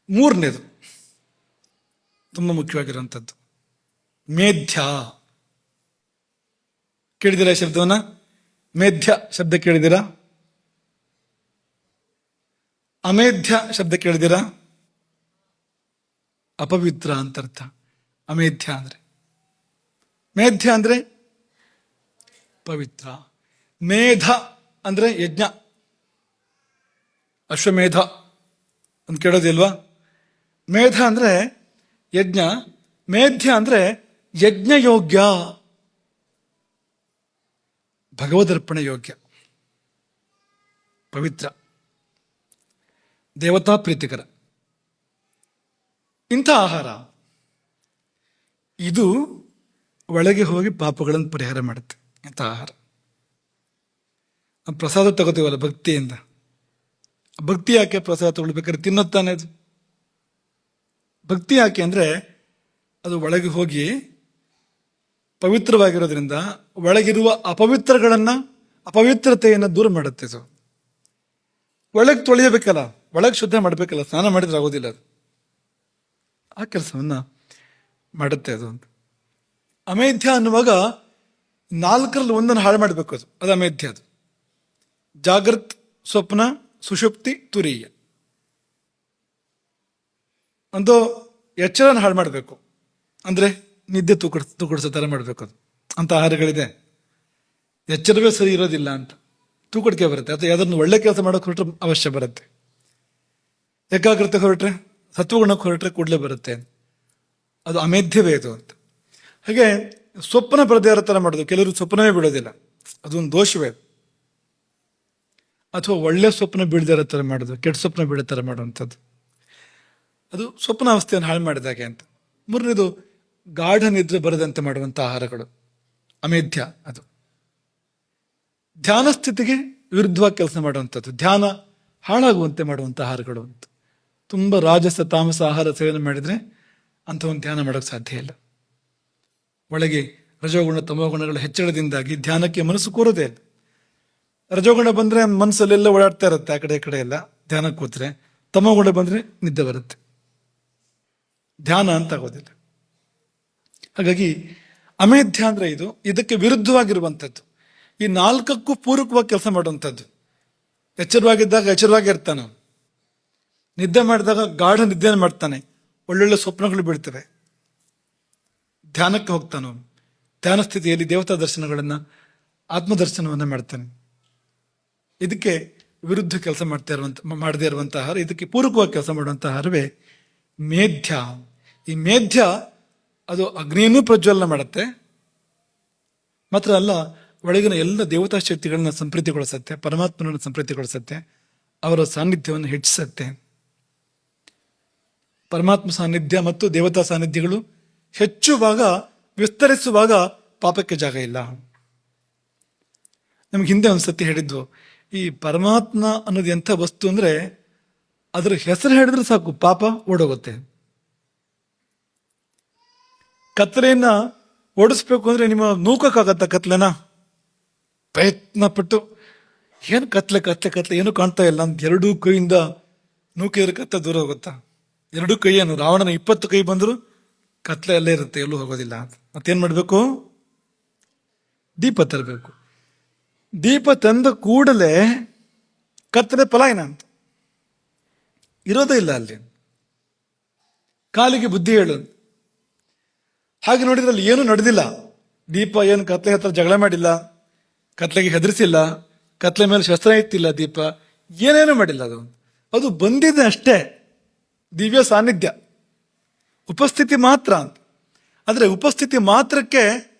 ಮೂರನೇದು ತುಂಬ ಮುಖ್ಯವಾಗಿರುವಂಥದ್ದು ಮೇಧ್ಯ. ಕೇಳಿದಿರಾ ಈ ಶಬ್ದವನ್ನ? ಮೇಧ್ಯ ಶಬ್ದ ಕೇಳಿದಿರಾ? ಅಮೇಧ್ಯ ಶಬ್ದ ಕೇಳಿದಿರಾ? ಅಪವಿತ್ರ ಅಂತರ್ಥ ಅಮೇಧ್ಯ ಅಂದ್ರೆ. ಮೇಧ್ಯ ಅಂದ್ರೆ ಪವಿತ್ರ. ಮೇಧ ಅಂದ್ರೆ ಯಜ್ಞ, ಅಶ್ವಮೇಧ ಅಂತ ಕೇಳೋದಿಲ್ವಾ? ಮೇಧ ಅಂದ್ರೆ ಯಜ್ಞ, ಮೇಧ್ಯ ಅಂದ್ರೆ ಯಜ್ಞಯೋಗ್ಯ, ಭಗವದರ್ಪಣೆ ಯೋಗ್ಯ, ಪವಿತ್ರ, ದೇವತಾ ಪ್ರೀತಿಕರ. ಇಂಥ ಆಹಾರ ಇದು ಒಳಗೆ ಹೋಗಿ ಪಾಪಗಳನ್ನು ಪರಿಹಾರ ಮಾಡುತ್ತೆ. ಇಂಥ ಆಹಾರ. ಪ್ರಸಾದ ತಗೋತೀವಲ್ಲ ಭಕ್ತಿಯಿಂದ, ಭಕ್ತಿ ಯಾಕೆ ಪ್ರಸಾದ ತಗೊಳ್ಬೇಕಾದ್ರೆ ತಿನ್ನುತ್ತಾನೆ ಅದು? ಭಕ್ತಿ ಯಾಕೆ ಅಂದರೆ ಅದು ಒಳಗೆ ಹೋಗಿ ಪವಿತ್ರವಾಗಿರೋದ್ರಿಂದ ಒಳಗಿರುವ ಅಪವಿತ್ರತೆಯನ್ನು ದೂರ ಮಾಡುತ್ತೆ. ಅದು ಒಳಗೆ ತೊಳೆಯಬೇಕಲ್ಲ, ಒಳಗೆ ಶುದ್ಧ ಮಾಡಬೇಕಲ್ಲ, ಸ್ನಾನ ಮಾಡಿದ್ರೆ ಆಗೋದಿಲ್ಲ ಅದು. ಆ ಕೆಲಸವನ್ನ ಮಾಡುತ್ತೆ ಅದು. ಅಂತ ಅಮೇಧ್ಯ ಅನ್ನುವಾಗ 4ರಲ್ಲಿ 1 ಹಾಳು ಮಾಡಬೇಕು. ಅದು ಅಮೇಧ್ಯ. ಅದು ಜಾಗೃತ್, ಸ್ವಪ್ನ, ಸುಷುಪ್ತಿ, ತುರೀಯ. ಒಂದು ಎಚ್ಚರನ ಹಾಳು ಮಾಡಬೇಕು ಅಂದರೆ ನಿದ್ದೆ ತೂಕಡಿಸೋ ಥರ ಮಾಡಬೇಕು. ಅದು ಅಂತ ಆಹಾರಗಳಿದೆ. ಎಚ್ಚರವೇ ಸರಿ ಇರೋದಿಲ್ಲ ಅಂತ ತೂಕಡಿಕೆ ಬರುತ್ತೆ. ಅಥವಾ ಯಾವ್ದನ್ನು ಒಳ್ಳೆ ಕೆಲಸ ಮಾಡೋಕೆ ಹೊರಟ್ರೆ ಅವಶ್ಯ ಬರುತ್ತೆ. ಏಕಾಗ್ರತೆ ಹೊರಟ್ರೆ, ಸತ್ವಗುಣಕ್ಕೆ ಹೊರಟ್ರೆ ಕೂಡಲೇ ಬರುತ್ತೆ. ಅದು ಅಮೇಧ್ಯವೇ ಇದು ಅಂತ. ಹಾಗೆ ಸ್ವಪ್ನ ಬರದೇ ಇರೋ ಥರ ಮಾಡೋದು. ಕೆಲವರು ಸ್ವಪ್ನವೇ ಬಿಡೋದಿಲ್ಲ, ಅದೊಂದು ದೋಷವೇ. ಅಥವಾ ಒಳ್ಳೆ ಸ್ವಪ್ನ ಬೀಳದೇ ಇರೋ ಥರ ಮಾಡೋದು, ಕೆಟ್ಟ ಸ್ವಪ್ನ ಬೀಳೋ ಥರ ಮಾಡುವಂಥದ್ದು, ಅದು ಸ್ವಪ್ನ ಅವಸ್ಥೆಯನ್ನು ಹಾಳು ಮಾಡಿದಾಗೆ ಅಂತ. ಮೂರನೇದು ಗಾಢ ನಿದ್ರೆ ಬರದಂತೆ ಮಾಡುವಂಥ ಆಹಾರಗಳು ಅಮೇಧ್ಯ. ಅದು ಧ್ಯಾನ ಸ್ಥಿತಿಗೆ ವಿರುದ್ಧವಾಗಿ ಕೆಲಸ ಮಾಡುವಂಥದ್ದು, ಧ್ಯಾನ ಹಾಳಾಗುವಂತೆ ಮಾಡುವಂಥ ಆಹಾರಗಳು ಅಂತ. ತುಂಬ ರಾಜಸ ತಾಮಸ ಆಹಾರ ಸೇವನೆ ಮಾಡಿದರೆ ಅಂಥ ಒಂದು ಧ್ಯಾನ ಮಾಡೋಕ್ಕೆ ಸಾಧ್ಯ ಇಲ್ಲ. ಒಳಗೆ ರಜೋಗುಣ ತಮೋಗುಣಗಳ ಹೆಚ್ಚಳದಿಂದಾಗಿ ಧ್ಯಾನಕ್ಕೆ ಮನಸ್ಸು ಕೂರೋದೇ ಇಲ್ಲ. ರಜೋಗುಣ ಬಂದರೆ ಮನಸ್ಸಲ್ಲೆಲ್ಲ ಓಡಾಡ್ತಾ ಇರುತ್ತೆ, ಆ ಕಡೆ ಈ ಕಡೆ ಎಲ್ಲ. ಧ್ಯಾನಕ್ಕೆ ಕೂತ್ರೆ ತಮೋಗುಣ ಬಂದರೆ ನಿದ್ದೆ ಬರುತ್ತೆ, ಧ್ಯಾನ ಅಂತ ಆಗೋದಿಲ್ಲ. ಹಾಗಾಗಿ ಅಮೇಧ್ಯ ಅಂದ್ರೆ ಇದಕ್ಕೆ ವಿರುದ್ಧವಾಗಿರುವಂಥದ್ದು. ಈ 4ಕ್ಕೂ ಪೂರಕವಾಗಿ ಕೆಲಸ ಮಾಡುವಂಥದ್ದು. ಎಚ್ಚರವಾಗಿದ್ದಾಗ ಎಚ್ಚರವಾಗಿರ್ತಾನೆ, ನಿದ್ದೆ ಮಾಡಿದಾಗ ಗಾಢ ನಿದ್ದೆಯನ್ನು ಮಾಡ್ತಾನೆ, ಒಳ್ಳೊಳ್ಳೆ ಸ್ವಪ್ನಗಳು ಬೀಳ್ತವೆ. ಧ್ಯಾನಕ್ಕೆ ಹೋಗ್ತಾನೆ, ಧ್ಯಾನ ಸ್ಥಿತಿಯಲ್ಲಿ ದೇವತಾ ದರ್ಶನಗಳನ್ನು, ಆತ್ಮದರ್ಶನವನ್ನು ಮಾಡ್ತಾನೆ. ಇದಕ್ಕೆ ವಿರುದ್ಧ ಕೆಲಸ ಮಾಡದೇ ಇರುವಂಥ ಆಹಾರ, ಇದಕ್ಕೆ ಪೂರಕವಾಗಿ ಕೆಲಸ ಮಾಡುವಂಥ ಆಹಾರವೇ ಮೇಧ್ಯ. ಈ ಮೇಧ್ಯ ಅದು ಅಗ್ನಿಯನ್ನು ಪ್ರಜ್ವಲನ ಮಾಡುತ್ತೆ, ಮಾತ್ರ ಅಲ್ಲ ಒಳಗಿನ ಎಲ್ಲ ದೇವತಾ ಶಕ್ತಿಗಳನ್ನ ಸಂಪ್ರೀತಿಗೊಳಿಸುತ್ತೆ, ಪರಮಾತ್ಮನನ್ನು ಸಂಪ್ರೀತಿಗೊಳಿಸುತ್ತೆ, ಅವರ ಸಾನ್ನಿಧ್ಯವನ್ನು ಹೆಚ್ಚಿಸುತ್ತೆ. ಪರಮಾತ್ಮ ಸಾನ್ನಿಧ್ಯ ಮತ್ತು ದೇವತಾ ಸಾನ್ನಿಧ್ಯಗಳು ಹೆಚ್ಚುವಾಗ, ವಿಸ್ತರಿಸುವಾಗ ಪಾಪಕ್ಕೆ ಜಾಗ ಇಲ್ಲ. ನಮ್ಗೆ ಹಿಂದೆ ಒಂದ್ಸತಿ ಹೇಳಿದ್ವು, ಈ ಪರಮಾತ್ಮ ಅನ್ನೋದು ಎಂಥ ವಸ್ತು ಅಂದ್ರೆ ಅದರ ಹೆಸರು ಹೇಳಿದ್ರೆ ಸಾಕು ಪಾಪ ಓಡೋಗುತ್ತೆ. ಕತ್ತಲೆಯನ್ನ ಓಡಿಸ್ಬೇಕು ಅಂದ್ರೆ ನಿಮ್ಮ ನೂಕಕ್ಕಾಗತ್ತ ಕತ್ಲೆನ? ಪ್ರಯತ್ನ ಪಟ್ಟು ಏನು ಕತ್ಲೆ ಕತ್ಲೆ ಕತ್ಲೆ ಏನು ಕಾಣ್ತಾ ಇಲ್ಲ ಅಂತ 2 ಕೈಯಿಂದ ನೂಕಿದ್ರೆ ಕತ್ತೆ ದೂರ ಹೋಗುತ್ತಾ? 2 ಕೈಯನ್ನು ರಾವಣನ 20 ಕೈ ಬಂದ್ರು ಕತ್ಲೆ ಅಲ್ಲೇ ಇರುತ್ತೆ, ಎಲ್ಲೂ ಹೋಗೋದಿಲ್ಲ. ಮತ್ತೇನ್ ಮಾಡ್ಬೇಕು? ದೀಪ ತರಬೇಕು. ದೀಪ ತಂದ ಕೂಡಲೇ ಕತ್ತಲೆ ಪಲಾಯನ ಅಂತ. ಇರೋದೇ ಇಲ್ಲ ಅಲ್ಲಿ. ಕಾಲಿಗೆ ಬುದ್ಧಿ ಹೇಳು. ಹಾಗೆ ನೋಡಿದ್ರೆ ಅಲ್ಲಿ ಏನೂ ನಡೆದಿಲ್ಲ. ದೀಪ ಏನು ಕತ್ಲೆ ಹತ್ರ ಜಗಳ ಮಾಡಿಲ್ಲ, ಕತ್ಲೆಗೆ ಹೆದರಿಸಿಲ್ಲ, ಕತ್ಲೆ ಮೇಲೆ ಶಸ್ತ್ರ ಇತ್ತಿಲ್ಲ, ದೀಪ ಏನೇನು ಮಾಡಿಲ್ಲ. ಅದು ಬಂದಿದೆ ಅಷ್ಟೇ, ದಿವ್ಯ ಸಾನ್ನಿಧ್ಯ, ಉಪಸ್ಥಿತಿ ಮಾತ್ರ ಅಂತ. ಆದರೆ ಉಪಸ್ಥಿತಿ ಮಾತ್ರಕ್ಕೆ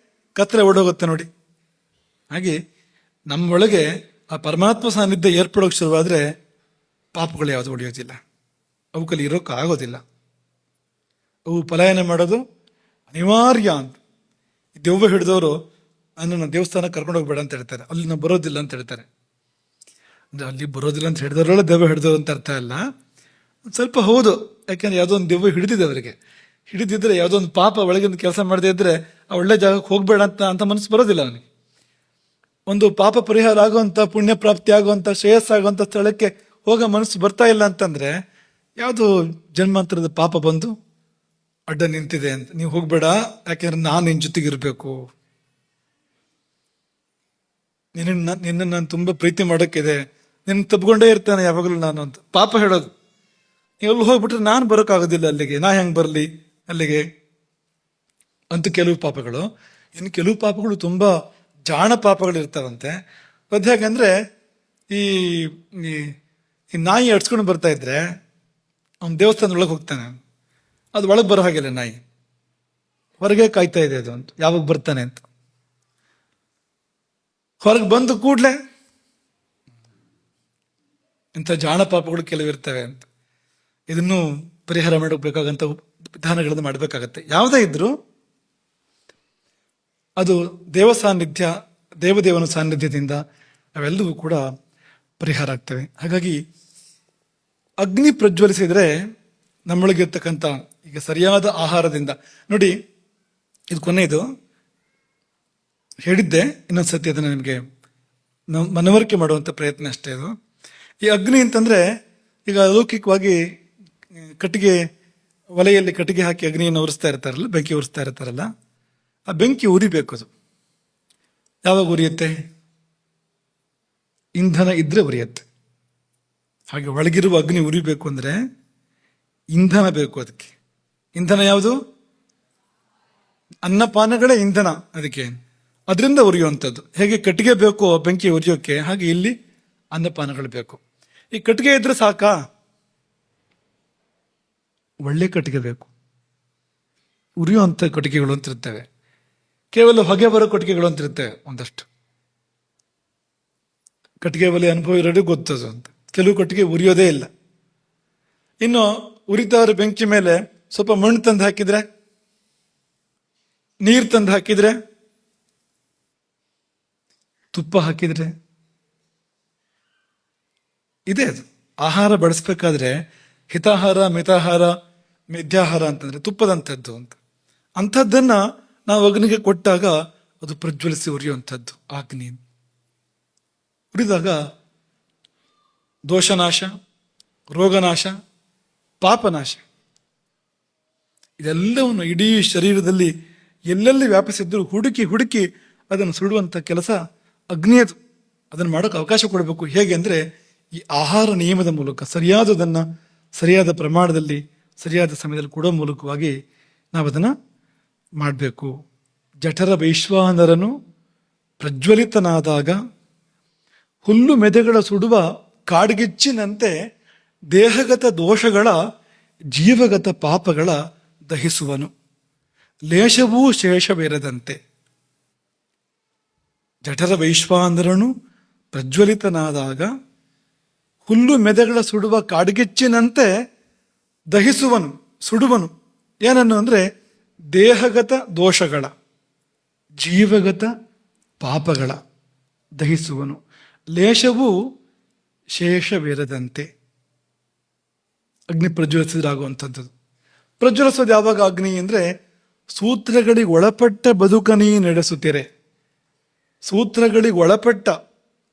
ಕತ್ಲೆ ಓಡೋಗುತ್ತೆ ನೋಡಿ. ಹಾಗೆ ನಮ್ಮೊಳಗೆ ಆ ಪರಮಾತ್ಮ ಸಾನ್ನಿಧ್ಯ ಏರ್ಪಡೋಕೆ ಶುರುವಾದರೆ ಪಾಪಗಳು ಯಾವುದು ಉಳಿಯೋದಿಲ್ಲ, ಅವಕ್ಕಲ್ಲಿ ಇರೋಕೆ ಆಗೋದಿಲ್ಲ. ಅವು ಪಲಾಯನ ಮಾಡೋದು ಅನಿವಾರ್ಯ ಅಂತ. ದೆವ್ವ ಹಿಡಿದವರು ನನ್ನನ್ನು ದೇವಸ್ಥಾನಕ್ಕೆ ಕರ್ಕೊಂಡು ಹೋಗ್ಬೇಡ ಅಂತ ಹೇಳ್ತಾರೆ, ಅಲ್ಲಿ ನಾವು ಬರೋದಿಲ್ಲ ಅಂತ ಹೇಳ್ತಾರೆ. ಅಂದರೆ ಅಲ್ಲಿ ಬರೋದಿಲ್ಲ ಅಂತ ಹಿಡಿದವರೆಲ್ಲ ದೆವ್ವ ಹಿಡಿದವರು ಅಂತ ಅರ್ಥ ಅಲ್ಲ. ಸ್ವಲ್ಪ ಹೌದು, ಯಾಕೆಂದ್ರೆ ಯಾವುದೋ ಒಂದು ದೆವ್ವ ಹಿಡಿದಿದೆ ಅವರಿಗೆ. ಹಿಡಿದಿದ್ರೆ ಯಾವುದೋ ಒಂದು ಪಾಪ ಒಳಗಿಂದ ಕೆಲಸ ಮಾಡದೇ ಇದ್ರೆ ಆ ಒಳ್ಳೆ ಜಾಗಕ್ಕೆ ಹೋಗ್ಬೇಡ ಅಂತ ಮನಸ್ಸು ಬರೋದಿಲ್ಲ ಅವನಿಗೆ. ಒಂದು ಪಾಪ ಪರಿಹಾರ ಆಗುವಂಥ, ಪುಣ್ಯ ಪ್ರಾಪ್ತಿ ಆಗುವಂಥ, ಶ್ರೇಯಸ್ಸಾಗುವಂಥ ಸ್ಥಳಕ್ಕೆ ಹೋಗೋ ಮನಸ್ಸು ಬರ್ತಾ ಇಲ್ಲ ಅಂತಂದ್ರೆ ಯಾವುದು ಜನ್ಮಾಂತರದ ಪಾಪ ಬಂದು ಅಡ್ಡ ನಿಂತಿದೆ ಅಂತ. ನೀವು ಹೋಗ್ಬೇಡ, ಯಾಕೆಂದ್ರೆ ನಾನು ನಿನ್ನ ಜೊತೆಗಿರ್ಬೇಕು, ನಿನ್ನ ನಾನು ತುಂಬ ಪ್ರೀತಿ ಮಾಡೋಕ್ಕಿದೆ, ನಿನ್ನ ತಪ್ಕೊಂಡೇ ಇರ್ತಾನೆ ಯಾವಾಗಲೂ ನಾನು ಅಂತ ಪಾಪ ಹೇಳೋದು. ನೀವು ಅಲ್ಲಿ ಹೋಗ್ಬಿಟ್ರೆ ನಾನು ಬರೋಕ್ಕಾಗೋದಿಲ್ಲ ಅಲ್ಲಿಗೆ, ನಾ ಹೆಂಗೆ ಬರಲಿ ಅಲ್ಲಿಗೆ ಅಂತ ಕೆಲವು ಪಾಪಗಳು. ಇನ್ನು ಕೆಲವು ಪಾಪಗಳು ತುಂಬ ಜಾಣ ಪಾಪಗಳು ಇರ್ತಾವಂತೆ. ಅದು ಹೇಗಂದ್ರೆ ಈ ನಾಯಿ ಅಡ್ಸ್ಕೊಂಡು ಬರ್ತಾ ಇದ್ರೆ ಅವ್ನು ದೇವಸ್ಥಾನದೊಳಗೆ ಹೋಗ್ತಾನೆ, ಅದು ಒಳಗೆ ಬರೋ ಹಾಗಿಲ್ಲ, ನಾಯಿ ಹೊರಗೆ ಕಾಯ್ತಾ ಇದೆ ಅದು ಅಂತ, ಯಾವಾಗ ಬರ್ತಾನೆ ಅಂತ. ಹೊರಗೆ ಬಂದು ಕೂಡ್ಲೆ ಇಂಥ ಜಾಣ ಪಾಪಗಳು ಕೆಲವು ಇರ್ತವೆ ಅಂತ. ಇದನ್ನು ಪರಿಹಾರ ಮಾಡಬೇಕಾಗಂತ ವಿಧಾನಗಳನ್ನು ಮಾಡಬೇಕಾಗತ್ತೆ. ಯಾವುದೇ ಇದ್ರೂ ಅದು ದೇವ ಸಾನ್ನಿಧ್ಯ, ದೇವದೇವನ ಸಾನ್ನಿಧ್ಯದಿಂದ ಅವೆಲ್ಲವೂ ಕೂಡ ಪರಿಹಾರ ಆಗ್ತವೆ. ಹಾಗಾಗಿ ಅಗ್ನಿ ಪ್ರಜ್ವಲಿಸಿದರೆ ನಮ್ಮೊಳಗಿರ್ತಕ್ಕಂಥ ಈಗ ಸರಿಯಾದ ಆಹಾರದಿಂದ ನೋಡಿ, ಇದು ಕೊನೆಯದು ಹೇಳಿದ್ದೆ, ಇನ್ನೊಂದು ಸತಿ ಅದನ್ನು ನಿಮಗೆ ಮನವರಿಕೆ ಮಾಡುವಂಥ ಪ್ರಯತ್ನ ಅಷ್ಟೇ. ಅದು ಈ ಅಗ್ನಿ ಅಂತಂದರೆ ಈಗ ಲೌಕಿಕವಾಗಿ ಕಟ್ಟಿಗೆ ಒಲೆಯಲ್ಲಿ ಕಟ್ಟಿಗೆ ಹಾಕಿ ಅಗ್ನಿಯನ್ನು ಉರಿಸ್ತಾ ಇರ್ತಾರಲ್ಲ, ಬೆಂಕಿ ಉರಿಸ್ತಾ ಇರ್ತಾರಲ್ಲ, ಆ ಬೆಂಕಿ ಉರಿಬೇಕು. ಅದು ಯಾವಾಗ ಉರಿಯುತ್ತೆ? ಇಂಧನ ಇದ್ರೆ ಉರಿಯುತ್ತೆ. ಹಾಗೆ ಒಳಗಿರುವ ಅಗ್ನಿ ಉರಿಬೇಕು ಅಂದರೆ ಇಂಧನ ಬೇಕು. ಅದಕ್ಕೆ ಇಂಧನ ಯಾವುದು? ಅನ್ನಪಾನಗಳೇ ಇಂಧನ ಅದಕ್ಕೆ, ಅದರಿಂದ ಉರಿಯುವಂಥದ್ದು. ಹೇಗೆ ಕಟ್ಟಿಗೆ ಬೇಕು ಬೆಂಕಿ ಉರಿಯೋಕೆ, ಹಾಗೆ ಇಲ್ಲಿ ಅನ್ನಪಾನಗಳು ಬೇಕು. ಈ ಕಟ್ಟಿಗೆ ಇದ್ರೆ ಸಾಕಾ? ಒಳ್ಳೆ ಕಟ್ಟಿಗೆ ಬೇಕು. ಉರಿಯುವಂಥ ಕಟ್ಟಿಗೆಗಳು ಅಂತಿರ್ತವೆ, ಕೇವಲ ಹೊಗೆ ಬರೋ ಕಟ್ಟಿಗೆಗಳು ಅಂತಿರ್ತವೆ ಒಂದಷ್ಟು. ಕಟ್ಟಿಗೆ ಒಲೆ ಅನುಭವ ಇರೋದು ಗೊತ್ತದು ಅಂತ. ಕೆಲವು ಕಟ್ಟಿಗೆ ಉರಿಯೋದೇ ಇಲ್ಲ. ಇನ್ನು ಉರಿತವರ ಬೆಂಕಿ ಮೇಲೆ ಸ್ವಲ್ಪ ಮಣ್ಣು ತಂದು ಹಾಕಿದ್ರೆ, ನೀರು ತಂದು ಹಾಕಿದ್ರೆ, ತುಪ್ಪ ಹಾಕಿದ್ರೆ ಇದೆ. ಅದು ಆಹಾರ ಬಡಿಸ್ಬೇಕಾದ್ರೆ ಹಿತಾಹಾರ, ಮಿತಾಹಾರ, ಮಿಥ್ಯಾಹಾರ ಅಂತಂದ್ರೆ ತುಪ್ಪದಂಥದ್ದು ಅಂತ. ಅಂಥದ್ದನ್ನ ನಾವು ಅಗ್ನಿಗೆ ಕೊಟ್ಟಾಗ ಅದು ಪ್ರಜ್ವಲಿಸಿ ಉರಿಯುವಂಥದ್ದು ಅಗ್ನಿ. ಉರಿದಾಗ ದೋಷನಾಶ, ರೋಗನಾಶ, ಪಾಪನಾಶ ಇದೆಲ್ಲವನ್ನು ಇಡೀ ಶರೀರದಲ್ಲಿ ಎಲ್ಲೆಲ್ಲಿ ವ್ಯಾಪಿಸಿದ್ರು ಹುಡುಕಿ ಹುಡುಕಿ ಅದನ್ನು ಸುಡುವಂಥ ಕೆಲಸ ಅಗ್ನಿಯದು. ಅದನ್ನು ಮಾಡೋಕೆ ಅವಕಾಶ ಕೊಡಬೇಕು. ಹೇಗೆ ಅಂದರೆ ಈ ಆಹಾರ ನಿಯಮದ ಮೂಲಕ ಸರಿಯಾದದನ್ನು ಸರಿಯಾದ ಪ್ರಮಾಣದಲ್ಲಿ ಸರಿಯಾದ ಸಮಯದಲ್ಲಿ ಕೊಡೋ ಮೂಲಕವಾಗಿ ನಾವು ಅದನ್ನು ಮಾಡಬೇಕು. ಜಠರ ವೈಶ್ವಾನರನು ಪ್ರಜ್ವಲಿತನಾದಾಗ ಹುಲ್ಲು ಮೆದೆಗಳ ಸುಡುವ ಕಾಡ್ಗಿಚ್ಚಿನಂತೆ ದೇಹಗತ ದೋಷಗಳ ಜೀವಗತ ಪಾಪಗಳ ದಹಿಸುವನು, ಲೇಷವೂ ಶೇಷವಿರದಂತೆ. ಜಠರ ವೈಶ್ವಾನರನು ಪ್ರಜ್ವಲಿತನಾದಾಗ ಹುಲ್ಲು ಮೆದೆಗಳ ಸುಡುವ ಕಾಡ್ಗಿಚ್ಚಿನಂತೆ ದಹಿಸುವನು, ಸುಡುವನು. ಏನನ್ನು ಅಂದರೆ ದೇಹಗತ ದೋಷಗಳ ಜೀವಗತ ಪಾಪಗಳ ದಹಿಸುವನು, ಲೇಷವೂ ಶೇಷವಿರದಂತೆ. ಅಗ್ನಿ ಪ್ರಜ್ವಲಿಸಿದಾಗುವಂಥದ್ದು. ಪ್ರಜ್ವಲಿಸೋದು ಯಾವಾಗ ಅಗ್ನಿ ಅಂದರೆ ಸೂತ್ರಗಳಿಗೆ ಒಳಪಟ್ಟ ಬದುಕನಿ ನಡೆಸುತ್ತೀರೆ. ಸೂತ್ರಗಳಿಗೆ ಒಳಪಟ್ಟ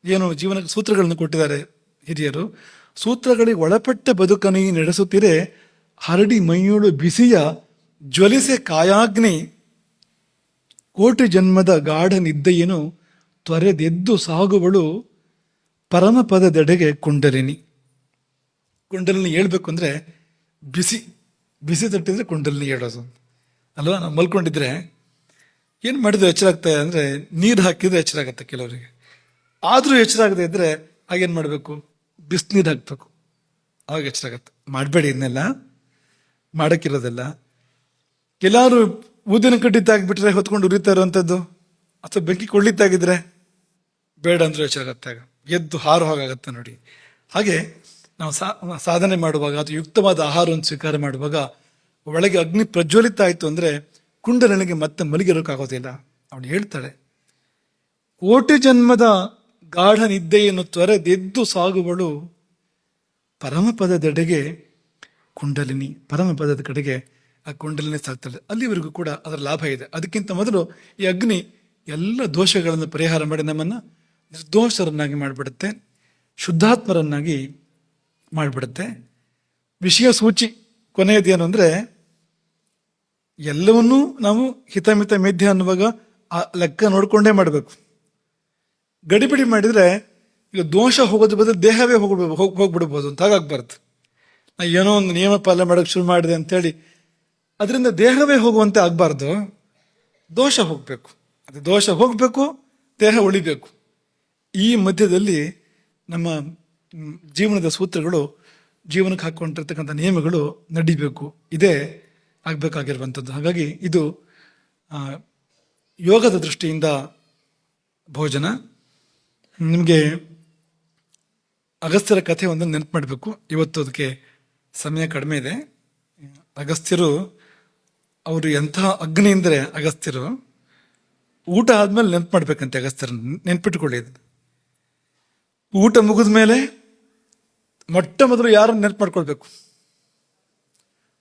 ಏನು ಜೀವನಕ್ಕೆ ಸೂತ್ರಗಳನ್ನು ಕೊಟ್ಟಿದ್ದಾರೆ ಹಿರಿಯರು. ಸೂತ್ರಗಳಿಗೆ ಒಳಪಟ್ಟ ಬದುಕನಿ ನಡೆಸುತ್ತೀರೆ, ಹರಡಿ ಮೈಯೋಳು ಬಿಸಿಯ ಜ್ವಲಿಸೆ ಕಾಯಾಗ್ನಿ, ಕೋಟಿ ಜನ್ಮದ ಗಾಢ ನಿದ್ದೆಯೇನು ತೊರೆದೆದ್ದು ಸಾಗುವಳು ಪರಮಪದದೆಡೆಗೆ ಕುಂಡಲಿನಿ. ಕುಂಡಲಿನಿ ಹೇಳ್ಬೇಕು ಅಂದರೆ ಬಿಸಿ ಬಿಸಿ ತಟ್ಟಿದ್ರೆ ಕುಂಡಲಿನಿ ಹೇಳೋದು ಅಲ್ವಾ. ನಾವು ಮಲ್ಕೊಂಡಿದ್ರೆ ಏನು ಮಾಡಿದ್ರೆ ಎಚ್ಚರ ಆಗ್ತದೆ ಅಂದರೆ ನೀರು ಹಾಕಿದ್ರೆ ಎಚ್ಚರ ಆಗುತ್ತೆ ಕೆಲವರಿಗೆ. ಆದರೂ ಎಚ್ಚರ ಆಗದೆ ಇದ್ದರೆ ಆಗೇನು ಮಾಡಬೇಕು, ಬಿಸಿನೀರು ಹಾಕಬೇಕು, ಆವಾಗ ಎಚ್ಚರ ಆಗುತ್ತೆ. ಮಾಡಬೇಡಿ ಇದನ್ನೆಲ್ಲ, ಮಾಡೋಕ್ಕಿರೋದೆಲ್ಲ. ಎಲ್ಲರೂ ಊದಿನ ಕಡ್ಡಿ ತಾಗಿಬಿಟ್ರೆ ಹೊತ್ಕೊಂಡು ಉರಿತಾ ಇರುವಂಥದ್ದು, ಅಥವಾ ಬೆಂಕಿ ಕೊಳ್ಳಿತ್ತಾಗಿದ್ರೆ ಬೇಡ ಅಂದ್ರೂ ಎಚ್ಚರ ಆಗುತ್ತೆ, ಆಗ ಎದ್ದು ಹಾರು ಹಾಗಾಗತ್ತೆ ನೋಡಿ. ಹಾಗೆ ನಾವು ಸಾಧನೆ ಮಾಡುವಾಗ ಅಥವಾ ಯುಕ್ತವಾದ ಆಹಾರವನ್ನು ಸ್ವೀಕಾರ ಮಾಡುವಾಗ ಒಳಗೆ ಅಗ್ನಿ ಪ್ರಜ್ವಲಿತ ಆಯಿತು ಅಂದರೆ ಕುಂಡಲಿನಿಗೆ ಮತ್ತೆ ಮಲಗಿರೋಕ್ಕಾಗೋದಿಲ್ಲ. ಅವಳು ಹೇಳ್ತಾಳೆ, ಕೋಟಿ ಜನ್ಮದ ಗಾಢ ನಿದ್ದೆಯನ್ನು ತೊರೆದೆದ್ದು ಸಾಗುವಳು ಪರಮಪದದೆಡೆಗೆ ಕುಂಡಲಿನಿ. ಪರಮಪದದ ಕಡೆಗೆ ಆ ಕುಂಡಲಿನಿ ಸಾಗ್ತಾಳೆ. ಅಲ್ಲಿವರೆಗೂ ಕೂಡ ಅದರ ಲಾಭ ಇದೆ. ಅದಕ್ಕಿಂತ ಮೊದಲು ಈ ಅಗ್ನಿ ಎಲ್ಲ ದೋಷಗಳನ್ನು ಪರಿಹಾರ ಮಾಡಿ ನಮ್ಮನ್ನು ನಿರ್ದೋಷರನ್ನಾಗಿ ಮಾಡಿಬಿಡುತ್ತೆ, ಶುದ್ಧಾತ್ಮರನ್ನಾಗಿ ಮಾಡಿಬಿಡುತ್ತೆ. ವಿಷಯ ಸೂಚಿ ಕೊನೆಯದೇನು ಅಂದರೆ, ಎಲ್ಲವನ್ನೂ ನಾವು ಹಿತಮಿತ ಮೇಧ್ಯ ಅನ್ನುವಾಗ ಆ ಲೆಕ್ಕ ನೋಡಿಕೊಂಡೇ ಮಾಡಬೇಕು. ಗಡಿಬಿಡಿ ಮಾಡಿದರೆ ಈಗ ದೋಷ ಹೋಗೋದ್ರ ಬದಲು ದೇಹವೇ ಹೋಗ್ಬಿಡ್ಬೋದು ಅಂತ. ಹಾಗಾಗ್ಬಾರ್ದು. ನಾ ಏನೋ ಒಂದು ನಿಯಮ ಪಾಲನೆ ಮಾಡೋಕ್ಕೆ ಶುರು ಮಾಡಿದೆ ಅಂತೇಳಿ ಅದರಿಂದ ದೇಹವೇ ಹೋಗುವಂತೆ ಆಗಬಾರ್ದು. ದೋಷ ಹೋಗಬೇಕು, ಅದು ದೋಷ ಹೋಗಬೇಕು, ದೇಹ ಉಳಿಬೇಕು. ಈ ಮಧ್ಯದಲ್ಲಿ ನಮ್ಮ ಜೀವನದ ಸೂತ್ರಗಳು, ಜೀವನಕ್ಕೆ ಹಾಕ್ಕೊಂಡಿರ್ತಕ್ಕಂಥ ನಿಯಮಗಳು ನಡಿಬೇಕು. ಇದೇ ಆಗಬೇಕಾಗಿರುವಂಥದ್ದು. ಹಾಗಾಗಿ ಇದು ಯೋಗದ ದೃಷ್ಟಿಯಿಂದ ಭೋಜನ. ನಿಮಗೆ ಅಗಸ್ತ್ಯರ ಕಥೆ ಒಂದು ನೆನಪು ಮಾಡಬೇಕು. ಇವತ್ತು ಅದಕ್ಕೆ ಸಮಯ ಕಡಿಮೆ ಇದೆ. ಅಗಸ್ತ್ಯರು ಅವರು ಎಂತಹ ಅಗ್ನಿ ಅಂದರೆ, ಅಗಸ್ತ್ಯರು ಊಟ ಆದ್ಮೇಲೆ ನೆನಪು ಮಾಡ್ಬೇಕಂತೆ. ಅಗಸ್ತ್ಯರನ್ನು ನೆನ್ಪಿಟ್ಕೊಳ್ಳಿ. ಊಟ ಮುಗಿದ ಮೇಲೆ ಮೊಟ್ಟ ಮೊದಲು ಯಾರನ್ನು ನೆನಪು ಮಾಡ್ಕೊಳ್ಬೇಕು?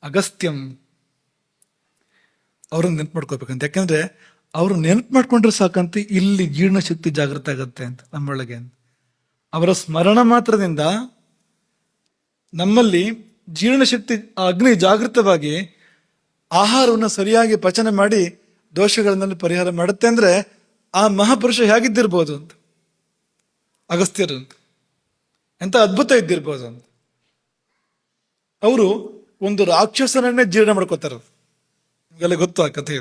ಅಗಸ್ತ್ಯಂ, ಅವ್ರನ್ನ ನೆನಪು ಮಾಡ್ಕೊಳ್ಬೇಕಂತ. ಯಾಕೆಂದ್ರೆ ಅವರು ನೆನಪು ಮಾಡ್ಕೊಂಡ್ರೆ ಸಾಕಂತ ಇಲ್ಲಿ ಜೀರ್ಣಶಕ್ತಿ ಜಾಗೃತ ಆಗತ್ತೆ ಅಂತ ನಮ್ಮೊಳಗೆ. ಅವರ ಸ್ಮರಣ ಮಾತ್ರದಿಂದ ನಮ್ಮಲ್ಲಿ ಜೀರ್ಣಶಕ್ತಿ, ಆ ಅಗ್ನಿ ಜಾಗೃತವಾಗಿ ಆಹಾರವನ್ನು ಸರಿಯಾಗಿ ಪಚನ ಮಾಡಿ ದೋಷಗಳನ್ನೆಲ್ಲ ಪರಿಹಾರ ಮಾಡುತ್ತೆ. ಅಂದ್ರೆ ಆ ಮಹಾಪುರುಷ ಹೇಗಿದ್ದಿರ್ಬೋದು ಅಂತ, ಅಗಸ್ತ್ಯರು ಎಂತ ಅದ್ಭುತ ಇದ್ದಿರ್ಬೋದು ಅಂತ. ಅವರು ಒಂದು ರಾಕ್ಷಸನನ್ನೇ ಜೀರ್ಣ ಮಾಡ್ಕೋತಾರ. ನಿಮಗೆಲ್ಲ ಗೊತ್ತು ಆ ಕಥೆ.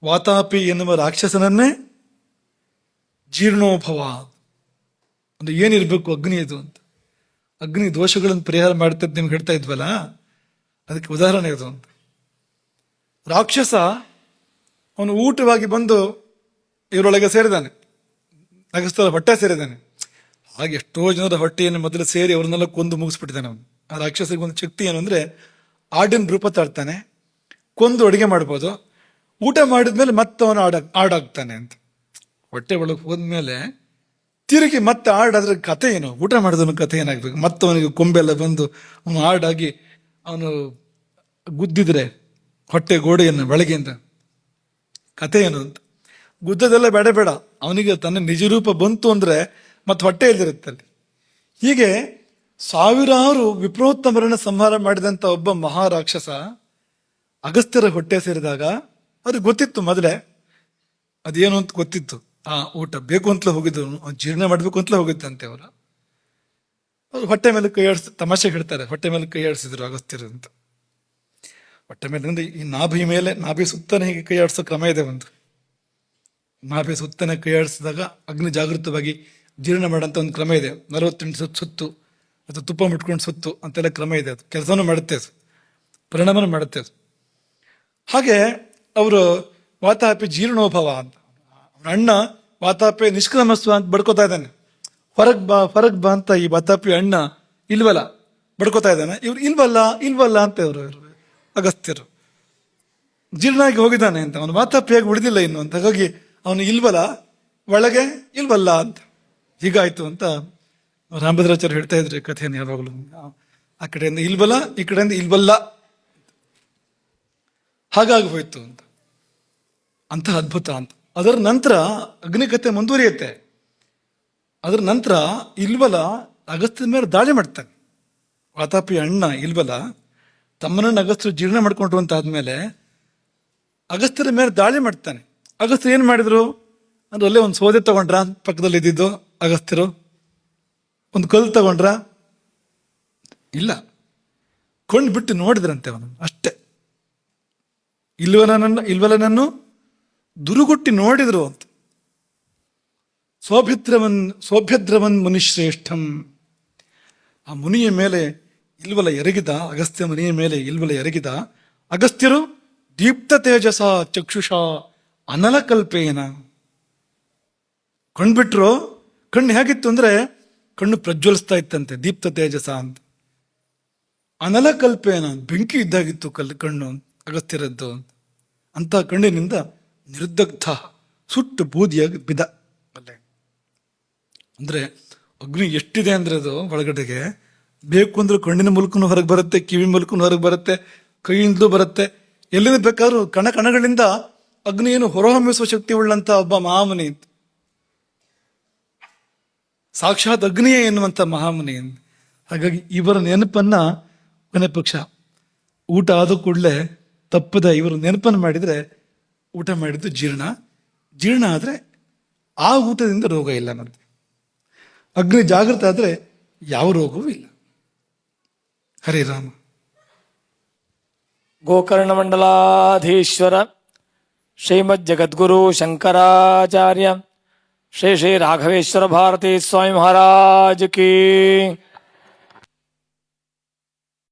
ವಾತಾಪಿ ಎನ್ನುವ ರಾಕ್ಷಸನನ್ನೇ ಜೀರ್ಣೋಭವ ಅಂದ್ರೆ ಏನಿರ್ಬೇಕು ಅಗ್ನಿ ಇದು ಅಂತ. ಅಗ್ನಿ ದೋಷಗಳನ್ನು ಪರಿಹಾರ ಮಾಡುತ್ತೆ ನಿಮ್ಗೆ ಹೇಳ್ತಾ ಇದ್ವಲ್ಲ, ಅದಕ್ಕೆ ಉದಾಹರಣೆ ಇದು ಅಂತ. ರಾಕ್ಷಸ ಅವನು ಊಟವಾಗಿ ಬಂದು ಇವರೊಳಗೆ ಸೇರಿದಾನೆ, ಅಗಸ್ತ್ಯರ ಹೊಟ್ಟೆ ಸೇರಿದ್ದಾನೆ. ಹಾಗೆ ಎಷ್ಟೋ ಜನರ ಹೊಟ್ಟೆಯನ್ನು ಮೊದಲು ಸೇರಿ ಅವ್ರನ್ನೆಲ್ಲ ಕೊಂದು ಮುಗಿಸ್ಬಿಟ್ಟಿದ್ದಾನೆ ಅವನು. ಆ ರಾಕ್ಷಸರಿಗೆ ಒಂದು ಶಕ್ತಿ ಏನು ಅಂದರೆ, ಆಡಿನ ರೂಪ ತಾಡ್ತಾನೆ, ಕೊಂದು ಅಡುಗೆ ಮಾಡ್ಬೋದು, ಊಟ ಮಾಡಿದ್ಮೇಲೆ ಮತ್ತೆ ಅವನು ಆಡಾಗ್ತಾನೆ ಅಂತ. ಹೊಟ್ಟೆ ಒಳಗೆ ಹೋದ್ಮೇಲೆ ತಿರುಗಿ ಮತ್ತೆ ಆಡಾದ್ರೆ ಕಥೆ ಏನು? ಊಟ ಮಾಡಿದವನ ಕಥೆ ಏನಾಗ್ಬೇಕು? ಮತ್ತೆ ಅವನಿಗೆ ಕೊಂಬೆಲ್ಲ ಬಂದು ಅವನು ಆಡಾಗಿ ಅವನು ಗುದ್ದಿದ್ರೆ ಹೊಟ್ಟೆ ಗೋಡೆಯನ್ನು ಬೆಳಗ್ಗೆಯಿಂದ ಕಥೆ ಏನು ಅಂತ. ಗುದ್ದದೆಲ್ಲ ಬೇಡ ಬೇಡ, ಅವನಿಗೆ ತನ್ನ ನಿಜ ರೂಪ ಬಂತು ಅಂದ್ರೆ ಮತ್ತೆ ಹೊಟ್ಟೆ ಇಲ್ದಿರುತ್ತಲ್ಲಿ. ಹೀಗೆ ಸಾವಿರಾರು ವಿಪ್ರೋತ್ತಮರನ್ನು ಸಂಹಾರ ಮಾಡಿದಂಥ ಒಬ್ಬ ಮಹಾರಾಕ್ಷಸ ಅಗಸ್ತ್ಯರ ಹೊಟ್ಟೆ ಸೇರಿದಾಗ ಅವ್ರಿಗೆ ಗೊತ್ತಿತ್ತು, ಮೊದಲೇ ಅದೇನು ಅಂತ ಗೊತ್ತಿತ್ತು. ಆ ಊಟ ಬೇಕು ಅಂತಲೇ ಹೋಗಿದ್ದವನು, ಜೀರ್ಣ ಮಾಡಬೇಕು ಅಂತಲೇ ಹೋಗಿದ್ದಂತೆ ಅವರು ಹೊಟ್ಟೆ ಮೇಲೆ ಕೈ ಆಡಿಸ್, ತಮಾಷೆ ಹೇಳ್ತಾರೆ, ಹೊಟ್ಟೆ ಮೇಲೆ ಕೈ ಆಡಿಸಿದ್ರು ಅಗಸ್ತ್ಯರು ಅಂತ. ಹೊಟ್ಟೆ ಮೇಲೆ ಅಂದ್ರೆ ಈ ನಾಭಿ ಸುತ್ತನೇ ಹೀಗೆ ಕೈ ಆಡಿಸೋ ಕ್ರಮ ಇದೆ. ಒಂದು ನಾಭಿ ಸುತ್ತನೇ ಕೈ ಆಡಿಸಿದಾಗ ಅಗ್ನಿ ಜಾಗೃತವಾಗಿ ಜೀರ್ಣ ಮಾಡೋಂಥ ಒಂದು ಕ್ರಮ ಇದೆ. 48 ಸುತ್ತು ಅಥವಾ ತುಪ್ಪ ಮುಟ್ಕೊಂಡು ಸುತ್ತು ಅಂತೆಲ್ಲ ಕ್ರಮ ಇದೆ. ಅದು ಕೆಲಸನೂ ಮಾಡುತ್ತೆ, ಅದು ಪರಿಣಾಮನೂ ಮಾಡುತ್ತೆ ಅದು. ಹಾಗೆ ಅವರು ವಾತಾಪಿ ಜೀರ್ಣೋಭವ ಅಂತ, ಅವನ ಅಣ್ಣ ವಾತಾಪಿ ನಿಷ್ಕ್ರಮಸ್ವ ಅಂತ ಬಡ್ಕೋತಾ ಇದ್ದಾನೆ. ಹೊರಗ್ ಬಾ ಅಂತ ಈ ವಾತಾಪಿ ಅಣ್ಣ ಇಲ್ವಲ್ಲ ಬಡ್ಕೋತಾ ಇದ್ದಾನೆ. ಇವ್ರು ಇಲ್ವಲ್ಲ ಅಂತ ಇವರು ಅಗಸ್ತ್ಯರು. ಜೀರ್ಣಾಗಿ ಹೋಗಿದ್ದಾನೆ ಅಂತ, ಅವನು ವಾತಾಪಿಯಾಗಿ ಉಳಿದಿಲ್ಲ ಇನ್ನು ಅಂತ. ಹಾಗಾಗಿ ಅವನು ಇಲ್ವಲ್ಲ, ಒಳಗೆ ಇಲ್ವಲ್ಲ ಅಂತ ಹೀಗಾಯ್ತು ಅಂತ ರಾಮಭದ್ರಾಚಾರ್ಯ ಹೇಳ್ತಾ ಇದ್ರು ಕಥೆಯನ್ನು ಯಾವಾಗಲೂ. ಆ ಕಡೆಯಿಂದ ಇಲ್ವಲ್ಲ, ಈ ಕಡೆಯಿಂದ ಇಲ್ವಲ್ಲ, ಹಾಗಾಗಿ ಹೋಯ್ತು ಅಂತ. ಅಂತಹ ಅದ್ಭುತ ಅಂತ. ಅದರ ನಂತರ ಅಗ್ನಿಕತೆ ಮುಂದುವರಿಯುತ್ತೆ. ಅದರ ನಂತರ ಇಲ್ವಲ ಅಗಸ್ತ್ಯನ ಮೇಲೆ ದಾಳಿ ಮಾಡ್ತಾನೆ. ವಾತಾಪಿ ಅಣ್ಣ ಇಲ್ವಲ ತಮ್ಮನನ್ನು ಅಗಸ್ತ್ಯರು ಜೀರ್ಣ ಮಾಡ್ಕೊಂಡ್ರು ಅಂತ ಆದ್ಮೇಲೆ ಅಗಸ್ತ್ಯರ ಮೇಲೆ ದಾಳಿ ಮಾಡ್ತಾನೆ. ಅಗಸ್ತ್ಯರು ಏನ್ ಮಾಡಿದ್ರು ಅಂದ್ರೆ, ಅಲ್ಲೇ ಒಂದು ಸೌದೆ ತಗೊಂಡ್ರ ಪಕ್ಕದಲ್ಲಿ ಇದ್ದಿದ್ದು ಅಗಸ್ತ್ಯರು, ಒಂದು ಕಲ್ಲು ತಗೊಂಡ್ರ, ಇಲ್ಲ, ಕೊಂಡು ಬಿಟ್ಟು ನೋಡಿದ್ರಂತೆ ಅವನು ಅಷ್ಟೇ. ಇಲ್ವಲನನ್ನು ದುರುಗುಟ್ಟಿ ನೋಡಿದ್ರು ಅಂತ. ಸೋಭ್ಯದ್ರವನ್ ಮುನಿಶ್ರೇಷ್ಠಂ. ಆ ಮುನಿಯ ಮೇಲೆ ಇಲ್ವಲ ಎರಗಿದ, ಅಗಸ್ತ್ಯ ಮುನಿಯ ಮೇಲೆ ಇಲ್ವಲ ಎರಗಿದ ಅಗಸ್ತ್ಯರು ದೀಪ್ತ ತೇಜಸ ಚಕ್ಷುಷ ಅನಲಕಲ್ಪೇನ. ಕಣ್ಬಿಟ್ರು. ಕಣ್ಣು ಹೇಗಿತ್ತು ಅಂದ್ರೆ ಕಣ್ಣು ಪ್ರಜ್ವಲಿಸ್ತಾ ಇತ್ತಂತೆ, ದೀಪ್ತ ತೇಜಸ ಅಂತ. ಅನಲಕಲ್ಪೇನ, ಬೆಂಕಿ ಇದ್ದಾಗಿತ್ತು ಕಣ್ಣು ಅಗಸ್ತ್ಯರದ್ದು. ಅಂತ ಕಣ್ಣಿನಿಂದ ನಿರ್ದಗ್ಧ, ಸುಟ್ಟು ಬೂದಿಯಾಗಿ ಬಿದ್ದ ಅಲ್ಲೇ. ಅಂದ್ರೆ ಅಗ್ನಿ ಎಷ್ಟಿದೆ ಅಂದ್ರೆ ಅದು ಒಳಗಡೆಗೆ ಬೇಕು ಅಂದ್ರೆ ಕಣ್ಣಿನ ಮೂಲಕನೂ ಹೊರಗೆ ಬರುತ್ತೆ, ಕಿವಿ ಮೂಲಕನೂ ಹೊರಗೆ ಬರುತ್ತೆ, ಕೈಯಿಂದಲೂ ಬರುತ್ತೆ. ಎಲ್ಲಿಂದ ಬೇಕಾದ್ರೂ ಕಣಗಳಿಂದ ಅಗ್ನಿಯನ್ನು ಹೊರಹೊಮ್ಮಿಸುವ ಶಕ್ತಿ ಉಳ್ಳಂತ ಒಬ್ಬ ಮಹಾಮುನಿ, ಸಾಕ್ಷಾತ್ ಅಗ್ನಿಯೇ ಎನ್ನುವಂತ ಮಹಾಮುನಿ. ಹಾಗಾಗಿ ಇವರ ನೆನಪನ್ನ ಕೊನೆ ಪಕ್ಷ ಊಟ ಆದ ಕೂಡಲೇ ತಪ್ಪದ ಇವರು ನೆನಪನ್ನು ಮಾಡಿದ್ರೆ ಊಟ ಮಾಡಿದ್ದು ಜೀರ್ಣ ಆದ್ರೆ ಆ ಊಟದಿಂದ ರೋಗ ಇಲ್ಲ ಮತ್ತೆ. ಅಗ್ನಿ ಜಾಗೃತ ಆದ್ರೆ ಯಾವ ರೋಗವೂ ಇಲ್ಲ. ಹರಿರಾಮ. ಗೋಕರ್ಣ ಮಂಡಲಾಧೀಶ್ವರ ಶ್ರೀಮದ್ ಜಗದ್ಗುರು ಶಂಕರಾಚಾರ್ಯ ಶ್ರೀ ಶ್ರೀ ರಾಘವೇಶ್ವರ ಭಾರತೀ ಸ್ವಾಮಿ ಮಹಾರಾಜ್ ಕಿ